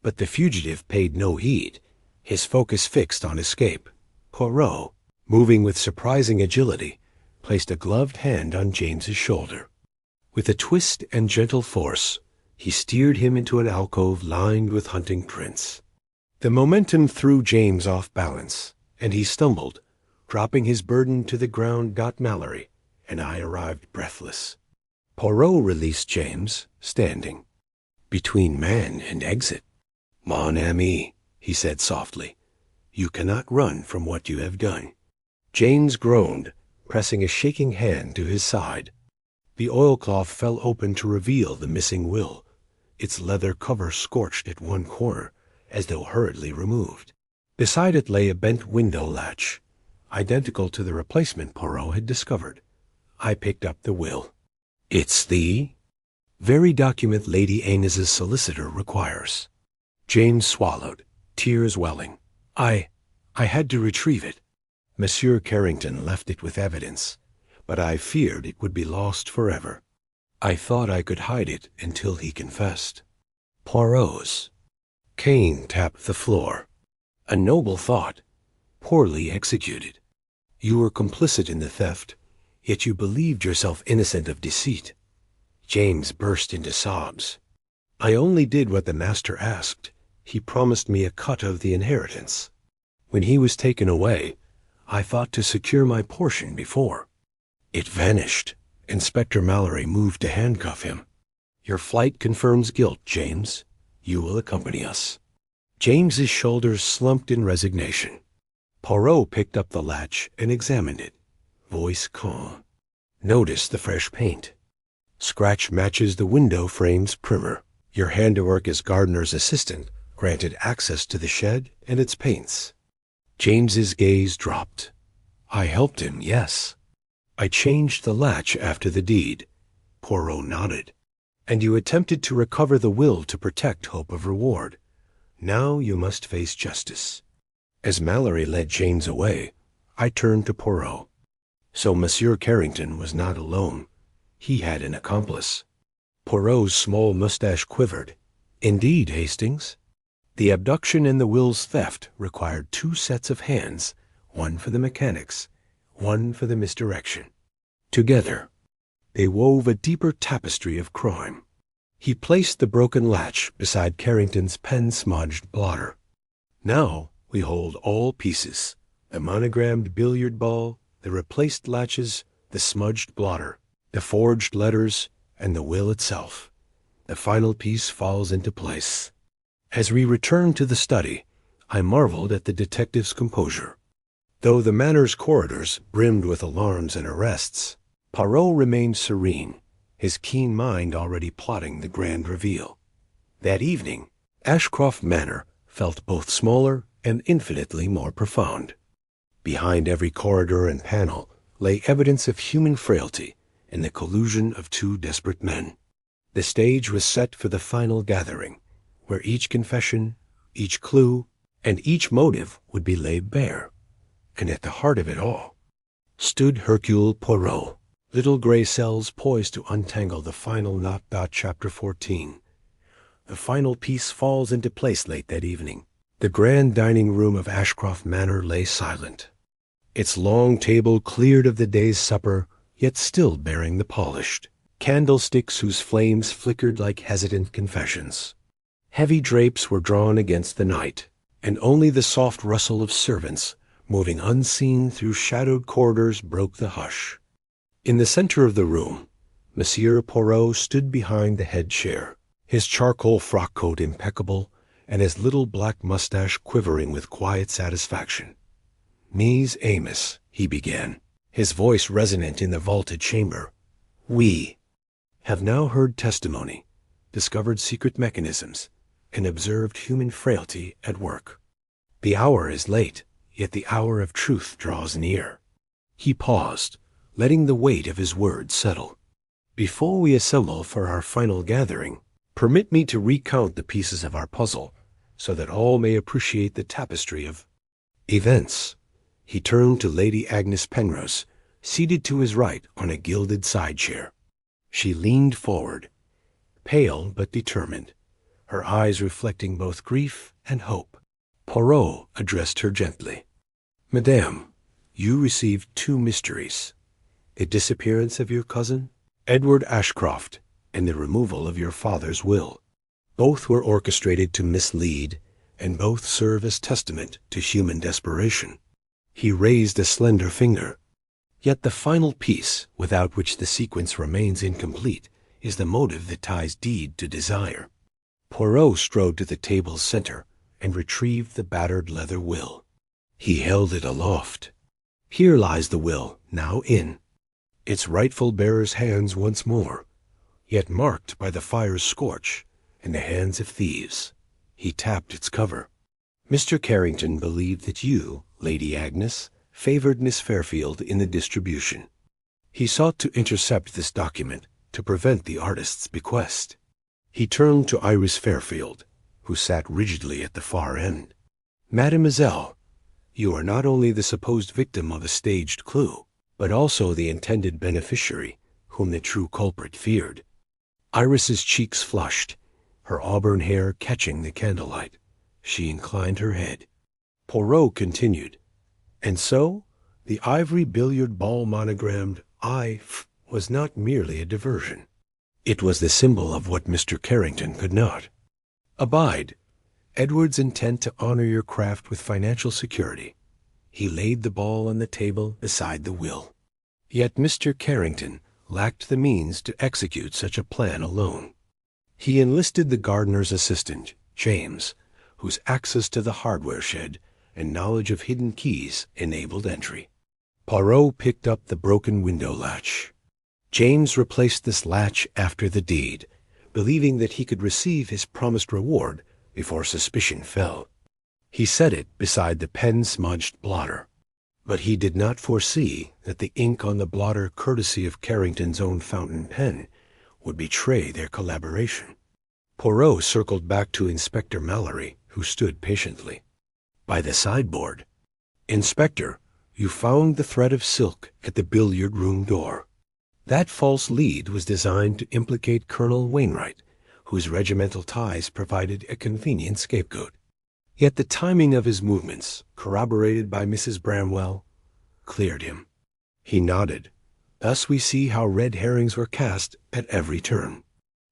A: But the fugitive paid no heed, his focus fixed on escape. Poirot, moving with surprising agility, placed a gloved hand on James's shoulder. With a twist and gentle force, he steered him into an alcove lined with hunting prints. The momentum threw James off balance, and he stumbled, dropping his burden to the ground. Mallory and I arrived breathless. Poirot released James, standing between man and exit. Mon ami, he said softly, you cannot run from what you have done. James groaned, pressing a shaking hand to his side. The oilcloth fell open to reveal the missing will, its leather cover scorched at one corner, as though hurriedly removed. Beside it lay a bent window latch, identical to the replacement Poirot had discovered. I picked up the will. It's the very document Lady Agnes's solicitor requires. James swallowed, tears welling. I had to retrieve it. Monsieur Carrington left it with evidence, but I feared it would be lost forever. I thought I could hide it until he confessed. Poirot's. Cain tapped the floor. A noble thought, poorly executed. You were complicit in the theft, yet you believed yourself innocent of deceit. James burst into sobs. I only did what the master asked. He promised me a cut of the inheritance. When he was taken away, I thought to secure my portion before. It vanished. Inspector Mallory moved to handcuff him. Your flight confirms guilt, James. You will accompany us. James's shoulders slumped in resignation. Poirot picked up the latch and examined it, voice calm. Notice the fresh paint. Scratch matches the window frame's primer. Your handiwork as gardener's assistant granted access to the shed and its paints. James's gaze dropped. I helped him, yes. I changed the latch after the deed. Poirot nodded. And you attempted to recover the will to protect hope of reward. Now you must face justice. As Mallory led James away, I turned to Poirot. So Monsieur Carrington was not alone. He had an accomplice. Poirot's small mustache quivered. Indeed, Hastings. The abduction and the will's theft required 2 sets of hands, one for the mechanics, one for the misdirection. Together, they wove a deeper tapestry of crime. He placed the broken latch beside Carrington's pen-smudged blotter. Now we hold all pieces, the monogrammed billiard ball, the replaced latches, the smudged blotter, the forged letters, and the will itself. The final piece falls into place. As we returned to the study, I marveled at the detective's composure. Though the manor's corridors brimmed with alarms and arrests, Poirot remained serene, his keen mind already plotting the grand reveal. That evening, Ashcroft Manor felt both smaller and infinitely more profound. Behind every corridor and panel lay evidence of human frailty and the collusion of 2 desperate men. The stage was set for the final gathering, where each confession, each clue, and each motive would be laid bare. And at the heart of it all stood Hercule Poirot, little gray cells poised to untangle the final knot. Chapter 14. The final piece falls into place late that evening. The grand dining room of Ashcroft Manor lay silent, its long table cleared of the day's supper, yet still bearing the polished candlesticks whose flames flickered like hesitant confessions. Heavy drapes were drawn against the night, and only the soft rustle of servants moving unseen through shadowed corridors broke the hush. In the center of the room, Monsieur Poirot stood behind the head chair, his charcoal frock coat impeccable, and his little black mustache quivering with quiet satisfaction. Mies Amos, he began, his voice resonant in the vaulted chamber. We have now heard testimony, discovered secret mechanisms, and observed human frailty at work. The hour is late, yet the hour of truth draws near. He paused, letting the weight of his words settle. Before we assemble for our final gathering, permit me to recount the pieces of our puzzle, so that all may appreciate the tapestry of events. He turned to Lady Agnes Penrose, seated to his right on a gilded side chair. She leaned forward, pale but determined, her eyes reflecting both grief and hope. Poirot addressed her gently. Madame, you received 2 mysteries: the disappearance of your cousin, Edward Ashcroft, and the removal of your father's will. Both were orchestrated to mislead, and both serve as testament to human desperation. He raised a slender finger. Yet the final piece, without which the sequence remains incomplete, is the motive that ties deed to desire. Poirot strode to the table's center and retrieved the battered leather will. He held it aloft. Here lies the will, now in its rightful bearer's hands once more, yet marked by the fire's scorch and the hands of thieves. He tapped its cover. Mr. Carrington believed that you, Lady Agnes, favored Miss Fairfield in the distribution. He sought to intercept this document to prevent the artist's bequest. He turned to Iris Fairfield, who sat rigidly at the far end. Mademoiselle, you are not only the supposed victim of a staged clue, but also the intended beneficiary, whom the true culprit feared. Iris's cheeks flushed, her auburn hair catching the candlelight. She inclined her head. Poirot continued, "And so, the ivory billiard ball monogrammed I was not merely a diversion. It was the symbol of what Mr. Carrington could not. Abide. Edward's intent to honor your craft with financial security." He laid the ball on the table beside the will. Yet Mr. Carrington lacked the means to execute such a plan alone. He enlisted the gardener's assistant, James, whose access to the hardware shed and knowledge of hidden keys enabled entry. Poirot picked up the broken window latch. James replaced this latch after the deed, believing that he could receive his promised reward before suspicion fell. He set it beside the pen-smudged blotter. But he did not foresee that the ink on the blotter, courtesy of Carrington's own fountain pen, would betray their collaboration. Poirot circled back to Inspector Mallory, who stood patiently by the sideboard. "Inspector, you found the thread of silk at the billiard-room door. That false lead was designed to implicate Colonel Wainwright, whose regimental ties provided a convenient scapegoat. Yet the timing of his movements, corroborated by Mrs. Bramwell, cleared him." He nodded. "Thus we see how red herrings were cast at every turn."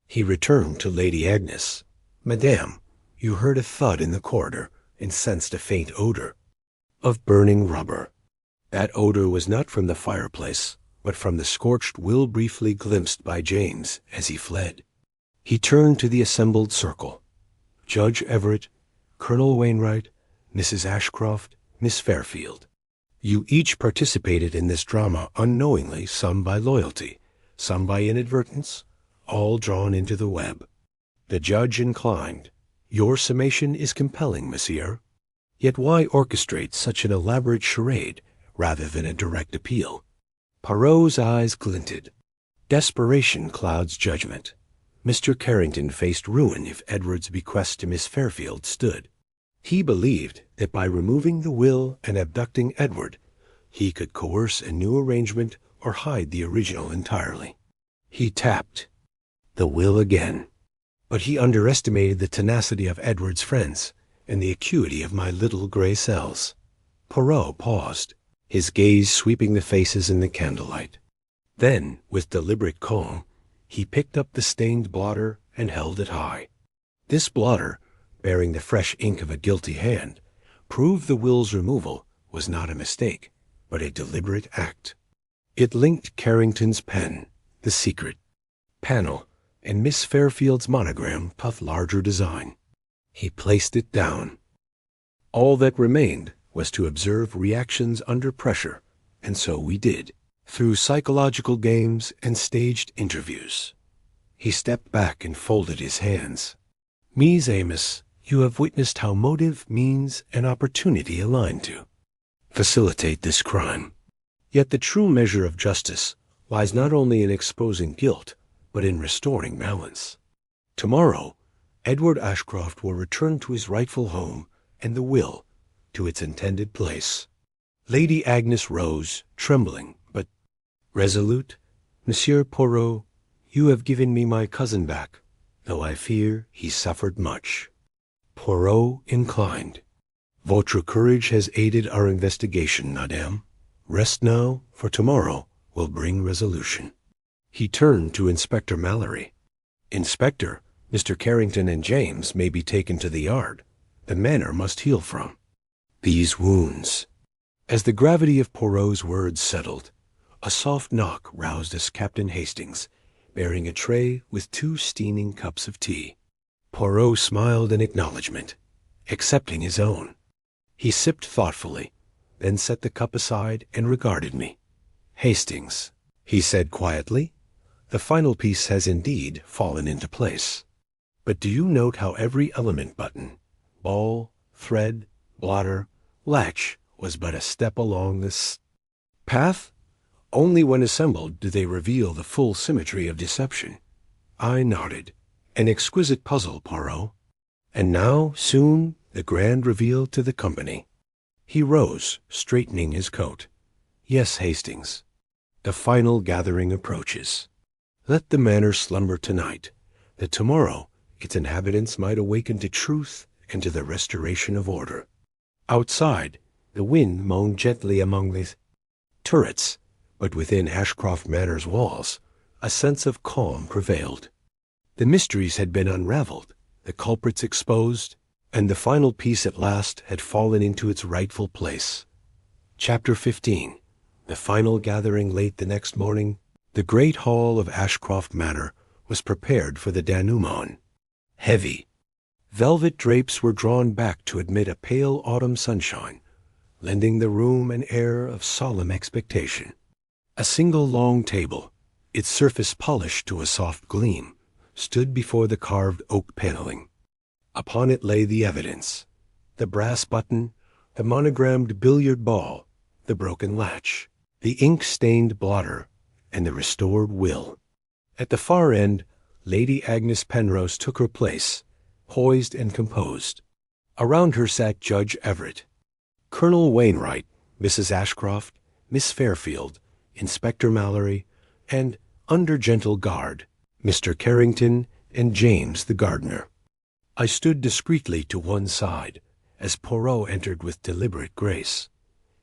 A: He returned to Lady Agnes. "Madame, you heard a thud in the corridor and sensed a faint odor of burning rubber. That odor was not from the fireplace, but from the scorched will briefly glimpsed by James as he fled." He turned to the assembled circle. Judge Everett, Colonel Wainwright, Mrs. Ashcroft, Miss Fairfield. You each participated in this drama unknowingly, some by loyalty, some by inadvertence, all drawn into the web. The judge inclined. "Your summation is compelling, monsieur. Yet why orchestrate such an elaborate charade rather than a direct appeal?" Poirot's eyes glinted. Desperation clouds judgment. Mr. Carrington faced ruin if Edward's bequest to Miss Fairfield stood. He believed that by removing the will and abducting Edward, he could coerce a new arrangement or hide the original entirely. He tapped the will again. But he underestimated the tenacity of Edward's friends and the acuity of my little gray cells. Poirot paused, his gaze sweeping the faces in the candlelight. Then, with deliberate calm, he picked up the stained blotter and held it high. This blotter, bearing the fresh ink of a guilty hand, proved the will's removal was not a mistake, but a deliberate act. It linked Carrington's pen, the secret panel, and Miss Fairfield's monogram of larger design. He placed it down. All that remained was to observe reactions under pressure, and so we did, through psychological games and staged interviews. He stepped back and folded his hands. "Mies Amos, you have witnessed how motive, means, and opportunity align to facilitate this crime. Yet the true measure of justice lies not only in exposing guilt, but in restoring balance. Tomorrow, Edward Ashcroft will return to his rightful home, and the will to its intended place." Lady Agnes rose, trembling, but resolute. "Monsieur Poirot, you have given me my cousin back, though I fear he suffered much." Poirot inclined. "Votre courage has aided our investigation, madame. Rest now, for tomorrow will bring resolution." He turned to Inspector Mallory. "Inspector, Mr. Carrington and James may be taken to the yard. The manor must heal from these wounds." As the gravity of Poirot's words settled, a soft knock roused us Captain Hastings, bearing a tray with 2 steaming cups of tea. Poirot smiled in acknowledgment, accepting his own. He sipped thoughtfully, then set the cup aside and regarded me. "Hastings," he said quietly, "the final piece has indeed fallen into place. But do you note how every element button, ball, thread, blotter, latch was but a step along this path? Only when assembled do they reveal the full symmetry of deception." I nodded. "An exquisite puzzle, Poirot. And now, soon, the grand reveal to the company." He rose, straightening his coat. "Yes, Hastings, The final gathering approaches. Let the manor slumber tonight, that tomorrow its inhabitants might awaken to truth and to the restoration of order. Outside, the wind moaned gently among the turrets, but within Ashcroft Manor's walls, a sense of calm prevailed. The mysteries had been unraveled, the culprits exposed, and the final piece at last had fallen into its rightful place. Chapter 15. The final gathering late the next morning. The great hall of Ashcroft Manor was prepared for the denouement. Heavy velvet drapes were drawn back to admit a pale autumn sunshine, lending the room an air of solemn expectation. A single long table, its surface polished to a soft gleam, stood before the carved oak paneling. Upon it lay the evidence: the brass button, the monogrammed billiard ball, the broken latch, the ink-stained blotter, and the restored will. At the far end, Lady Agnes Penrose took her place, poised and composed. Around her sat Judge Everett, Colonel Wainwright, Mrs. Ashcroft, Miss Fairfield, Inspector Mallory, and, under gentle guard, Mr. Carrington and James the gardener. I stood discreetly to one side as Poirot entered with deliberate grace.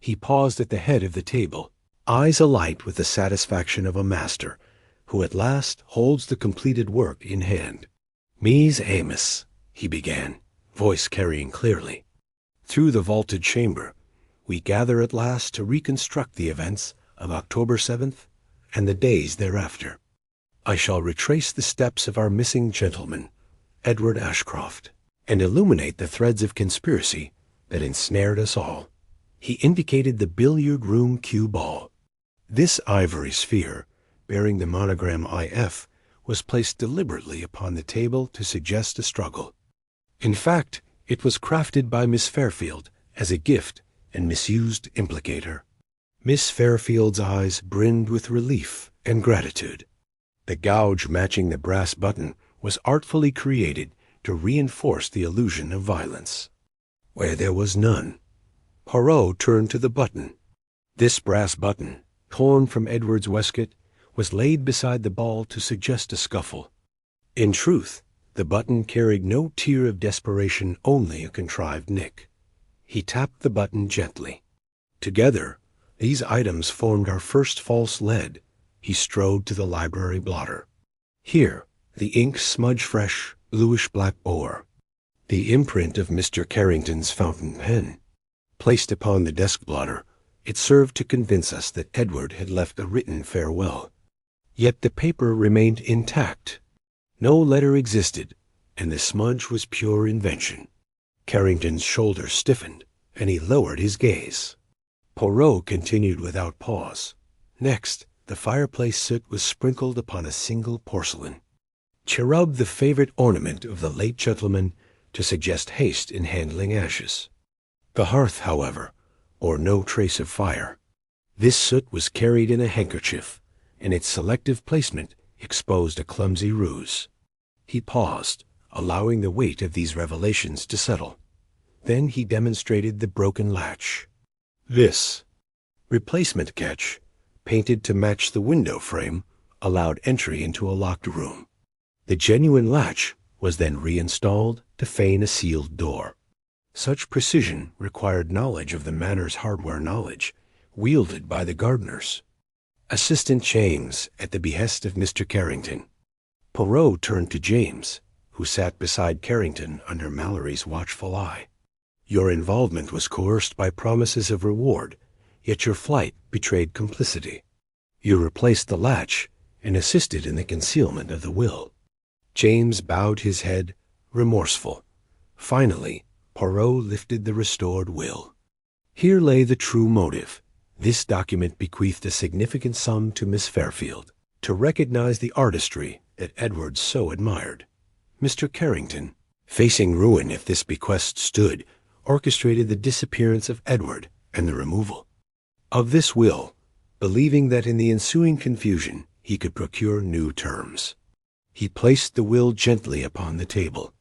A: He paused at the head of the table, eyes alight with the satisfaction of a master who at last holds the completed work in hand. "Mies Amos," he began, voice carrying clearly. "Through the vaulted chamber, we gather at last to reconstruct the events of October 7th and the days thereafter. I shall retrace the steps of our missing gentleman, Edward Ashcroft, and illuminate the threads of conspiracy that ensnared us all." He indicated the billiard-room cue ball. This ivory sphere, bearing the monogram IF, was placed deliberately upon the table to suggest a struggle. In fact, it was crafted by Miss Fairfield as a gift and misused to implicate her. Miss Fairfield's eyes brimmed with relief and gratitude. The gouge matching the brass button was artfully created to reinforce the illusion of violence, where there was none. Poirot turned to the button. This brass button, torn from Edward's waistcoat, was laid beside the ball to suggest a scuffle. In truth, the button carried no tear of desperation, only a contrived nick. He tapped the button gently. Together, these items formed our first false lead. He strode to the library blotter. Here, the ink smudge-fresh, bluish-black ore, the imprint of Mr. Carrington's fountain pen. Placed upon the desk blotter, it served to convince us that Edward had left a written farewell. Yet the paper remained intact. No letter existed, and the smudge was pure invention. Carrington's shoulders stiffened, and he lowered his gaze. Poirot continued without pause. Next, the fireplace soot was sprinkled upon a single porcelain, cherub, the favorite ornament of the late gentleman, to suggest haste in handling ashes. The hearth, however, bore no trace of fire. This soot was carried in a handkerchief, and its selective placement exposed a clumsy ruse. He paused, allowing the weight of these revelations to settle. Then he demonstrated the broken latch. This replacement catch, painted to match the window frame, allowed entry into a locked room. The genuine latch was then reinstalled to feign a sealed door. Such precision required knowledge of the manor's hardware knowledge, wielded by the gardeners. Assistant James, at the behest of Mr. Carrington. Poirot turned to James, who sat beside Carrington under Mallory's watchful eye. "Your involvement was coerced by promises of reward, yet your flight betrayed complicity. You replaced the latch and assisted in the concealment of the will." James bowed his head, remorseful. Finally, Poirot lifted the restored will. Here lay the true motive. This document bequeathed a significant sum to Miss Fairfield, to recognize the artistry that Edward so admired. Mr. Carrington, facing ruin if this bequest stood, orchestrated the disappearance of Edward and the removal of this will, believing that in the ensuing confusion he could procure new terms. He placed the will gently upon the table,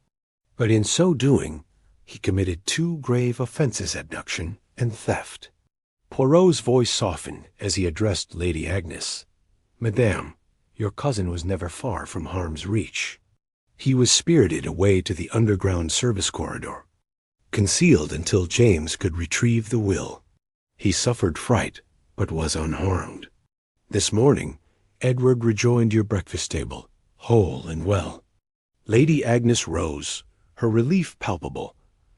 A: but in so doing he committed two grave offenses: abduction and theft. Poirot's voice softened as he addressed Lady Agnes. "Madame, your cousin was never far from harm's reach. He was spirited away to the underground service corridor, concealed until James could retrieve the will. He suffered fright, but was unharmed. This morning, Edward rejoined your breakfast table, whole and well." Lady Agnes rose, her relief palpable,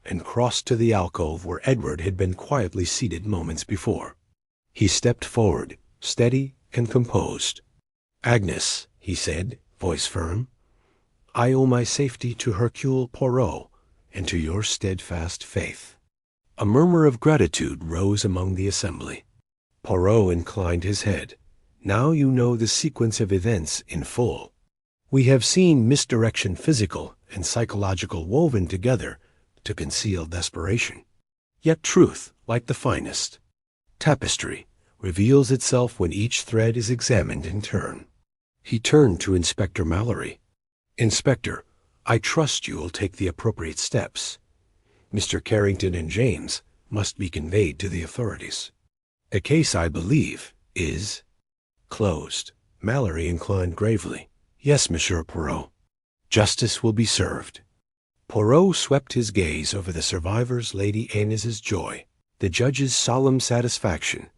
A: and crossed to the alcove where Edward had been quietly seated moments before. He stepped forward, steady and composed. "Agnes," he said, voice firm, "I owe my safety to Hercule Poirot and to your steadfast faith." A murmur of gratitude rose among the assembly. Poirot inclined his head. "Now you know the sequence of events in full. We have seen misdirection physical and psychological woven together to conceal desperation. Yet truth, like the finest tapestry, reveals itself when each thread is examined in turn." He turned to Inspector Mallory. "Inspector, I trust you will take the appropriate steps. Mr. Carrington and James must be conveyed to the authorities. The case, I believe, is closed." Mallory inclined gravely. "Yes, Monsieur Poirot. Justice will be served." Poirot swept his gaze over the survivor's Lady Agnes's joy, the judge's solemn satisfaction,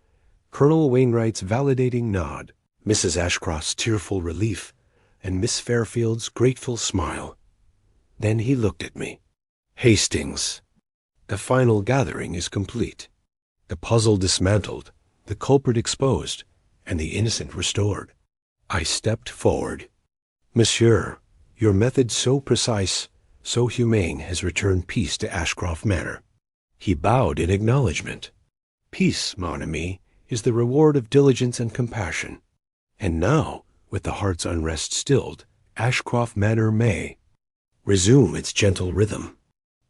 A: Colonel Wainwright's validating nod, Mrs. Ashcroft's tearful relief, and Miss Fairfield's grateful smile. Then he looked at me. "Hastings, the final gathering is complete. The puzzle dismantled, the culprit exposed, and the innocent restored." I stepped forward. "Monsieur, your method so precise, so humane, has returned peace to Ashcroft Manor." He bowed in acknowledgment. "Peace, mon ami, is the reward of diligence and compassion. And now, with the heart's unrest stilled, Ashcroft Manor may resume its gentle rhythm."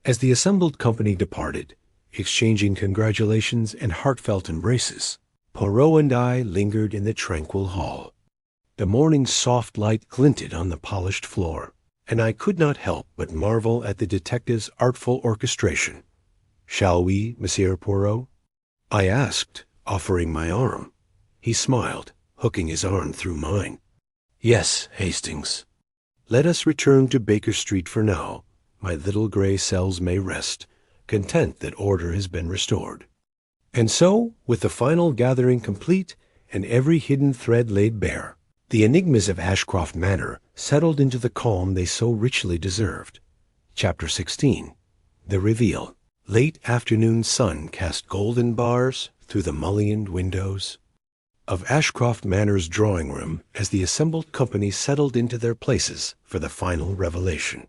A: As the assembled company departed, exchanging congratulations and heartfelt embraces, Poirot and I lingered in the tranquil hall. The morning's soft light glinted on the polished floor, and I could not help but marvel at the detective's artful orchestration. "Shall we, Monsieur Poirot?" I asked, offering my arm. He smiled, hooking his arm through mine. "Yes, Hastings. Let us return to Baker Street for now. My little gray cells may rest, content that order has been restored." And so, with the final gathering complete and every hidden thread laid bare, the enigmas of Ashcroft Manor settled into the calm they so richly deserved. Chapter 16. The Reveal. Late afternoon sun cast golden bars through the mullioned windows of Ashcroft Manor's drawing room as the assembled company settled into their places for the final revelation.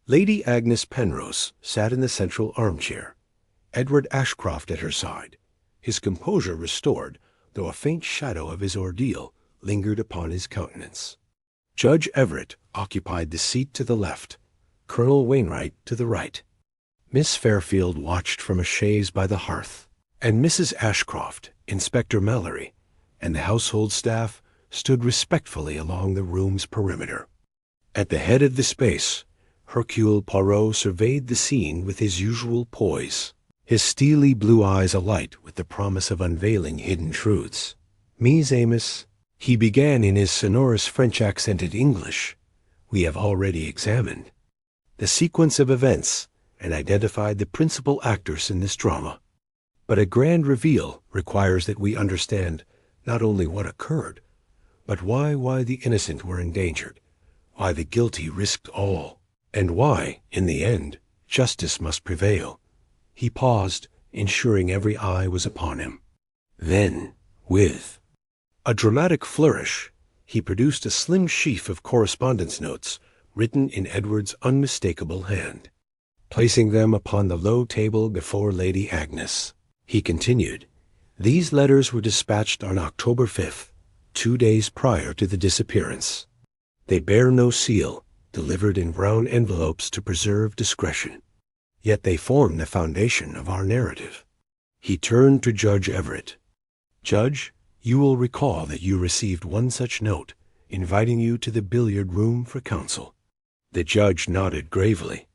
A: Lady Agnes Penrose sat in the central armchair, Edward Ashcroft at her side, his composure restored, though a faint shadow of his ordeal lingered upon his countenance. Judge Everett occupied the seat to the left, Colonel Wainwright to the right. Miss Fairfield watched from a chaise by the hearth, and Mrs. Ashcroft, Inspector Mallory, and the household staff stood respectfully along the room's perimeter. At the head of the space, Hercule Poirot surveyed the scene with his usual poise, his steely blue eyes alight with the promise of unveiling hidden truths. "Mes amis," he began in his sonorous French-accented English, "we have already examined the sequence of events and identified the principal actors in this drama. But a grand reveal requires that we understand not only what occurred, but why the innocent were endangered, why the guilty risked all, and why, in the end, justice must prevail." He paused, ensuring every eye was upon him. Then, with a dramatic flourish, he produced a slim sheaf of correspondence notes written in Edward's unmistakable hand. Placing them upon the low table before Lady Agnes, he continued, "These letters were dispatched on October 5th, 2 days prior to the disappearance. They bear no seal, delivered in brown envelopes to preserve discretion. Yet they form the foundation of our narrative." He turned to Judge Everett. "Judge, you will recall that you received one such note, inviting you to the billiard room for counsel." The judge nodded gravely.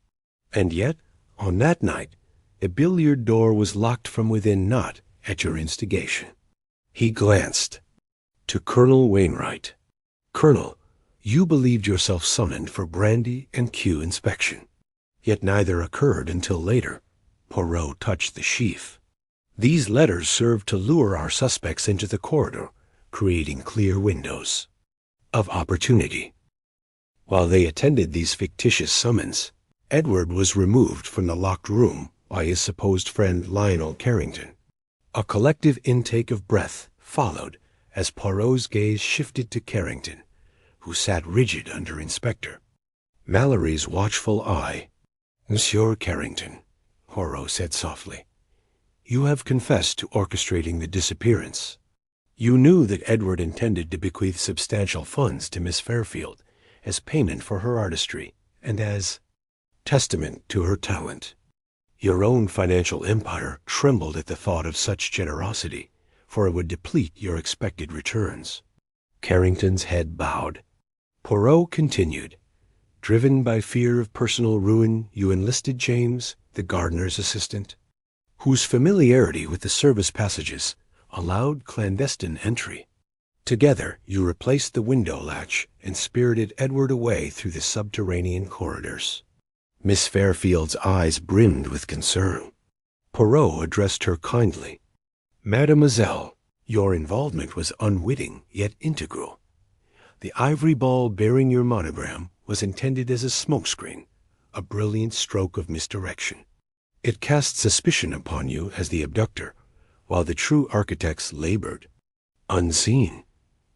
A: "And yet, on that night, the billiard door was locked from within not, at your instigation. He glanced to Colonel Wainwright. Colonel, you believed yourself summoned for brandy and Q inspection. Yet neither occurred until later. Poirot touched the sheath. These letters served to lure our suspects into the corridor, creating clear windows of opportunity. While they attended these fictitious summons, Edward was removed from the locked room by his supposed friend Lionel Carrington. A collective intake of breath followed as Poirot's gaze shifted to Carrington, who sat rigid under Inspector Mallory's watchful eye. "Monsieur Carrington," Poirot said softly, "you have confessed to orchestrating the disappearance. You knew that Edward intended to bequeath substantial funds to Miss Fairfield as payment for her artistry and as testament to her talent. Your own financial empire trembled at the thought of such generosity, for it would deplete your expected returns." Carrington's head bowed. Poirot continued, "Driven by fear of personal ruin, you enlisted James, the gardener's assistant, whose familiarity with the service passages allowed clandestine entry. Together, you replaced the window latch and spirited Edward away through the subterranean corridors." Miss Fairfield's eyes brimmed with concern. Poirot addressed her kindly. "Mademoiselle, your involvement was unwitting yet integral. The ivory ball bearing your monogram was intended as a smokescreen, a brilliant stroke of misdirection. It cast suspicion upon you as the abductor, while the true architects labored unseen."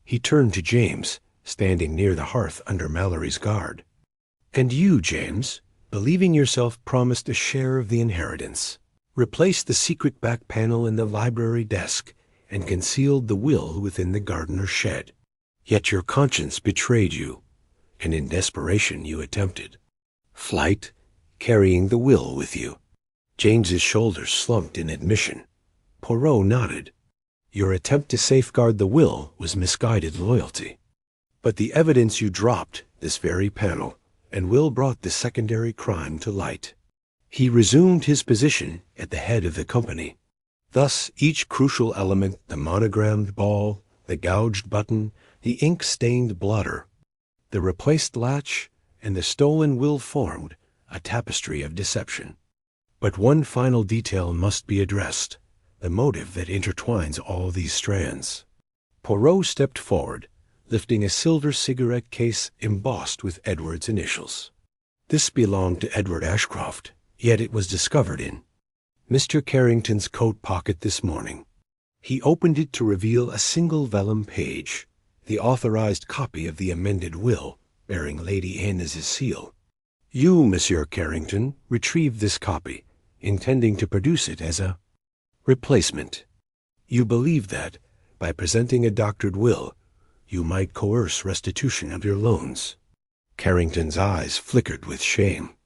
A: He turned to James, standing near the hearth under Mallory's guard. "And you, James, believing yourself promised a share of the inheritance, replaced the secret back panel in the library desk and concealed the will within the gardener's shed. Yet your conscience betrayed you, and in desperation you attempted flight, carrying the will with you." James's shoulders slumped in admission. Poirot nodded. "Your attempt to safeguard the will was misguided loyalty. But the evidence you dropped, this very panel, and Will brought the secondary crime to light." He resumed his position at the head of the company. Thus each crucial element, the monogrammed ball, the gouged button, the ink-stained blotter, the replaced latch, and the stolen will formed a tapestry of deception. But one final detail must be addressed, the motive that intertwines all these strands. Poirot stepped forward, lifting a silver cigarette case embossed with Edward's initials. This belonged to Edward Ashcroft, yet it was discovered in Mr. Carrington's coat pocket this morning. He opened it to reveal a single vellum page, the authorized copy of the amended will bearing Lady Agnes's seal. You, Monsieur Carrington, retrieved this copy, intending to produce it as a replacement. You believed that, by presenting a doctored will, you might coerce restitution of your loans. Carrington's eyes flickered with shame.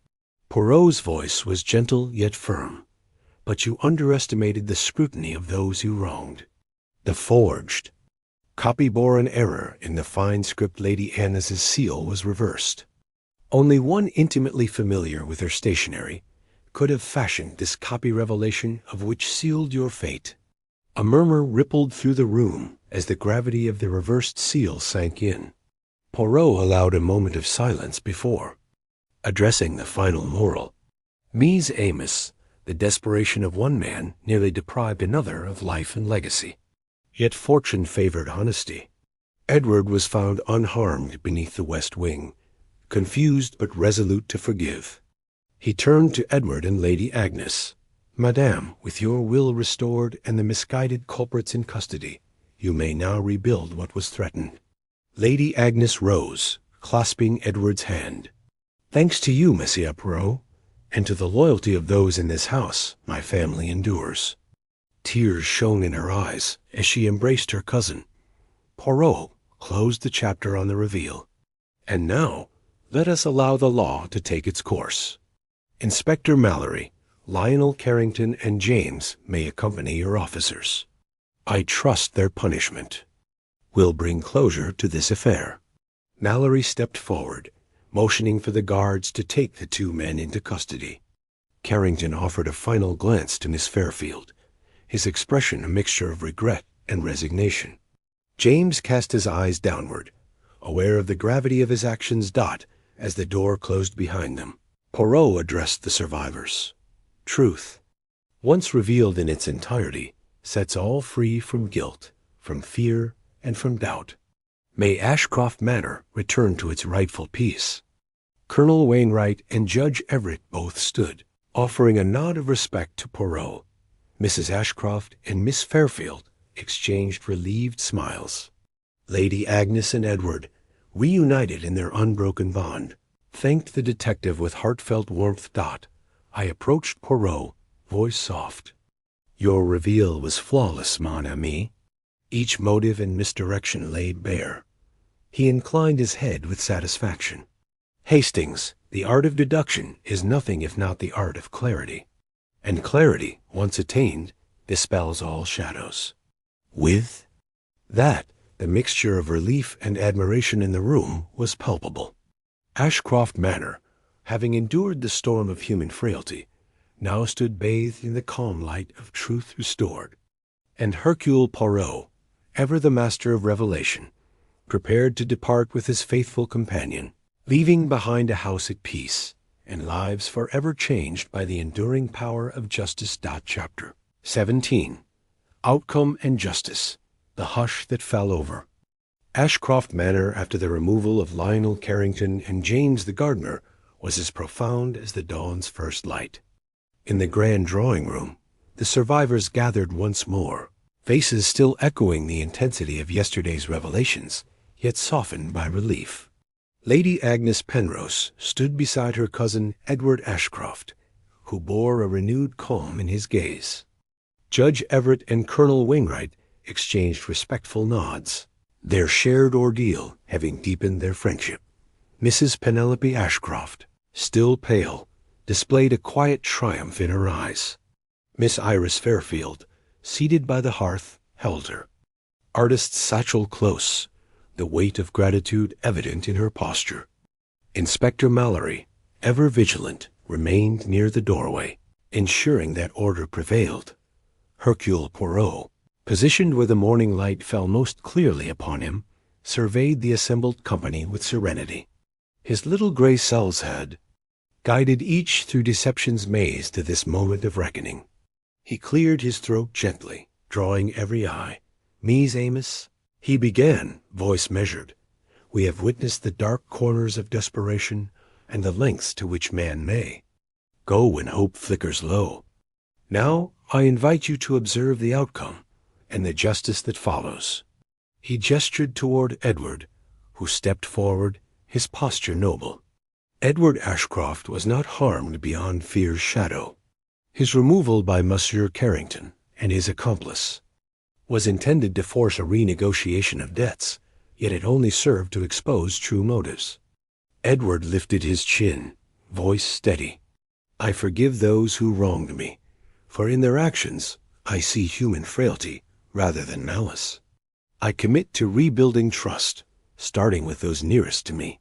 A: Poirot's voice was gentle yet firm. But you underestimated the scrutiny of those you wronged. The forged copy bore an error in the fine script Lady Agnes's seal was reversed. Only one intimately familiar with her stationery could have fashioned this copy revelation of which sealed your fate. A murmur rippled through the room as the gravity of the reversed seal sank in. Poirot allowed a moment of silence before addressing the final moral. Mise Amos, the desperation of one man nearly deprived another of life and legacy. Yet fortune favored honesty. Edward was found unharmed beneath the west wing, confused but resolute to forgive. He turned to Edward and Lady Agnes. "Madame, with your will restored and the misguided culprits in custody, you may now rebuild what was threatened." Lady Agnes rose, clasping Edward's hand. "Thanks to you, Monsieur Poirot, and to the loyalty of those in this house, my family endures." Tears shone in her eyes as she embraced her cousin. Poirot closed the chapter on the reveal. "And now, let us allow the law to take its course. Inspector Mallory, Lionel Carrington, and James may accompany your officers. I trust their punishment will bring closure to this affair." Mallory stepped forward, motioning for the guards to take the two men into custody. Carrington offered a final glance to Miss Fairfield, his expression a mixture of regret and resignation. James cast his eyes downward, aware of the gravity of his actions. As the door closed behind them, Poirot addressed the survivors. Truth, once revealed in its entirety, sets all free from guilt, from fear, and from doubt. May Ashcroft Manor return to its rightful peace. Colonel Wainwright and Judge Everett both stood, offering a nod of respect to Poirot. Mrs. Ashcroft and Miss Fairfield exchanged relieved smiles. Lady Agnes and Edward, reunited in their unbroken bond, thanked the detective with heartfelt warmth. I approached Poirot, voice soft. Your reveal was flawless, mon ami. Each motive and misdirection laid bare. He inclined his head with satisfaction. Hastings, the art of deduction is nothing if not the art of clarity. And clarity, once attained, dispels all shadows. With that, the mixture of relief and admiration in the room was palpable. Ashcroft Manor, having endured the storm of human frailty, now stood bathed in the calm light of truth restored. And Hercule Poirot, ever the master of revelation, prepared to depart with his faithful companion, leaving behind a house at peace, and lives forever changed by the enduring power of justice. Chapter 17. Outcome and Justice, the Hush That Fell Over. Ashcroft Manor, after the removal of Lionel Carrington and James the gardener, was as profound as the dawn's first light. In the grand drawing-room, the survivors gathered once more, faces still echoing the intensity of yesterday's revelations, yet softened by relief. Lady Agnes Penrose stood beside her cousin Edward Ashcroft, who bore a renewed calm in his gaze. Judge Everett and Colonel Wainwright exchanged respectful nods, their shared ordeal having deepened their friendship. Mrs. Penelope Ashcroft, still pale, displayed a quiet triumph in her eyes. Miss Iris Fairfield, seated by the hearth, held her, artist's satchel close, the weight of gratitude evident in her posture. Inspector Mallory, ever vigilant, remained near the doorway, ensuring that order prevailed. Hercule Poirot, positioned where the morning light fell most clearly upon him, surveyed the assembled company with serenity. His little gray cells had guided each through deception's maze to this moment of reckoning. He cleared his throat gently, drawing every eye. Mies Amos, he began, voice measured. We have witnessed the dark corners of desperation and the lengths to which man may go when hope flickers low. Now I invite you to observe the outcome and the justice that follows. He gestured toward Edward, who stepped forward, his posture noble. Edward Ashcroft was not harmed beyond fear's shadow. His removal by Monsieur Carrington and his accomplice was intended to force a renegotiation of debts, yet it only served to expose true motives. Edward lifted his chin, voice steady. I forgive those who wronged me, for in their actions I see human frailty rather than malice. I commit to rebuilding trust, starting with those nearest to me.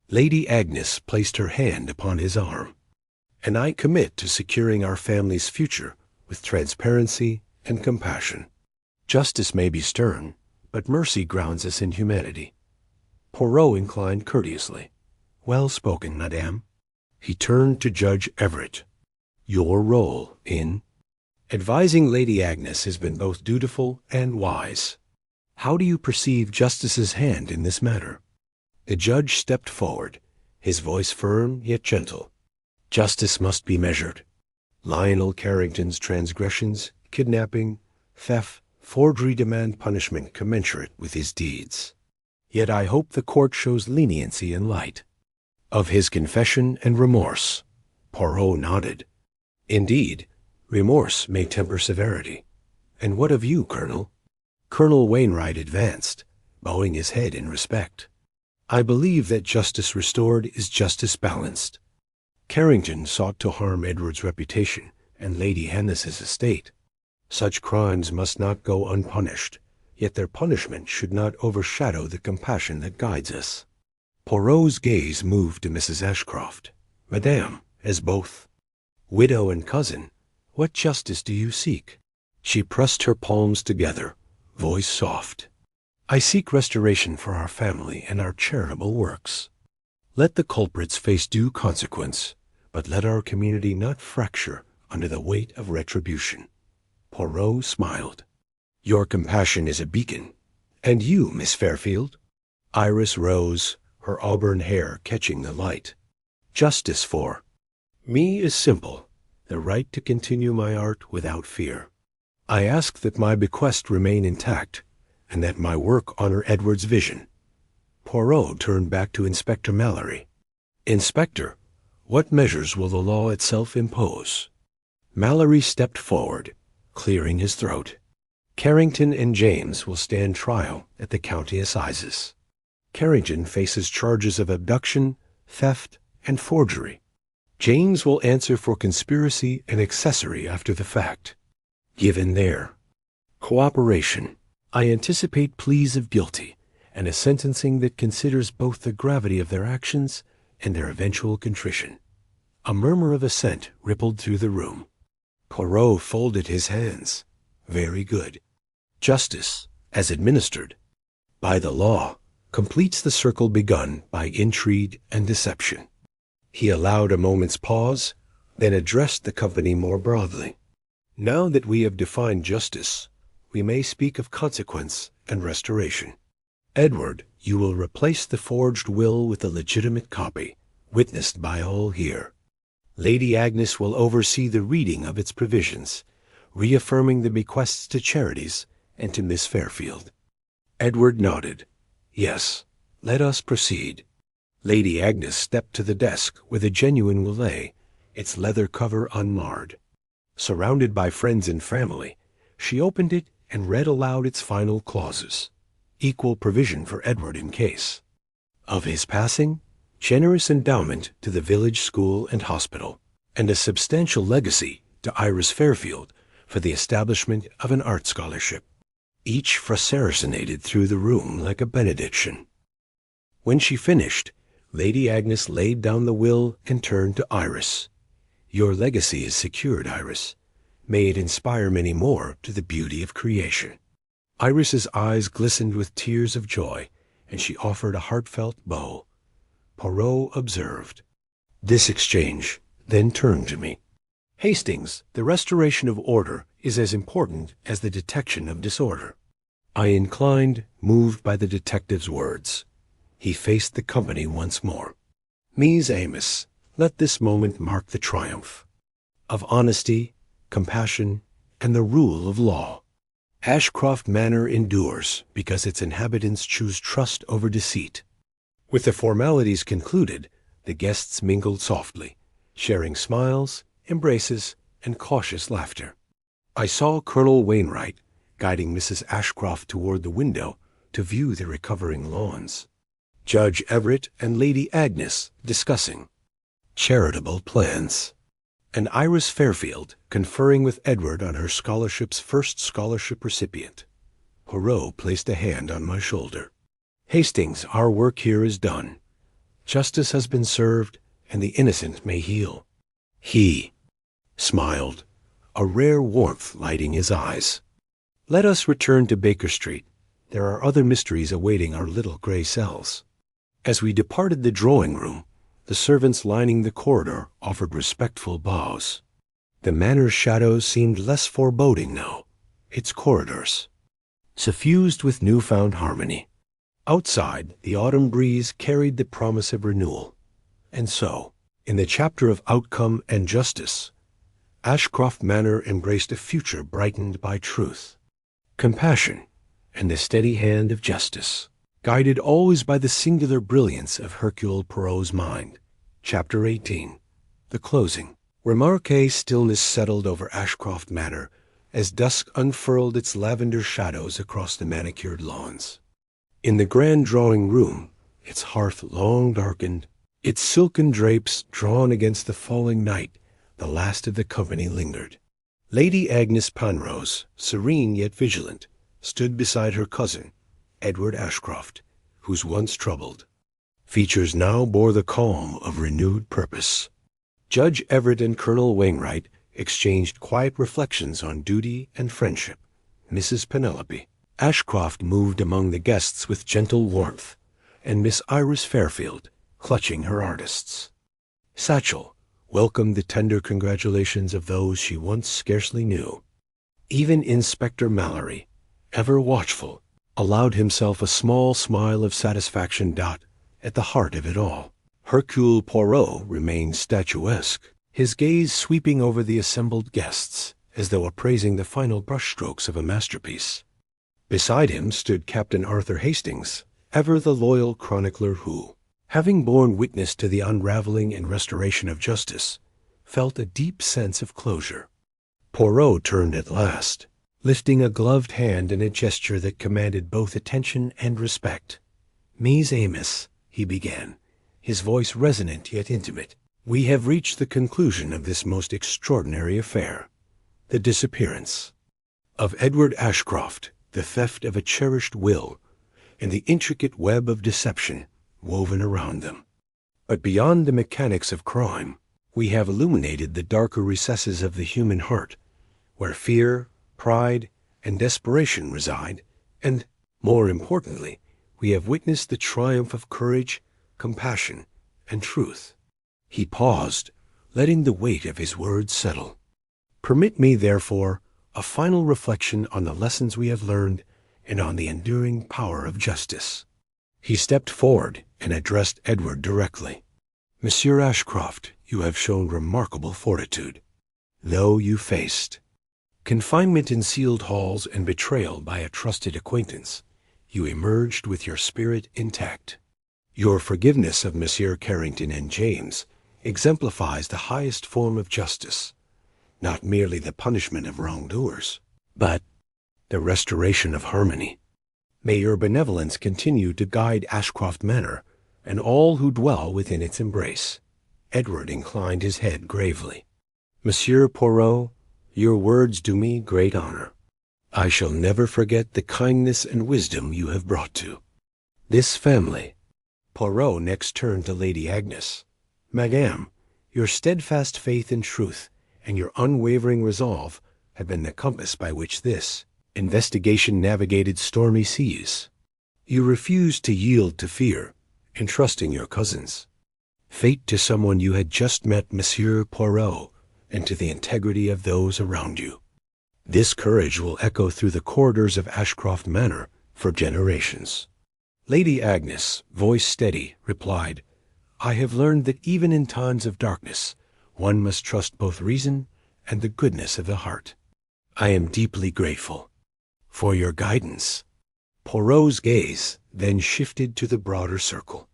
A: Lady Agnes placed her hand upon his arm. And I commit to securing our family's future with transparency and compassion. Justice may be stern, but mercy grounds us in humanity. Poirot inclined courteously. Well spoken, madame. He turned to Judge Everett. Your role in advising Lady Agnes has been both dutiful and wise. How do you perceive Justice's hand in this matter? The judge stepped forward, his voice firm yet gentle. Justice must be measured. Lionel Carrington's transgressions, kidnapping, theft, forgery demand punishment commensurate with his deeds. Yet I hope the court shows leniency in light of his confession and remorse. Poirot nodded. Indeed, remorse may temper severity. And what of you, Colonel? Colonel Wainwright advanced, bowing his head in respect. I believe that justice restored is justice balanced. Carrington sought to harm Edward's reputation and Lady Hennis's estate. Such crimes must not go unpunished, yet their punishment should not overshadow the compassion that guides us. Poirot's gaze moved to Mrs. Ashcroft. Madame, as both widow and cousin, what justice do you seek? She pressed her palms together, voice soft. I seek restoration for our family and our charitable works. Let the culprits face due consequence, but let our community not fracture under the weight of retribution. Poirot smiled. Your compassion is a beacon. And you, Miss Fairfield? Iris rose, her auburn hair catching the light. Justice for me is simple, the right to continue my art without fear. I ask that my bequest remain intact, and that my work honor Edward's vision. Poirot turned back to Inspector Mallory. Inspector, what measures will the law itself impose? Mallory stepped forward, clearing his throat. Carrington and James will stand trial at the county assizes. Carrington faces charges of abduction, theft, and forgery. James will answer for conspiracy and accessory after the fact. Given their cooperation, I anticipate pleas of guilty and a sentencing that considers both the gravity of their actions and their eventual contrition. A murmur of assent rippled through the room. Poirot folded his hands. Very good. Justice, as administered by the law, completes the circle begun by intrigue and deception. He allowed a moment's pause, then addressed the company more broadly. Now that we have defined justice, we may speak of consequence and restoration. Edward, you will replace the forged will with a legitimate copy, witnessed by all here. Lady Agnes will oversee the reading of its provisions, reaffirming the bequests to charities and to Miss Fairfield. Edward nodded. Yes, let us proceed. Lady Agnes stepped to the desk where the genuine will lay, its leather cover unmarred. Surrounded by friends and family, she opened it and read aloud its final clauses. Equal provision for Edward in case of his passing, generous endowment to the village school and hospital, and a substantial legacy to Iris Fairfield for the establishment of an art scholarship. Each fracerated through the room like a benediction. When she finished, Lady Agnes laid down the will and turned to Iris. Your legacy is secured, Iris. May it inspire many more to the beauty of creation. Iris's eyes glistened with tears of joy, and she offered a heartfelt bow. Poirot observed this exchange, then turned to me. Hastings, the restoration of order is as important as the detection of disorder. I inclined, moved by the detective's words. He faced the company once more. Mies Amos, let this moment mark the triumph of honesty, compassion, and the rule of law. Ashcroft Manor endures because its inhabitants choose trust over deceit. With the formalities concluded, the guests mingled softly, sharing smiles, embraces, and cautious laughter. I saw Colonel Wainwright guiding Mrs. Ashcroft toward the window to view the recovering lawns. Judge Everett and Lady Agnes discussing charitable plans, and Iris Fairfield conferring with Edward on her scholarship's first scholarship recipient. Poirot placed a hand on my shoulder. Hastings, our work here is done. Justice has been served, and the innocent may heal. He smiled, a rare warmth lighting his eyes. Let us return to Baker Street. There are other mysteries awaiting our little gray cells. As we departed the drawing room, the servants lining the corridor offered respectful bows. The manor's shadows seemed less foreboding now, its corridors suffused with newfound harmony. Outside, the autumn breeze carried the promise of renewal. And so, in the chapter of outcome and justice, Ashcroft Manor embraced a future brightened by truth, compassion, and the steady hand of justice, guided always by the singular brilliance of Hercule Poirot's mind. Chapter 18. The Closing. Remarque stillness settled over Ashcroft Manor as dusk unfurled its lavender shadows across the manicured lawns. In the grand drawing-room, its hearth long darkened, its silken drapes drawn against the falling night, the last of the company lingered. Lady Agnes Penrose, serene yet vigilant, stood beside her cousin, Edward Ashcroft, whose once troubled features now bore the calm of renewed purpose. Judge Everett and Colonel Wainwright exchanged quiet reflections on duty and friendship. Mrs. Penelope Ashcroft moved among the guests with gentle warmth, and Miss Iris Fairfield, clutching her artists. Satchel welcomed the tender congratulations of those she once scarcely knew. Even Inspector Mallory, ever watchful, allowed himself a small smile of satisfaction. At the heart of it all, Hercule Poirot remained statuesque, his gaze sweeping over the assembled guests as though appraising the final brushstrokes of a masterpiece. Beside him stood Captain Arthur Hastings, ever the loyal chronicler who, having borne witness to the unraveling and restoration of justice, felt a deep sense of closure. Poirot turned at last, lifting a gloved hand in a gesture that commanded both attention and respect. "Mies Amos," he began, his voice resonant yet intimate, "we have reached the conclusion of this most extraordinary affair, the disappearance of Edward Ashcroft, the theft of a cherished will, and the intricate web of deception woven around them. But beyond the mechanics of crime, we have illuminated the darker recesses of the human heart, where fear, pride, and desperation reside, and, more importantly, we have witnessed the triumph of courage, compassion, and truth." He paused, letting the weight of his words settle. "Permit me, therefore, a final reflection on the lessons we have learned and on the enduring power of justice." He stepped forward and addressed Edward directly. "Monsieur Ashcroft, you have shown remarkable fortitude. Though you faced confinement in sealed halls and betrayal by a trusted acquaintance, you emerged with your spirit intact. Your forgiveness of Monsieur Carrington and James exemplifies the highest form of justice, not merely the punishment of wrongdoers, but the restoration of harmony. May your benevolence continue to guide Ashcroft Manor and all who dwell within its embrace." Edward inclined his head gravely. "Monsieur Poirot, your words do me great honor. I shall never forget the kindness and wisdom you have brought to this family." Poirot next turned to Lady Agnes. "Madame, your steadfast faith in truth and your unwavering resolve have been the compass by which this investigation navigated stormy seas. You refused to yield to fear, entrusting your cousins' fate to someone you had just met, Monsieur Poirot, and to the integrity of those around you. This courage will echo through the corridors of Ashcroft Manor for generations." Lady Agnes, voice steady, replied, "I have learned that even in times of darkness, one must trust both reason and the goodness of the heart. I am deeply grateful for your guidance." Poirot's gaze then shifted to the broader circle.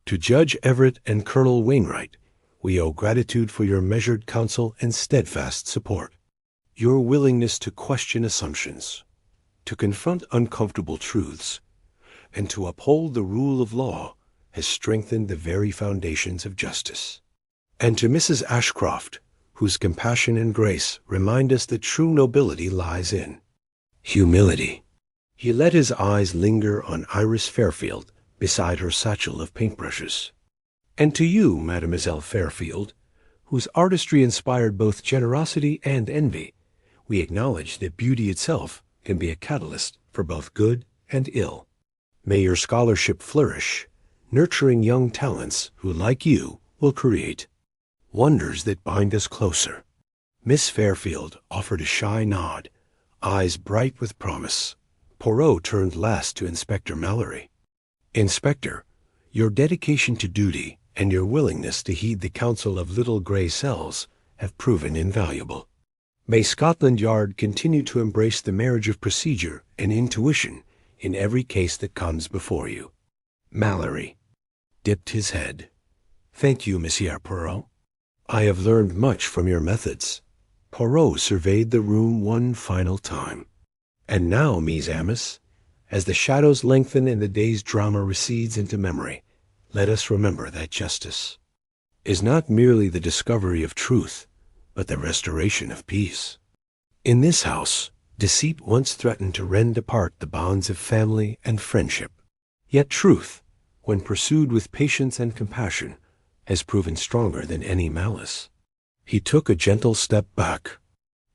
A: "To Judge Everett and Colonel Wainwright, we owe gratitude for your measured counsel and steadfast support. Your willingness to question assumptions, to confront uncomfortable truths, and to uphold the rule of law has strengthened the very foundations of justice. And to Mrs. Ashcroft, whose compassion and grace remind us that true nobility lies in humility." He let his eyes linger on Iris Fairfield beside her satchel of paintbrushes. "And to you, Mademoiselle Fairfield, whose artistry inspired both generosity and envy, we acknowledge that beauty itself can be a catalyst for both good and ill. May your scholarship flourish, nurturing young talents who, like you, will create wonders that bind us closer." Miss Fairfield offered a shy nod, eyes bright with promise. Poirot turned last to Inspector Mallory. "Inspector, your dedication to duty and your willingness to heed the counsel of little gray cells have proven invaluable. May Scotland Yard continue to embrace the marriage of procedure and intuition in every case that comes before you." Mallory dipped his head. "Thank you, Monsieur Poirot. I have learned much from your methods." Poirot surveyed the room one final time. "And now, Mies Amos, as the shadows lengthen and the day's drama recedes into memory, let us remember that justice is not merely the discovery of truth, but the restoration of peace. In this house, deceit once threatened to rend apart the bonds of family and friendship. Yet truth, when pursued with patience and compassion, has proven stronger than any malice. He took a gentle step back.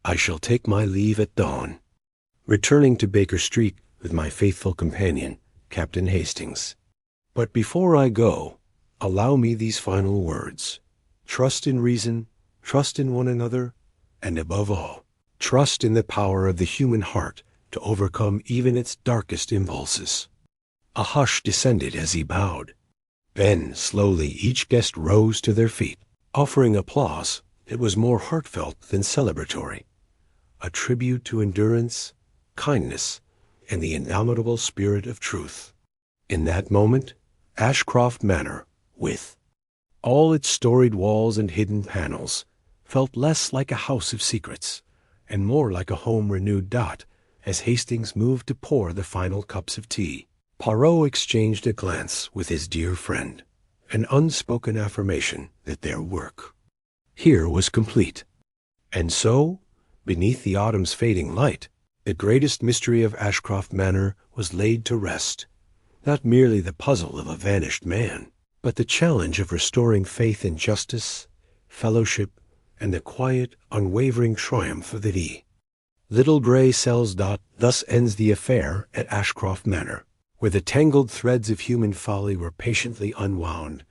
A: I shall take my leave at dawn, returning to Baker Street with my faithful companion, Captain Hastings. But before I go, allow me these final words. Trust in reason, trust in one another, and above all, trust in the power of the human heart to overcome even its darkest impulses. A hush descended as he bowed. Then, slowly, each guest rose to their feet, offering applause that was more heartfelt than celebratory, a tribute to endurance, kindness, and the indomitable spirit of truth. In that moment, Ashcroft Manor, with all its storied walls and hidden panels, felt less like a house of secrets, and more like a home renewed. As Hastings moved to pour the final cups of tea, Poirot exchanged a glance with his dear friend, an unspoken affirmation that their work here was complete. And so, beneath the autumn's fading light, the greatest mystery of Ashcroft Manor was laid to rest. Not merely the puzzle of a vanished man, but the challenge of restoring faith in justice, fellowship, and the quiet, unwavering triumph of the little gray cells. Thus ends the affair at Ashcroft Manor, where the tangled threads of human folly were patiently unwound,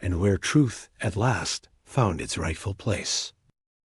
A: and where truth at last found its rightful place.